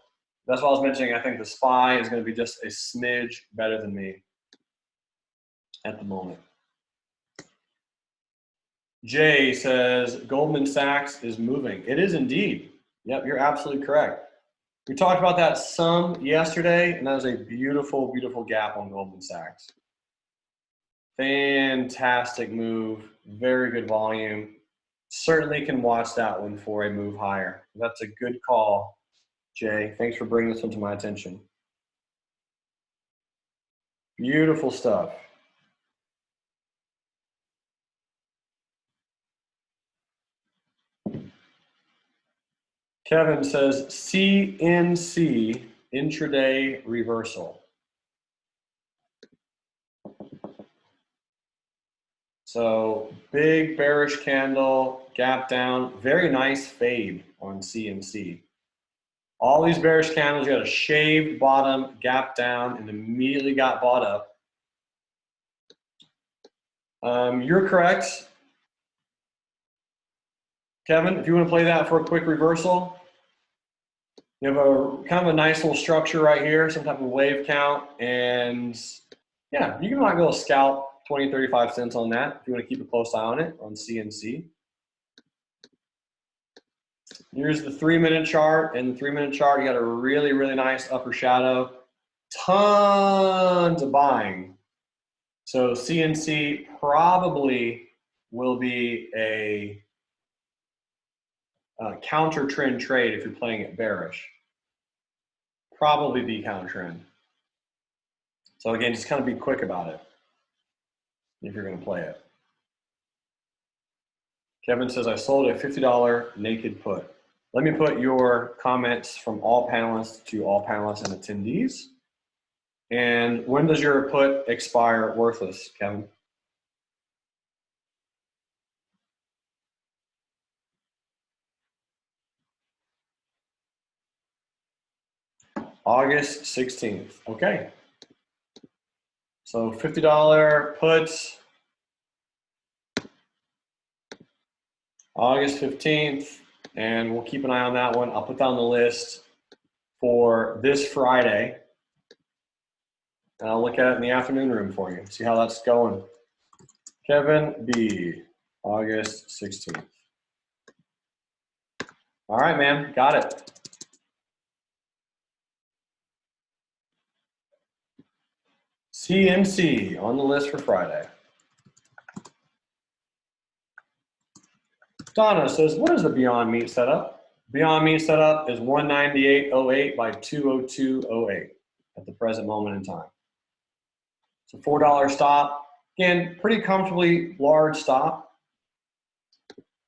that's what I was mentioning. I think the SPY is going to be just a smidge better than me at the moment. Jay says Goldman Sachs is moving. It is indeed. Yep, you're absolutely correct. We talked about that some yesterday, and that was a beautiful, beautiful gap on Goldman Sachs. Fantastic move, very good volume. Certainly can watch that one for a move higher. That's a good call, Jay. Thanks for bringing this one to my attention. Beautiful stuff. Kevin says CNC intraday reversal. So big bearish candle, gap down, very nice fade on CNC. All these bearish candles, you got a shaved bottom, gap down, and immediately got bought up. You're correct, Kevin. If you want to play that for a quick reversal, you have a kind of a nice little structure right here, some type of wave count, and yeah, you can might go scalp 20, 35 cents on that if you want to keep a close eye on it on CNC. Here's the 3-minute chart. In the 3-minute chart, you got a really, really nice upper shadow. Tons of buying. So CNC probably will be a counter trend trade if you're playing it bearish. Probably be counter trend. So again, just kind of be quick about it if you're going to play it. Kevin says, I sold a $50 naked put. Let me put your comments from all panelists to all panelists and attendees. And when does your put expire worthless, Kevin? August 16th. Okay. So $50 puts, August 15th, and we'll keep an eye on that one. I'll put that on the list for this Friday. And I'll look at it in the afternoon room for you, see how that's going. Kevin B, August 16th. All right, man, got it. CNC on the list for Friday. Donna says, what is the Beyond Meat setup? Beyond Meat setup is 198.08 by 202.08 at the present moment in time. So $4 stop. Again, pretty comfortably large stop.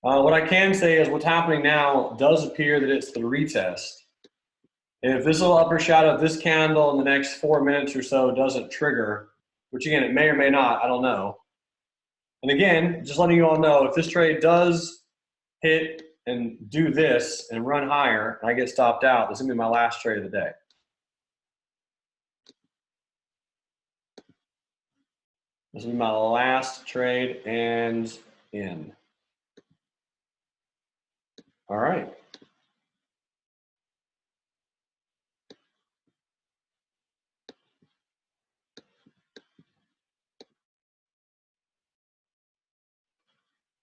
What I can say is what's happening now does appear that it's the retest. If this little upper shadow of this candle in the next 4 minutes or so doesn't trigger, which again, it may or may not, I don't know. And again, just letting you all know, if this trade does hit and do this and run higher, and I get stopped out, this is gonna be my last trade of the day. This will be my last trade and in. All right.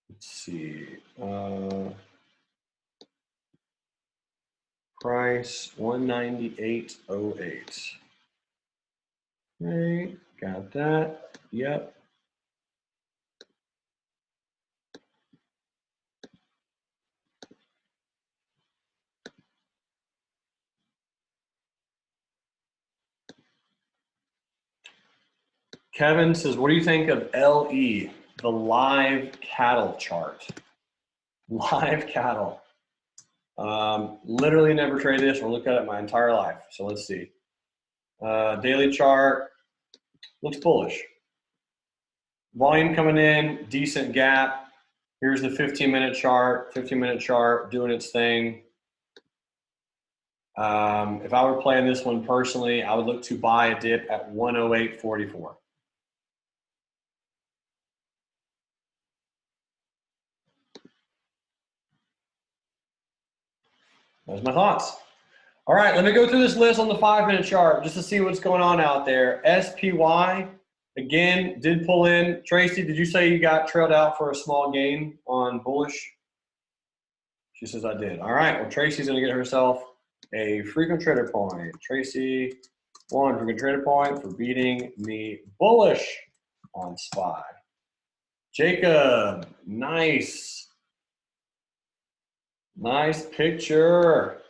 Let's see. Price 198.08. Okay, got that. Yep. Kevin says, what do you think of LE, the live cattle chart? Live cattle. Literally never traded this or looked at it my entire life. So let's see. Daily chart looks bullish. Volume coming in, decent gap. Here's the 15-minute chart, 15-minute chart doing its thing. If I were playing this one personally, I would look to buy a dip at 108.44. Those are my thoughts. All right, let me go through this list on the 5-minute chart just to see what's going on out there. SPY, again, did pull in. Tracy, did you say you got trailed out for a small gain on bullish? She says I did. All right, well, Tracy's going to get herself a frequent trader point. Tracy, 1 frequent trader point for beating me bullish on SPY. Jacob, nice. Nice picture.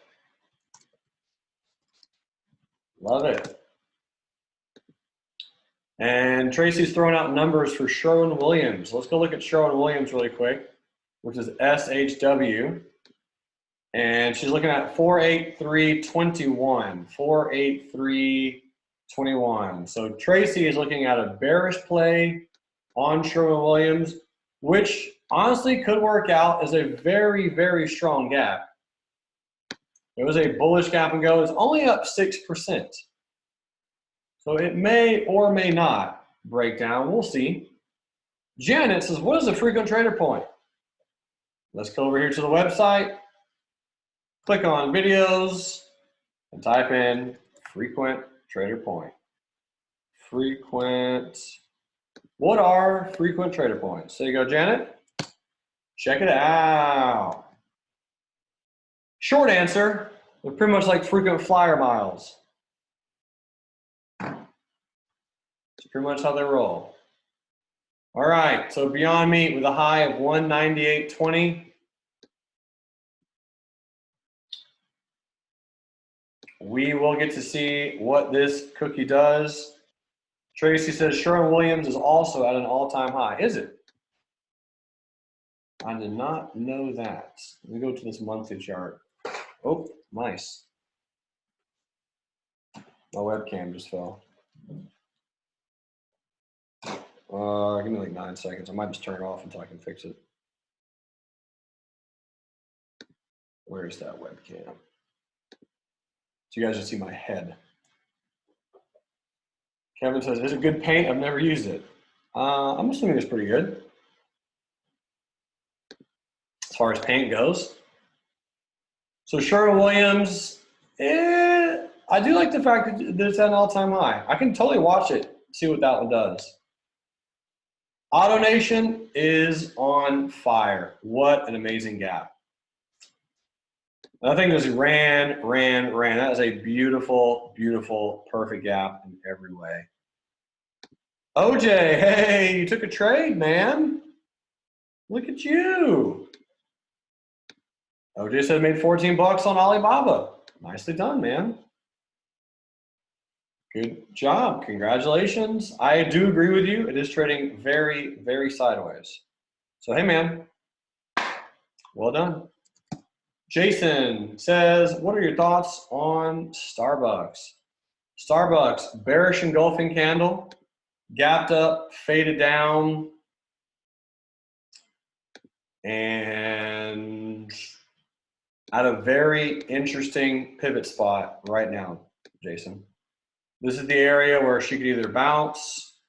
Love it. And Tracy's throwing out numbers for Sherwin-Williams. Let's go look at Sherwin-Williams really quick, which is SHW. And she's looking at 483.21. 483.21. So Tracy is looking at a bearish play on Sherwin-Williams, which honestly could work out as a very, very strong gap. It was a bullish gap and go. It's only up 6%. So it may or may not break down. We'll see. Janet says, what is a frequent trader point? Let's go over here to the website. Click on videos and type in frequent trader point. Frequent. What are frequent trader points? There you go, Janet. Check it out. Short answer, they're pretty much like frequent flyer miles. It's pretty much how they roll. All right, so Beyond Meat with a high of 198.20. We will get to see what this cookie does. Tracy says Sherwin-Williams is also at an all-time high. Is it? I did not know that. Let me go to this monthly chart. Oh, nice. My webcam just fell. Give me like 9 seconds. I might just turn it off until I can fix it. Where's that webcam? So you guys can see my head. Kevin says, is it good paint? I've never used it. I'm assuming it's pretty good. As far as paint goes. So Sherwin-Williams, I do like the fact that it's at an all-time high. I can totally watch it, see what that one does. AutoNation is on fire. What an amazing gap. I think this ran. That is a beautiful, beautiful, perfect gap in every way. OJ, hey, you took a trade, man. Look at you. OJ said made 14 bucks on Alibaba. Nicely done, man. Good job. Congratulations. I do agree with you. It is trading very, very sideways. So, hey, man. Well done. Jason says, what are your thoughts on Starbucks? Starbucks, bearish engulfing candle, gapped up, faded down, and at a very interesting pivot spot right now, Jason. This is the area where she could either bounce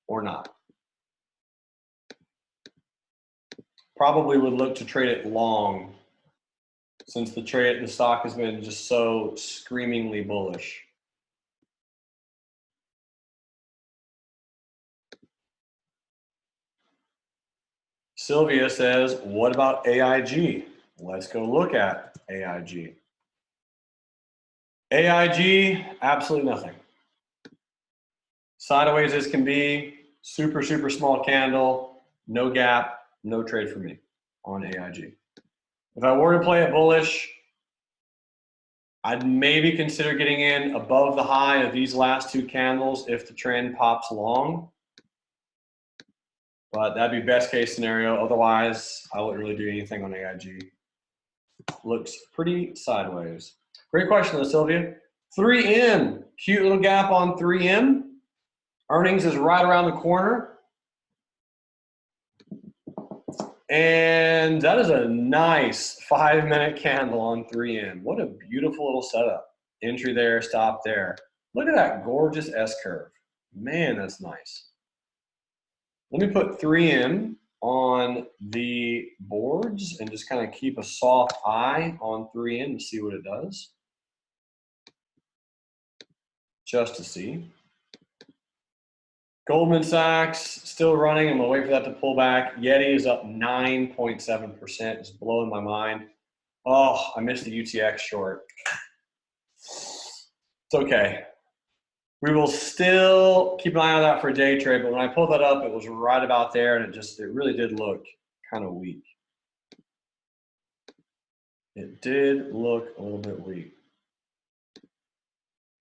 or not. Probably would look to trade it long since the stock has been just so screamingly bullish. Sylvia says, what about AIG? Let's go look at AIG. AIG, absolutely nothing. Sideways as can be, super, super small candle, no gap, no trade for me on AIG. If I were to play it bullish, I'd maybe consider getting in above the high of these last two candles if the trend pops long. But that'd be best case scenario. Otherwise, I wouldn't really do anything on AIG. Looks pretty sideways. Great question though, Sylvia. 3M, cute little gap on 3M. Earnings is right around the corner. And that is a nice 5-minute candle on 3M. What a beautiful little setup. Entry there, stop there. Look at that gorgeous S-curve. Man, that's nice. Let me put 3M on the boards and just kind of keep a soft eye on 3M to see what it does. Just to see. Goldman Sachs still running. I'm gonna wait for that to pull back. Yeti is up 9.7%. It's blowing my mind. Oh, I missed the UTX short. It's okay. We will still keep an eye on that for a day trade, but when I pulled that up, it was right about there, and it really did look kind of weak. It did look a little bit weak.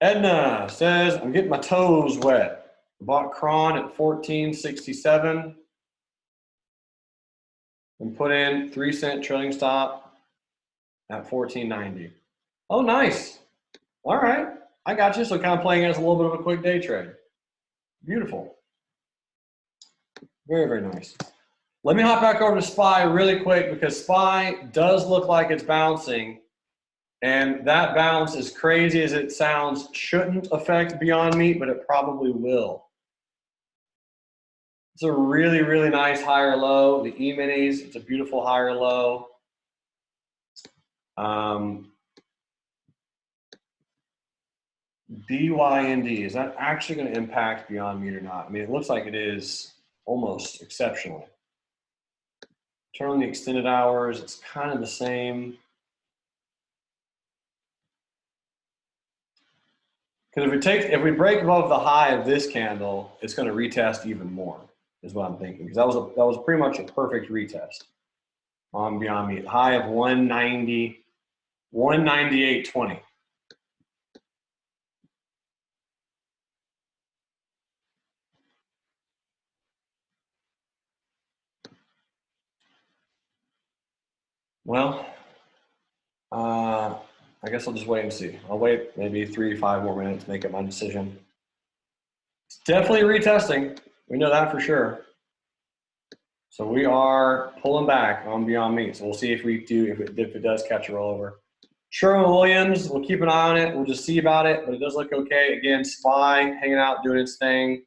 Edna says, I'm getting my toes wet. Bought Cron at 14.67 and put in 3-cent trailing stop at 14.90. Oh, nice. All right. I got you. So kind of playing as a little bit of a quick day trade. Beautiful. Very, very nice. Let me hop back over to SPY really quick because SPY does look like it's bouncing. And that bounce, as crazy as it sounds, shouldn't affect Beyond Meat, but it probably will. It's a really, really nice higher low. The E-minis, it's a beautiful higher low. BYND, is that actually going to impact Beyond Meat or not? I mean, it looks like it is almost exceptionally. Turn on the extended hours, it's kind of the same. Because if we break above the high of this candle, it's going to retest even more. is what I'm thinking, because that was pretty much a perfect retest on Beyond Meat. High of 190, 198.20. Well, I guess I'll just wait and see. I'll wait maybe 3 to 5 more minutes to make up my decision. It's definitely retesting. We know that for sure. So we are pulling back on Beyond Meat. So we'll see if it does catch a rollover. Sherwin-Williams, we'll keep an eye on it. We'll just see about it, but it does look okay. Again, SPY hanging out, doing its thing.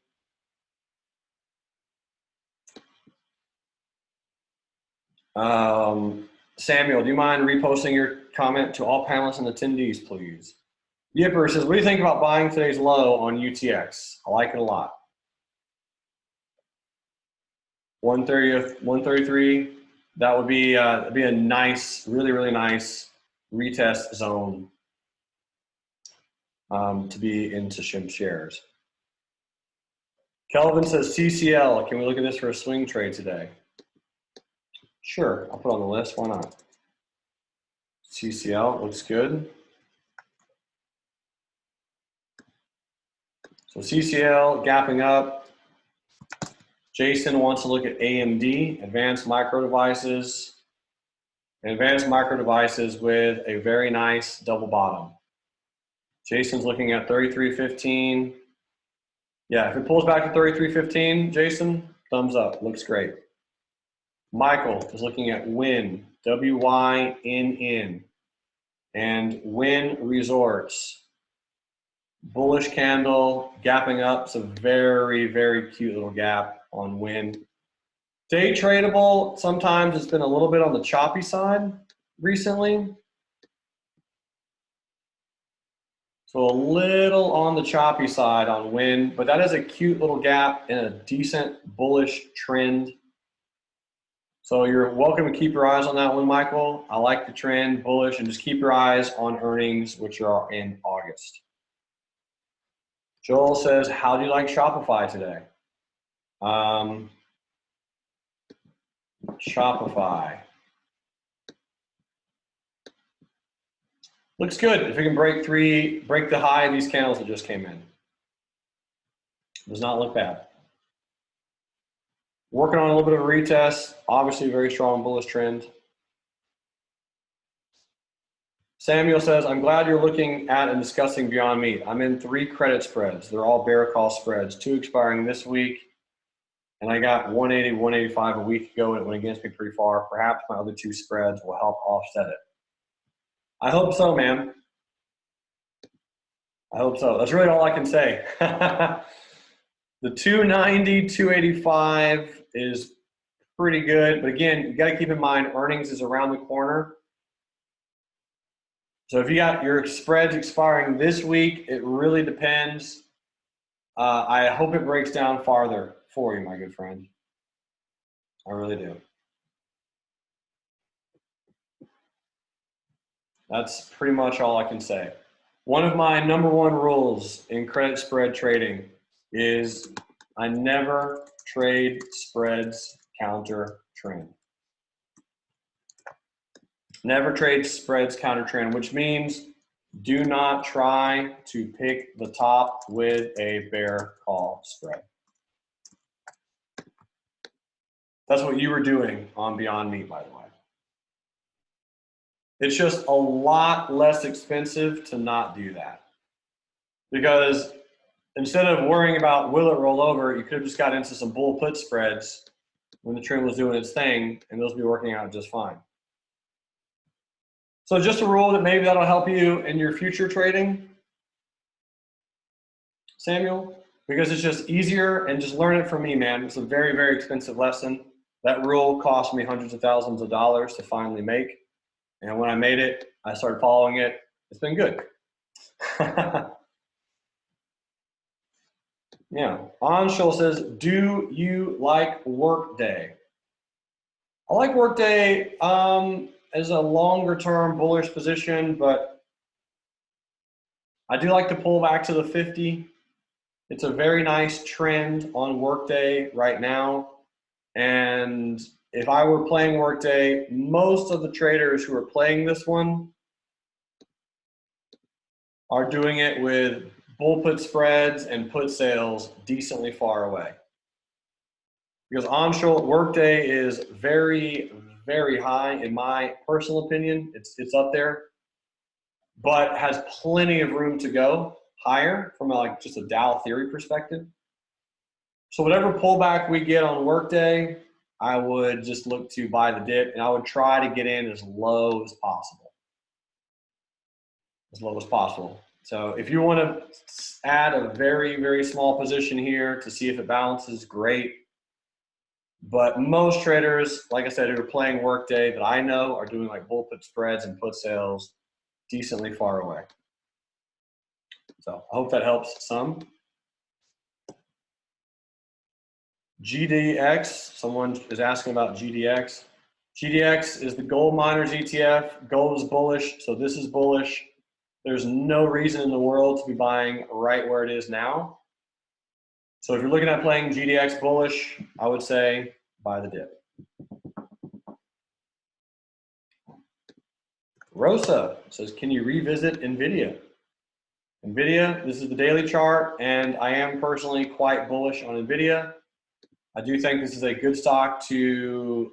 Samuel, do you mind reposting your comment to all panelists and attendees, please? Yipper says, what do you think about buying today's low on UTX? I like it a lot. 130, 133, that would be a nice, really, really nice retest zone to be into shim shares. Kelvin says, CCL, can we look at this for a swing trade today? Sure, I'll put it on the list, why not? CCL looks good. So CCL gapping up. Jason wants to look at AMD, Advanced Micro Devices. Advanced Micro Devices with a very nice double bottom. Jason's looking at 33.15. Yeah, if it pulls back to 33.15, Jason, thumbs up, looks great. Michael is looking at WYNN, W-Y-N-N, and WYNN Resorts. Bullish candle, gapping up. It's a very, very cute little gap on WYNN. Day tradable, sometimes it's been a little bit on the choppy side recently. So a little on the choppy side on WYNN, but that is a cute little gap in a decent bullish trend. So you're welcome to keep your eyes on that one, Michael. I like the trend, bullish, and just keep your eyes on earnings, which are in August. Joel says, how do you like Shopify today? Shopify. Looks good. If we can break the high of these candles that just came in. Does not look bad. Working on a little bit of a retest. Obviously, very strong bullish trend. Samuel says, I'm glad you're looking at and discussing Beyond Meat. I'm in 3 credit spreads. They're all bear call spreads, 2 expiring this week. And I got 180, 185 a week ago, and it went against me pretty far. Perhaps my other 2 spreads will help offset it. I hope so, man. I hope so. That's really all I can say. The 290, 285 is pretty good. But again, you got to keep in mind earnings is around the corner. So if you got your spreads expiring this week, it really depends. I hope it breaks down farther for you, my good friend. I really do. That's pretty much all I can say. One of my #1 rules in credit spread trading is I never trade spreads counter trend. Never trade spreads counter trend, which means do not try to pick the top with a bear call spread. That's what you were doing on Beyond Meat, by the way. It's just a lot less expensive to not do that. Because instead of worrying about will it roll over, you could have just got into some bull put spreads when the trend was doing its thing, and those will be working out just fine. So just a rule that maybe that'll help you in your future trading, Samuel, because it's just easier, and just learn it from me, man. It's a very, very expensive lesson. That rule cost me hundreds of thousands of dollars to finally make. And when I made it, I started following it. It's been good. Yeah. Anshul says, do you like Workday? I like Workday as a longer term bullish position, but I do like to pull back to the 50. It's a very nice trend on workday right now. And if I were playing workday, most of the traders who are playing this one are doing it with bull put spreads and put sales decently far away. Because onshore workday is very, very high in my personal opinion. It's up there, but has plenty of room to go higher from like just a Dow theory perspective. So whatever pullback we get on workday, I would just look to buy the dip, and I would try to get in as low as possible. As low as possible. So if you want to add a very, very small position here to see if it balances, great. But most traders, like I said, who are playing workday that I know are doing like bull put spreads and put sales decently far away. So I hope that helps some. GDX, someone is asking about GDX. GDX is the gold miners ETF. Gold is bullish, so this is bullish. There's no reason in the world to be buying right where it is now. So if you're looking at playing GDX bullish, I would say buy the dip. Rosa says, can you revisit NVIDIA? NVIDIA, this is the daily chart, and I am personally quite bullish on NVIDIA. I do think this is a good stock to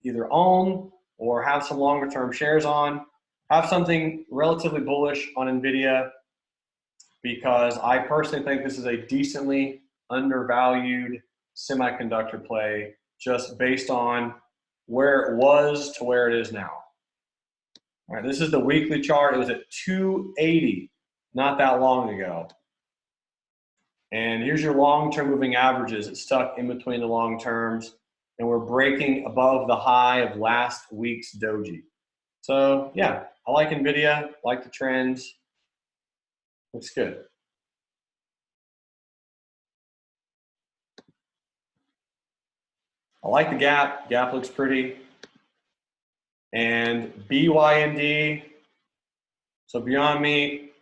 either own or have some longer term shares on. Have something relatively bullish on NVIDIA because I personally think this is a decently undervalued semiconductor play just based on where it was to where it is now. All right, this is the weekly chart. It was at 280 not that long ago. And here's your long-term moving averages. It's stuck in between the long terms, and we're breaking above the high of last week's doji. So yeah, I like NVIDIA, like the trends. Looks good. I like the gap. Gap looks pretty. And BYND, so Beyond Meat,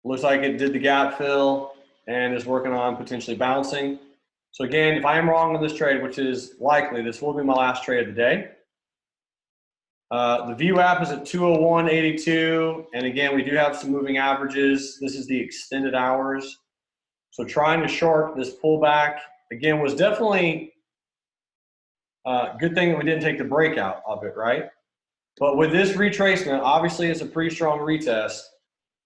looks like it did the gap fill and is working on potentially bouncing. So again, if I am wrong on this trade, which is likely, this will be my last trade of the day. The VWAP is at 201.82, and again, we do have some moving averages. This is the extended hours. So trying to short this pullback, again, was definitely a good thing that we didn't take the breakout of it, right? But with this retracement, obviously it's a pretty strong retest.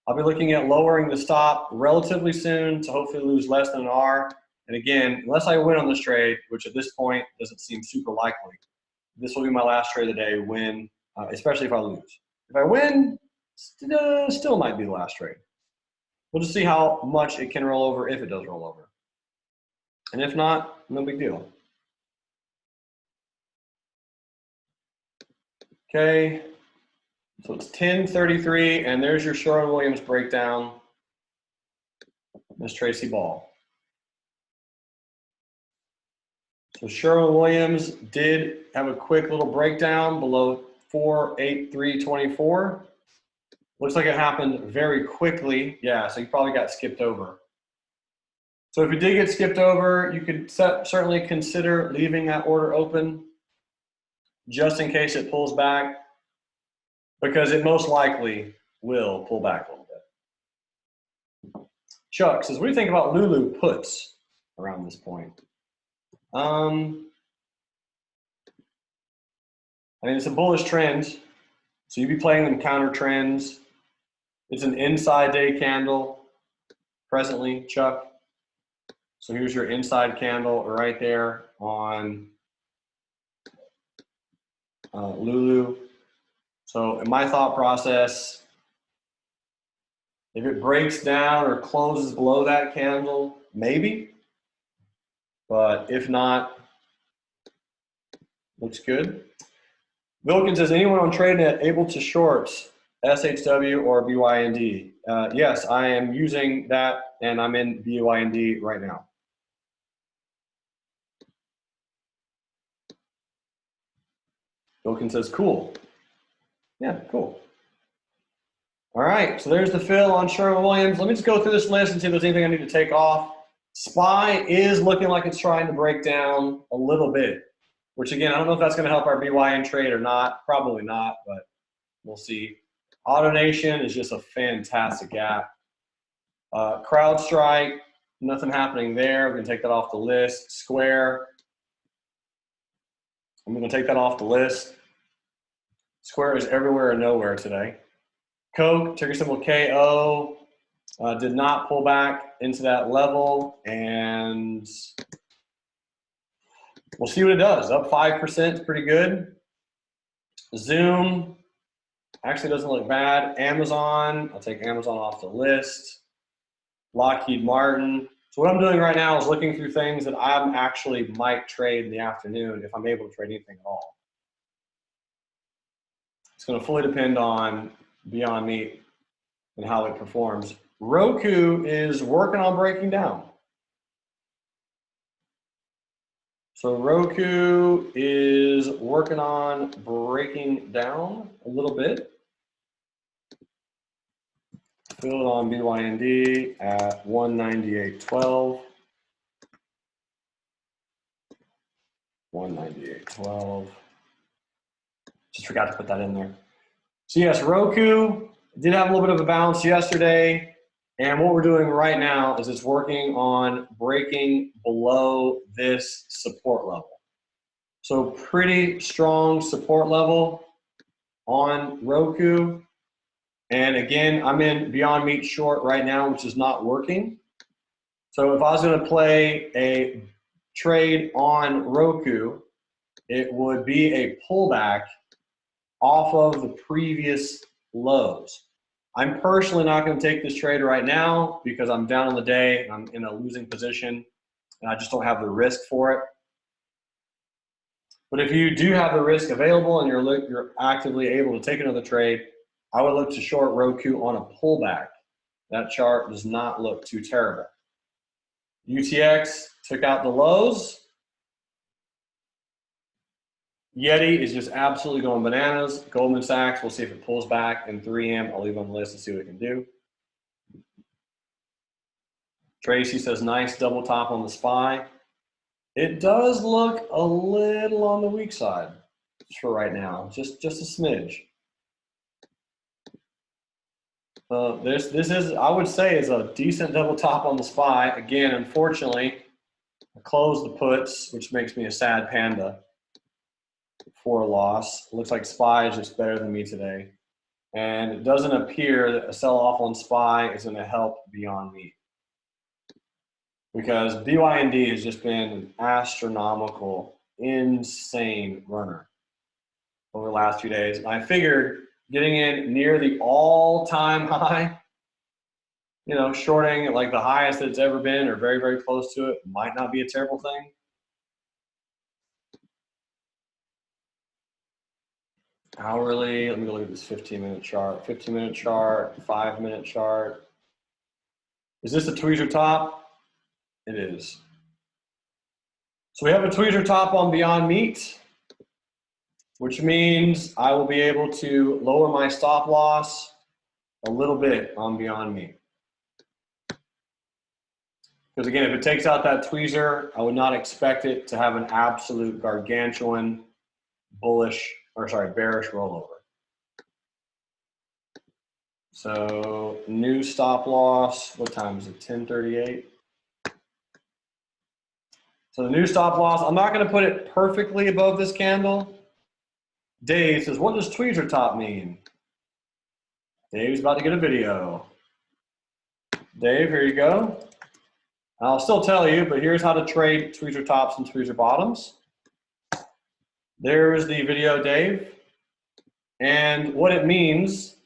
I'll be looking at lowering the stop relatively soon to hopefully lose less than an R. And again, unless I win on this trade, which at this point doesn't seem super likely, this will be my last trade of the day, win, especially if I lose. If I win, still might be the last trade. We'll just see how much it can roll over if it does roll over. And if not, no big deal. Okay, so it's 10:33, and there's your Sherwin-Williams breakdown. Miss Tracy Ball. So Sherwin-Williams did have a quick little breakdown below 483.24. Looks like it happened very quickly. Yeah, so you probably got skipped over. So if you did get skipped over, you could certainly consider leaving that order open just in case it pulls back, because it most likely will pull back a little bit. Chuck says, what do you think about Lulu puts around this point? I mean, it's a bullish trend, so you'd be playing them counter trends. It's an inside day candle presently, Chuck. So here's your inside candle right there on Lulu. So in my thought process, if it breaks down or closes below that candle, maybe. But if not, looks good. Wilkins says, anyone on TradeNet able to short SHW or BYND? Yes, I am using that, and I'm in BYND right now. Wilkins says, cool. Yeah, cool. All right, so there's the fill on Sherwin-Williams. Let me just go through this list and see if there's anything I need to take off. SPY is looking like it's trying to break down a little bit, which again, I don't know if that's going to help our BYN trade or not. Probably not, but we'll see. AutoNation is just a fantastic gap. CrowdStrike, nothing happening there. We're going to take that off the list. Square, I'm going to take that off the list. Square is everywhere and nowhere today. Coke, ticker symbol KO, did not pull back into that level, and we'll see what it does. Up 5% is pretty good. Zoom actually doesn't look bad. Amazon, I'll take Amazon off the list. Lockheed Martin. So what I'm doing right now is looking through things that I actually might trade in the afternoon if I'm able to trade anything at all. It's going to fully depend on Beyond Meat and how it performs. Roku is working on breaking down. So Roku is working on breaking down a little bit. Filled on BYND at 198.12. 198.12. Just forgot to put that in there. So yes, Roku did have a little bit of a bounce yesterday. And what we're doing right now is it's working on breaking below this support level. So pretty strong support level on Roku. And again, I'm in Beyond Meat short right now, which is not working. So if I was going to play a trade on Roku, it would be a pullback off of the previous lows. I'm personally not going to take this trade right now because I'm down on the day and I'm in a losing position and I just don't have the risk for it. But if you do have the risk available and you're actively able to take another trade, I would look to short Roku on a pullback. That chart does not look too terrible. UTX took out the lows. Yeti is just absolutely going bananas. Goldman Sachs, we'll see if it pulls back. And 3M, I'll leave on the list and see what it can do. Tracy says, nice double top on the SPY. It does look a little on the weak side for right now, just a smidge. This is, I would say, is a decent double top on the SPY. Again, unfortunately, I closed the puts, which makes me a sad panda for a loss. Looks like SPY is just better than me today. And it doesn't appear that a sell-off on SPY is going to help Beyond Meat. Because BYND has just been an astronomical, insane runner over the last few days. And I figured getting in near the all-time high, you know, shorting at like the highest that it's ever been or very, very close to it might not be a terrible thing. Hourly, let me go look at this 15-minute chart. 15-minute chart, 5-minute chart. Is this a tweezer top? It is. So we have a tweezer top on Beyond Meat, which means I will be able to lower my stop loss a little bit on Beyond Meat. Because again, if it takes out that tweezer, I would not expect it to have an absolute gargantuan bearish rollover. So new stop loss, what time is it? 10:38. So the new stop loss, I'm not going to put it perfectly above this candle. Dave says, what does tweezer top mean? Dave's about to get a video. Dave, here you go. I'll still tell you, but here's how to trade tweezer tops and tweezer bottoms. There's the video, Dave. And what it means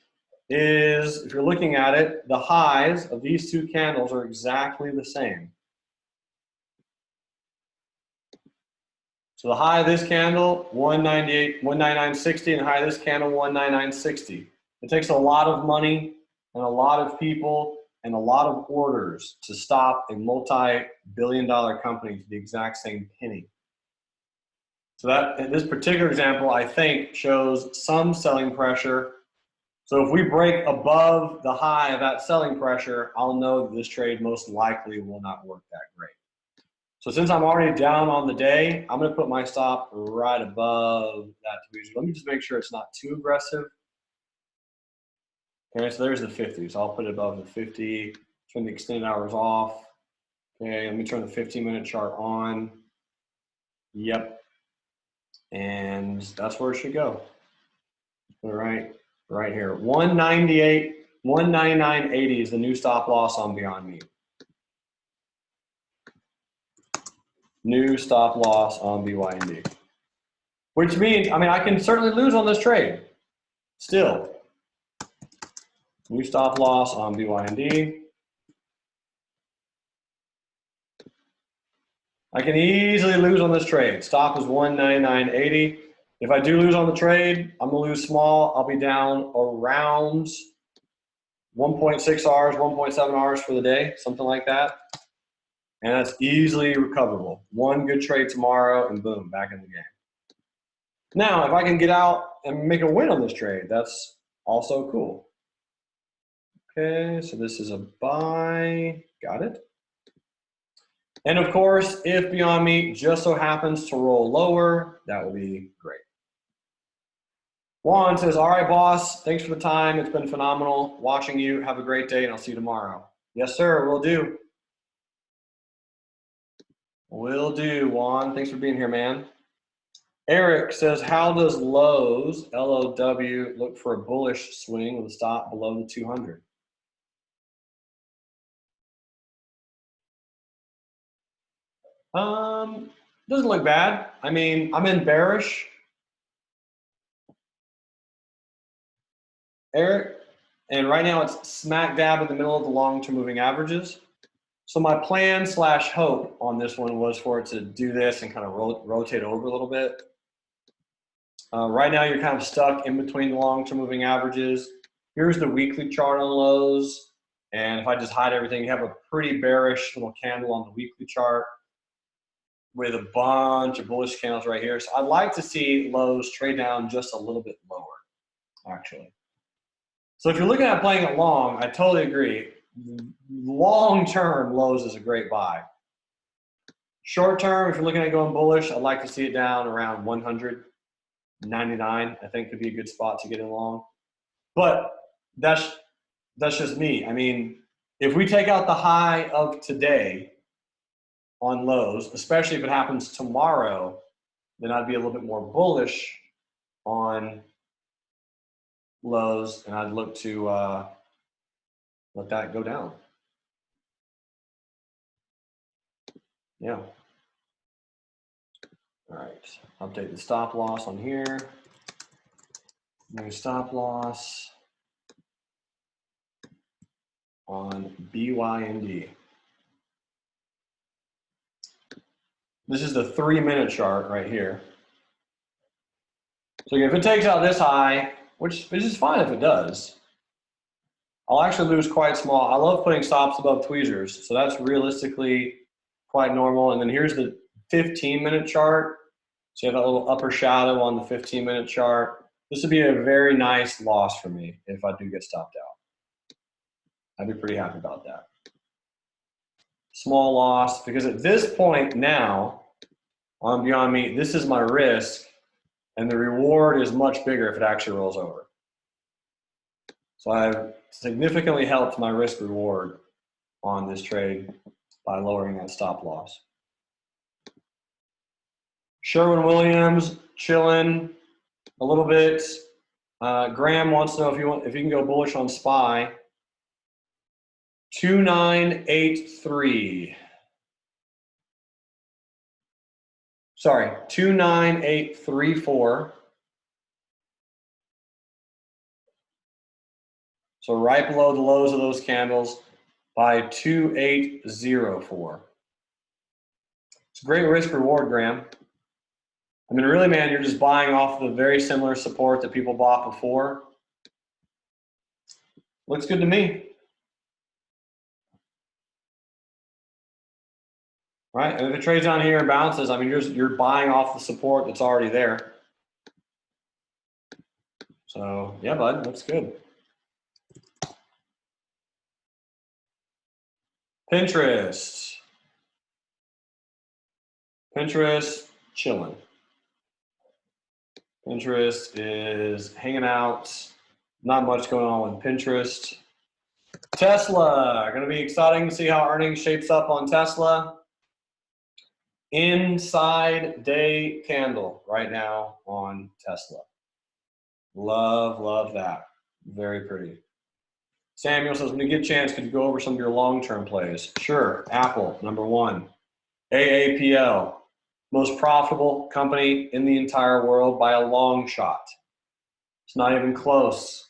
is, if you're looking at it, the highs of these two candles are exactly the same. So the high of this candle, 199.60, and the high of this candle, 199.60. It takes a lot of money and a lot of people and a lot of orders to stop a multi-billion-dollar company to the exact same penny. So that, in this particular example, I think shows some selling pressure, So if we break above the high of that selling pressure, I'll know that this trade most likely will not work that great. So since I'm already down on the day, I'm going to put my stop right above that tweezer. Let me just make sure it's not too aggressive. Okay, so there's the 50. So I'll put it above the 50, turn the extended hours off. Okay, let me turn the 15-minute chart on. Yep. And that's where it should go. All right here. 198, 199.80 is the new stop loss on Beyond Meat. New stop loss on BYND. Which means, I mean, I can certainly lose on this trade. Still. New stop loss on BYND. I can easily lose on this trade. Stop is 199.80. If I do lose on the trade, I'm gonna lose small. I'll be down around 1.6 hours, 1.7 hours for the day, something like that. And that's easily recoverable. One good trade tomorrow and boom, back in the game. Now, if I can get out and make a win on this trade, that's also cool. Okay, so this is a buy, got it. And of course, if Beyond Meat just so happens to roll lower, that will be great. Juan says, all right, boss, thanks for the time. It's been phenomenal watching you. Have a great day, and I'll see you tomorrow. Yes, sir, will do. Will do, Juan. Thanks for being here, man. Eric says, how does Lowe's, L-O-W, look for a bullish swing with a stop below the 200? Doesn't look bad. I mean, I'm in bearish. Eric, and right now it's smack dab in the middle of the long-term moving averages. So my plan / hope on this one was for it to do this and kind of rotate over a little bit. Right now you're kind of stuck in between the long-term moving averages. Here's the weekly chart on Lowe's. And if I just hide everything, you have a pretty bearish little candle on the weekly chart with a bunch of bullish candles right here. So I'd like to see Lowe's trade down just a little bit lower, actually. So if you're looking at playing it long, I totally agree. Long-term, Lowe's is a great buy. Short-term, if you're looking at going bullish, I'd like to see it down around 199. I think could be a good spot to get in long. But that's just me. I mean, if we take out the high of today on Lowe's, especially if it happens tomorrow, then I'd be a little bit more bullish on Lowe's, and I'd look to let that go down. Yeah. All right, update the stop loss on here. New stop loss on BYND. This is the 3-minute chart right here. So if it takes out this high, which is fine if it does, I'll actually lose quite small. I love putting stops above tweezers, so that's realistically quite normal. And then here's the 15-minute chart. So you have that little upper shadow on the 15-minute chart. This would be a very nice loss for me if I do get stopped out. I'd be pretty happy about that. Small loss, because at this point now on Beyond Meat, this is my risk, and the reward is much bigger if it actually rolls over. So I've significantly helped my risk reward on this trade by lowering that stop loss. Sherwin-Williams, chilling a little bit. Graham wants to know if you can go bullish on SPY. 2983. Sorry, 29834. So right below the lows of those candles by 2804. It's a great risk reward, Graham. I mean, really, man, you're just buying off the very similar support that people bought before. Looks good to me. Right, and if it trades down here and bounces, I mean, you're buying off the support that's already there. So, yeah, bud, looks good. Pinterest. Pinterest, chilling. Pinterest is hanging out. Not much going on with Pinterest. Tesla, going to be exciting to see how earnings shapes up on Tesla. Inside day candle right now on Tesla. Love, love that. Very pretty. Samuel says, when you get a chance, could you go over some of your long-term plays? Sure. Apple, number one. AAPL, most profitable company in the entire world by a long shot. It's not even close.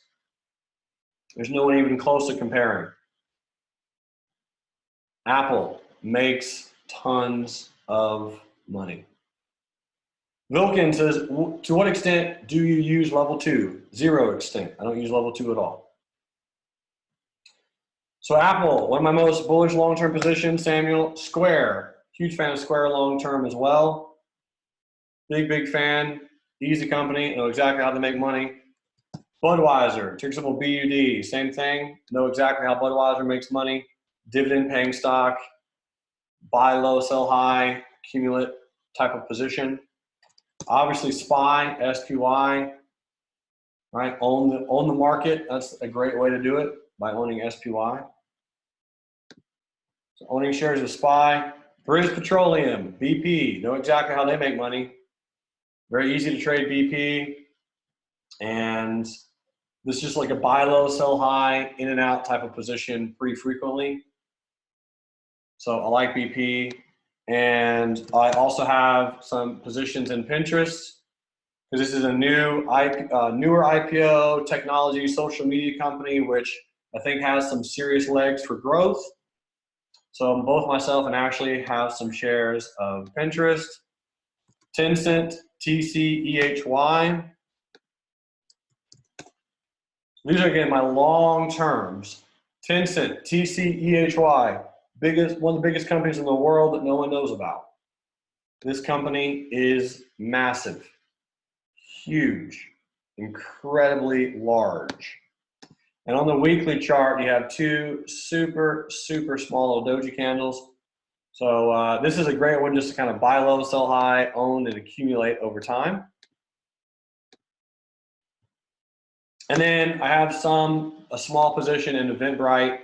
There's no one even close to comparing. Apple makes tons of money. Vilkin says, to what extent do you use level 2? 0 extent. I don't use level 2 at all. So Apple, one of my most bullish long-term positions, Samuel. Square, huge fan of Square long-term as well. Big, big fan. Easy company, know exactly how to make money. Budweiser, ticker symbol BUD, same thing. Know exactly how Budweiser makes money. Dividend paying stock. Buy low, sell high, accumulate type of position. Obviously SPY, SPY, right? Own the market. That's a great way to do it by owning SPY. So owning shares of SPY. British Petroleum, BP, know exactly how they make money. Very easy to trade BP. And this is just like a buy low, sell high, in and out type of position pretty frequently. So I like BP. And I also have some positions in Pinterest because this is a newer IPO technology social media company, which I think has some serious legs for growth. So both myself and Ashley have some shares of Pinterest. Tencent, TCEHY. These are, again, my long terms. Tencent, TCEHY. One of the biggest companies in the world that no one knows about. This company is massive, huge, incredibly large. And on the weekly chart, you have two super, super small doji candles. So this is a great one just to kind of buy low, sell high, own, and accumulate over time. And then I have a small position in Eventbrite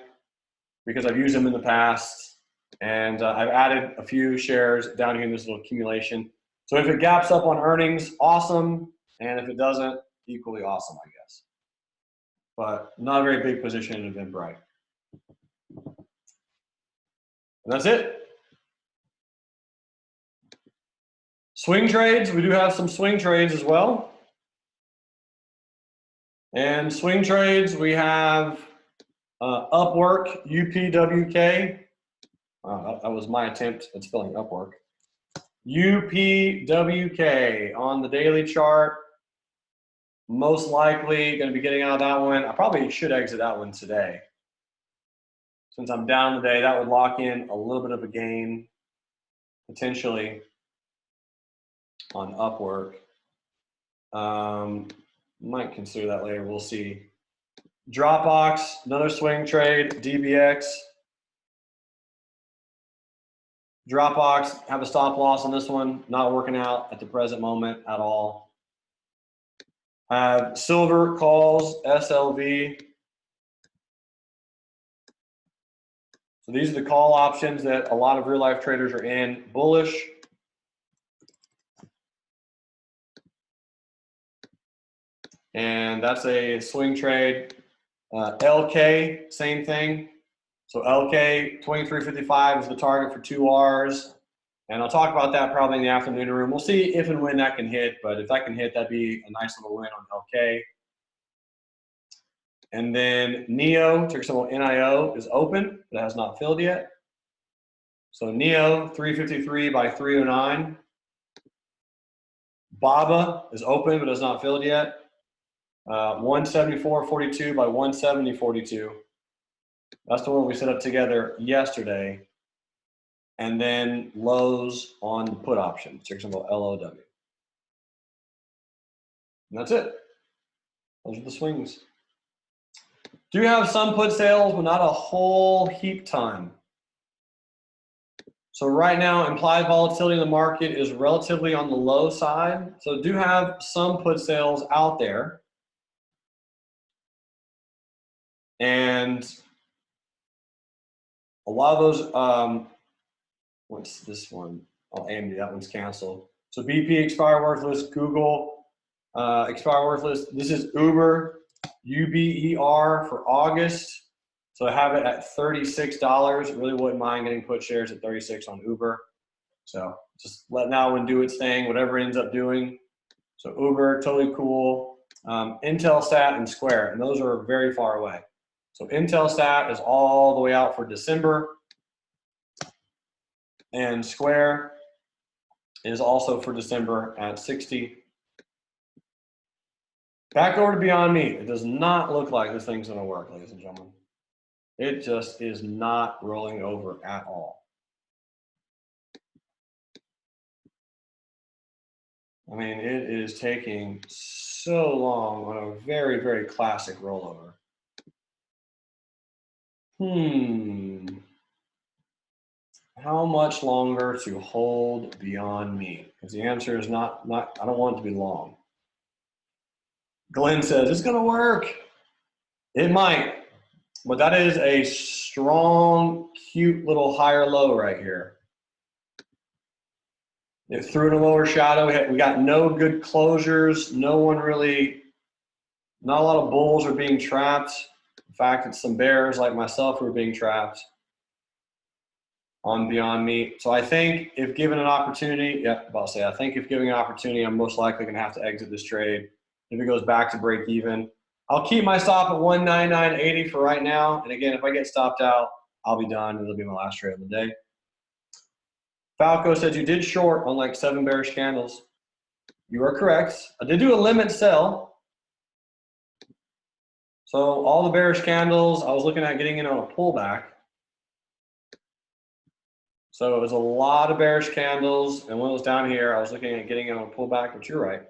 because I've used them in the past. And I've added a few shares down here in this little accumulation. So if it gaps up on earnings, awesome. And if it doesn't, equally awesome, I guess. But not a very big position in Eventbrite. And that's it. Swing trades, we do have some swing trades as well. And swing trades, we have Upwork, UPWK. That was my attempt at spelling Upwork. UPWK on the daily chart. Most likely going to be getting out of that one. I probably should exit that one today. Since I'm down today, that would lock in a little bit of a gain, potentially, on Upwork. Might consider that later. We'll see. Dropbox, another swing trade. DBX. Dropbox, have a stop loss on this one. Not working out at the present moment at all. Silver calls, SLV. So these are the call options that a lot of real life traders are in. Bullish. And that's a swing trade. LK, same thing. So LK 2355 is the target for 2 Rs. And I'll talk about that probably in the afternoon room. We'll see if and when that can hit, but if that can hit, that'd be a nice little win on LK. And then NEO, ticker symbol NIO, is open, but it has not filled yet. So NEO 353 by 309. BABA is open, but has not filled yet. 174.42 by 170.42. That's the one we set up together yesterday. And then lows on the put option, ticker symbol LOW. And that's it. Those are the swings. Do have some put sales, but not a whole heap ton. So right now, implied volatility in the market is relatively on the low side. So do have some put sales out there. And a lot of those, what's this one? Oh, AMD, that one's canceled. So BP, expire worthless, Google, expire worthless. This is Uber, UBER for August. So I have it at $36. Really wouldn't mind getting put shares at 36 on Uber. So just let that one do its thing, whatever it ends up doing. So Uber, totally cool. Intelsat and Square, and those are very far away. So Intelsat is all the way out for December. And Square is also for December at 60. Back over to Beyond Meat. It does not look like this thing's gonna work, ladies and gentlemen. It just is not rolling over at all. I mean, it is taking so long on a very, very classic rollover. How much longer to hold Beyond Meat? Because the answer is not, I don't want it to be long. Glenn says, it's gonna work. It might, but that is a strong, cute little higher low right here. It threw in a lower shadow. We got no good closures. No one really, not a lot of bulls are being trapped. In fact, it's some bears like myself who are being trapped on Beyond Meat. So I think if given an opportunity, I think if given an opportunity, I'm most likely gonna have to exit this trade. If it goes back to break even, I'll keep my stop at 199.80 for right now. And again, if I get stopped out, I'll be done. It'll be my last trade of the day. Falco said you did short on like 7 bearish candles. You are correct. I did do a limit sell. So all the bearish candles, I was looking at getting in on a pullback. So it was a lot of bearish candles. And when it was down here, I was looking at getting in on a pullback, but you're right.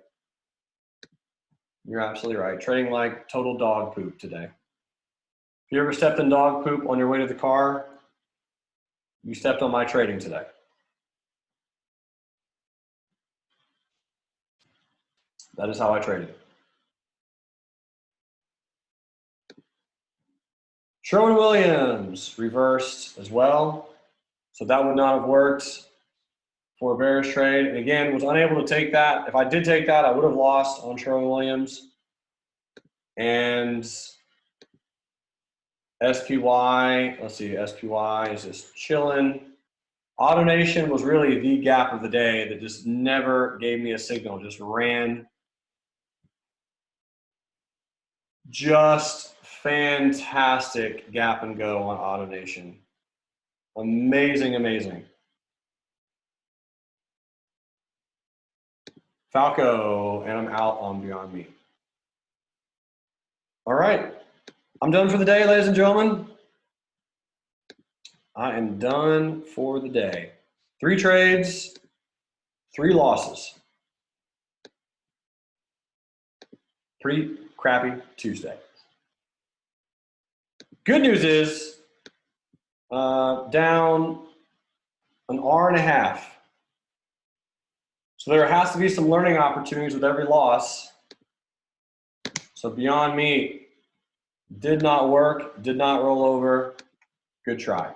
You're absolutely right. Trading like total dog poop today. If you ever stepped in dog poop on your way to the car, you stepped on my trading today. That is how I traded. Sherwin-Williams reversed as well. So that would not have worked for a bearish trade. And again, was unable to take that. If I did take that, I would have lost on Sherwin-Williams. And SPY, let's see, SPY is just chilling. AutoNation was really the gap of the day that just never gave me a signal, just ran. Just fantastic gap and go on AutoNation. Amazing, amazing. Falco, and I'm out on Beyond Meat. All right, I'm done for the day, ladies and gentlemen. I am done for the day. 3 trades, 3 losses. Pretty crappy Tuesday. Good news is down an hour and a half. So there has to be some learning opportunities with every loss. So Beyond Meat did not work, did not roll over. Good try.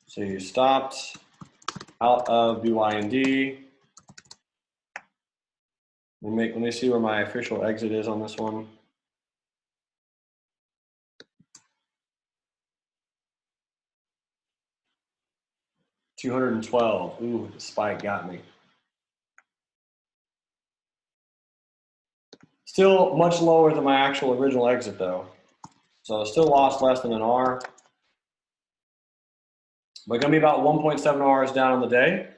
So you stopped out of BYND. Let me see where my official exit is on this one. $212. Ooh, the spike got me. Still much lower than my actual original exit though. So I still lost less than an R. But gonna be about 1.7 Rs down on the day.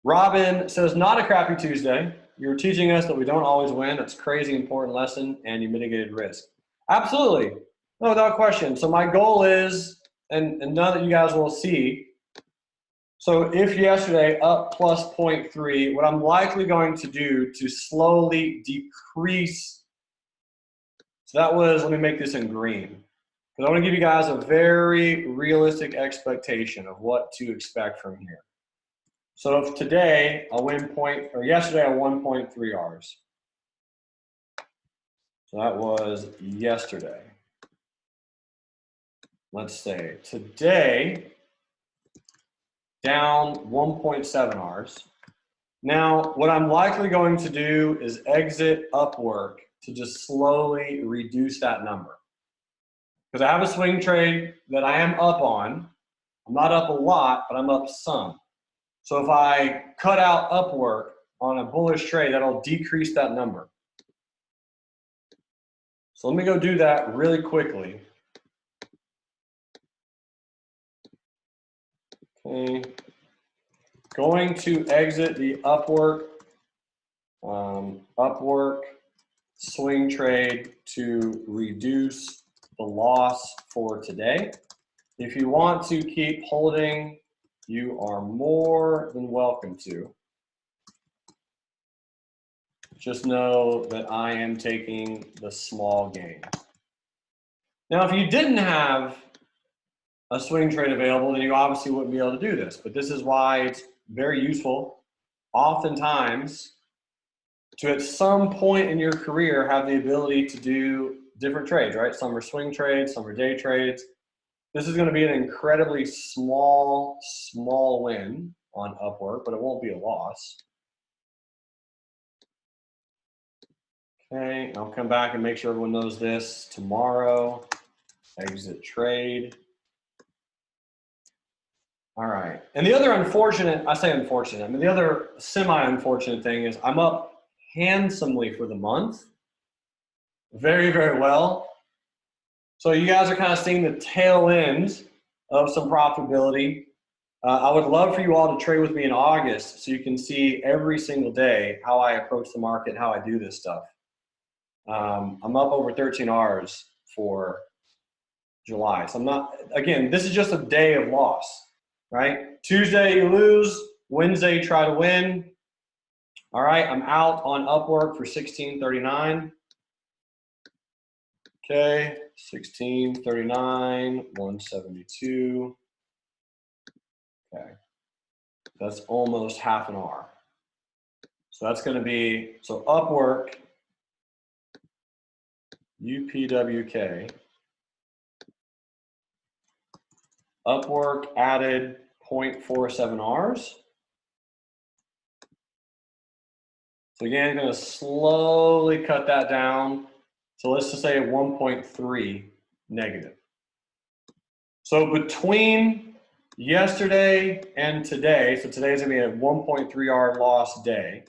Robin says, not a crappy Tuesday. You're teaching us that we don't always win. That's a crazy important lesson, and you mitigated risk. Absolutely, no, without question. So my goal is, and none that you guys will see, so if yesterday up plus 0.3, what I'm likely going to do to slowly decrease So that was, let me make this in green. Because I want to give you guys a very realistic expectation of what to expect from here. So if today I win yesterday I won 0.3 Rs. So that was yesterday. Let's say today down 1.7 Rs. Now, what I'm likely going to do is exit Upwork to just slowly reduce that number. Because I have a swing trade that I am up on. I'm not up a lot, but I'm up some. So if I cut out Upwork on a bullish trade, that'll decrease that number. So let me go do that really quickly. Okay. Going to exit the Upwork swing trade to reduce the loss for today. If you want to keep holding, you are more than welcome to. Just know that I am taking the small gain. Now, if you didn't have a swing trade available, then you obviously wouldn't be able to do this. But this is why it's very useful, oftentimes, to at some point in your career have the ability to do different trades, right? Some are swing trades, some are day trades. This is going to be an incredibly small win on Upwork, but it won't be a loss. Okay, I'll come back and make sure everyone knows this. Tomorrow, exit trade. All right, and the other unfortunate, I say unfortunate, I mean the other semi-unfortunate thing is I'm up handsomely for the month. Very, very well. So you guys are kind of seeing the tail end of some profitability. I would love for you all to trade with me in August so you can see every single day how I approach the market, how I do this stuff. I'm up over 13 Rs for July. So I'm not, again, this is just a day of loss, right? Tuesday you lose, Wednesday you try to win. All right, I'm out on Upwork for 1639. Okay, 1639, 172. Okay, that's almost half an R. So that's going to be, so Upwork, UPWK, Upwork added 0.47 Rs. So again, I'm going to slowly cut that down. So let's just say 1.3 negative. So between yesterday and today, so today's going to be a 1.3 R loss day.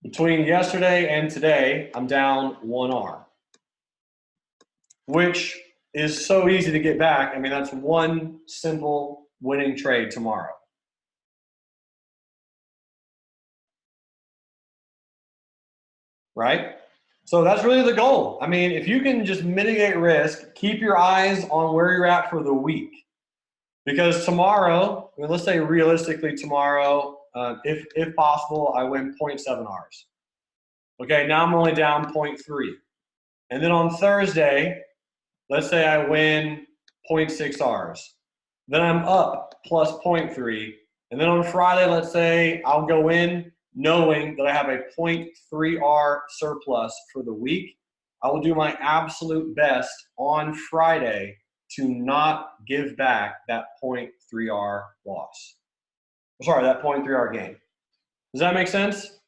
Between yesterday and today, I'm down 1 R, which is so easy to get back. I mean, that's one simple winning trade tomorrow. Right? So that's really the goal. I mean, if you can just mitigate risk, keep your eyes on where you're at for the week. Because tomorrow, I mean, let's say realistically tomorrow, if possible, I win 0.7 Rs. Okay, now I'm only down 0.3. And then on Thursday, let's say I win 0.6 Rs. Then I'm up plus 0.3. And then on Friday, let's say I'll go in knowing that I have a 0.3 R surplus for the week. I will do my absolute best on Friday to not give back that 0.3 R loss. Sorry, that 0.3 R gain. Does that make sense?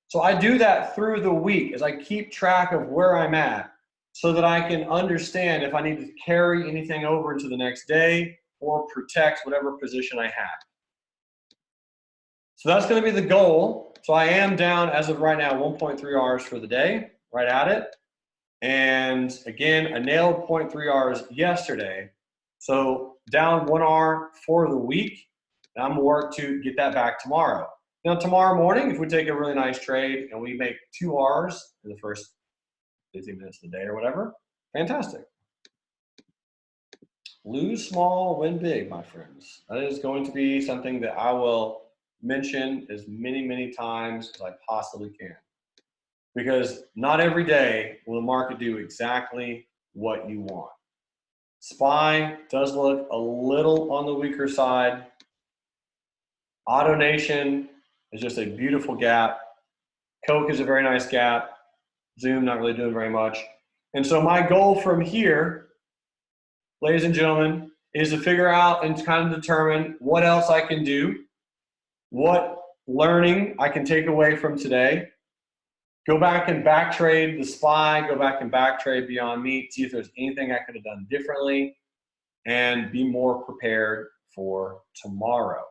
So I do that through the week as I keep track of where I'm at so that I can understand if I need to carry anything over into the next day or protect whatever position I have. So that's going to be the goal. So I am down as of right now 1.3 Rs for the day, right at it. And again, I nailed 0.3 Rs yesterday. So down 1 R for the week. And I'm going to work to get that back tomorrow. Now tomorrow morning, if we take a really nice trade and we make 2 Rs in the first 15 minutes of the day or whatever, fantastic. Lose small, win big, my friends. That is going to be something that I will mention as many, many times as I possibly can. because not every day will the market do exactly what you want. SPY does look a little on the weaker side. AutoNation is just a beautiful gap. Coke is a very nice gap. Zoom not really doing very much. And so my goal from here, ladies and gentlemen, is to figure out and kind of determine what else I can do, what learning I can take away from today, go back and back trade the SPY, go back and back trade Beyond Meat, see if there's anything I could have done differently, and be more prepared for tomorrow.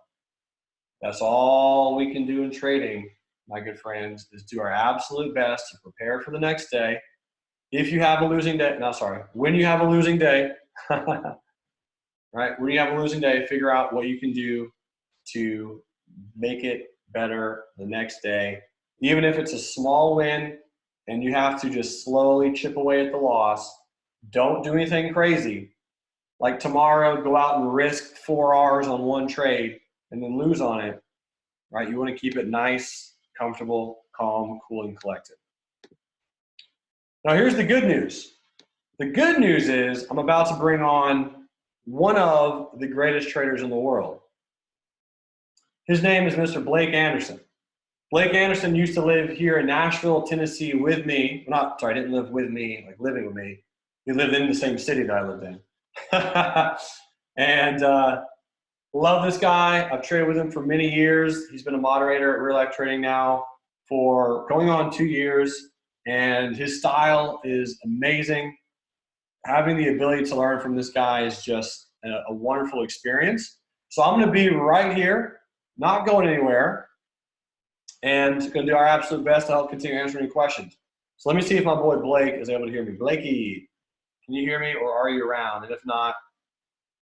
That's all we can do in trading, my good friends, is do our absolute best to prepare for the next day. If you have a losing day, when you have a losing day, right? When you have a losing day, figure out what you can do to make it better the next day. Even if it's a small win and you have to just slowly chip away at the loss, don't do anything crazy. Like tomorrow, go out and risk 4 hours on one trade and then lose on it, right? You want to keep it nice, comfortable, calm, cool, and collected. Now here's the good news. The good news is I'm about to bring on one of the greatest traders in the world. His name is Mr. Blake Anderson. Blake Anderson used to live here in Nashville, Tennessee with me. Didn't live with me, like living with me. He lived in the same city that I lived in. And love this guy. I've traded with him for many years. He's been a moderator at Real Life Trading now for going on 2 years. And his style is amazing. Having the ability to learn from this guy is just a wonderful experience. So I'm going to be right here, not going anywhere, and going to do our absolute best to help continue answering questions. So let me see if my boy Blake is able to hear me. Blakey, can you hear me, or are you around? And if not,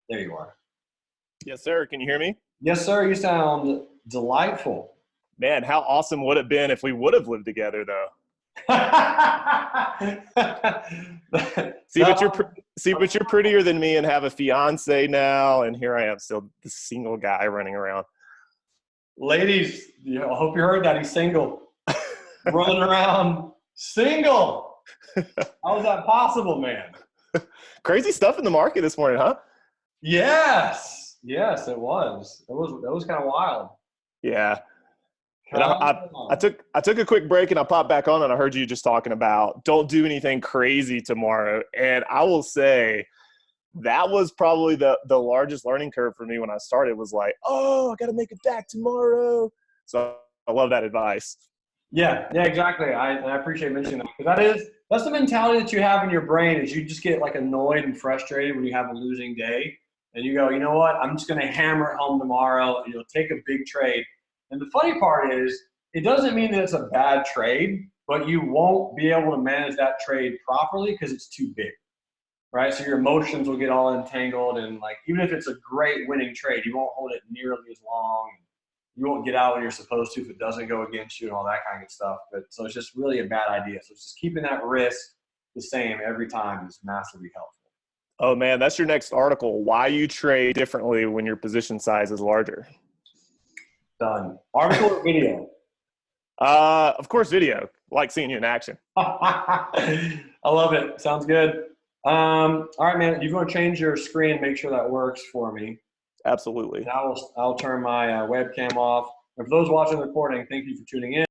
there you are. Yes, sir. Can you hear me? Yes, sir. You sound delightful. Man, how awesome would it have been if we would have lived together, though? But you're prettier than me and have a fiance now, and here I am, still the single guy running around. Ladies, I hope you heard that. He's single. Running around single. How is that possible, man? Crazy stuff in the market this morning, huh? Yes, it was. It was kind of wild. Yeah. And I took a quick break and I popped back on and I heard you just talking about don't do anything crazy tomorrow. And I will say that was probably the largest learning curve for me when I started, was like, oh, I got to make it back tomorrow. So I love that advice. Yeah, exactly. I appreciate mentioning that, because that's the mentality that you have in your brain, is you just get like annoyed and frustrated when you have a losing day, and you go, you know what, I'm just going to hammer it home tomorrow, and you'll take a big trade. And the funny part is, it doesn't mean that it's a bad trade, but you won't be able to manage that trade properly because it's too big, right? So your emotions will get all entangled, and like, even if it's a great winning trade, you won't hold it nearly as long. You won't get out when you're supposed to if it doesn't go against you and all that kind of stuff. But so it's just really a bad idea. So it's just keeping that risk the same every time is massively helpful. Oh man, that's your next article. Why you trade differently when your position size is larger. Done. Article or video? Of course, video. Like seeing you in action. I love it. Sounds good. All right, man. You want to change your screen, make sure that works for me. Absolutely. And I'll turn my webcam off. And for those watching the recording, thank you for tuning in.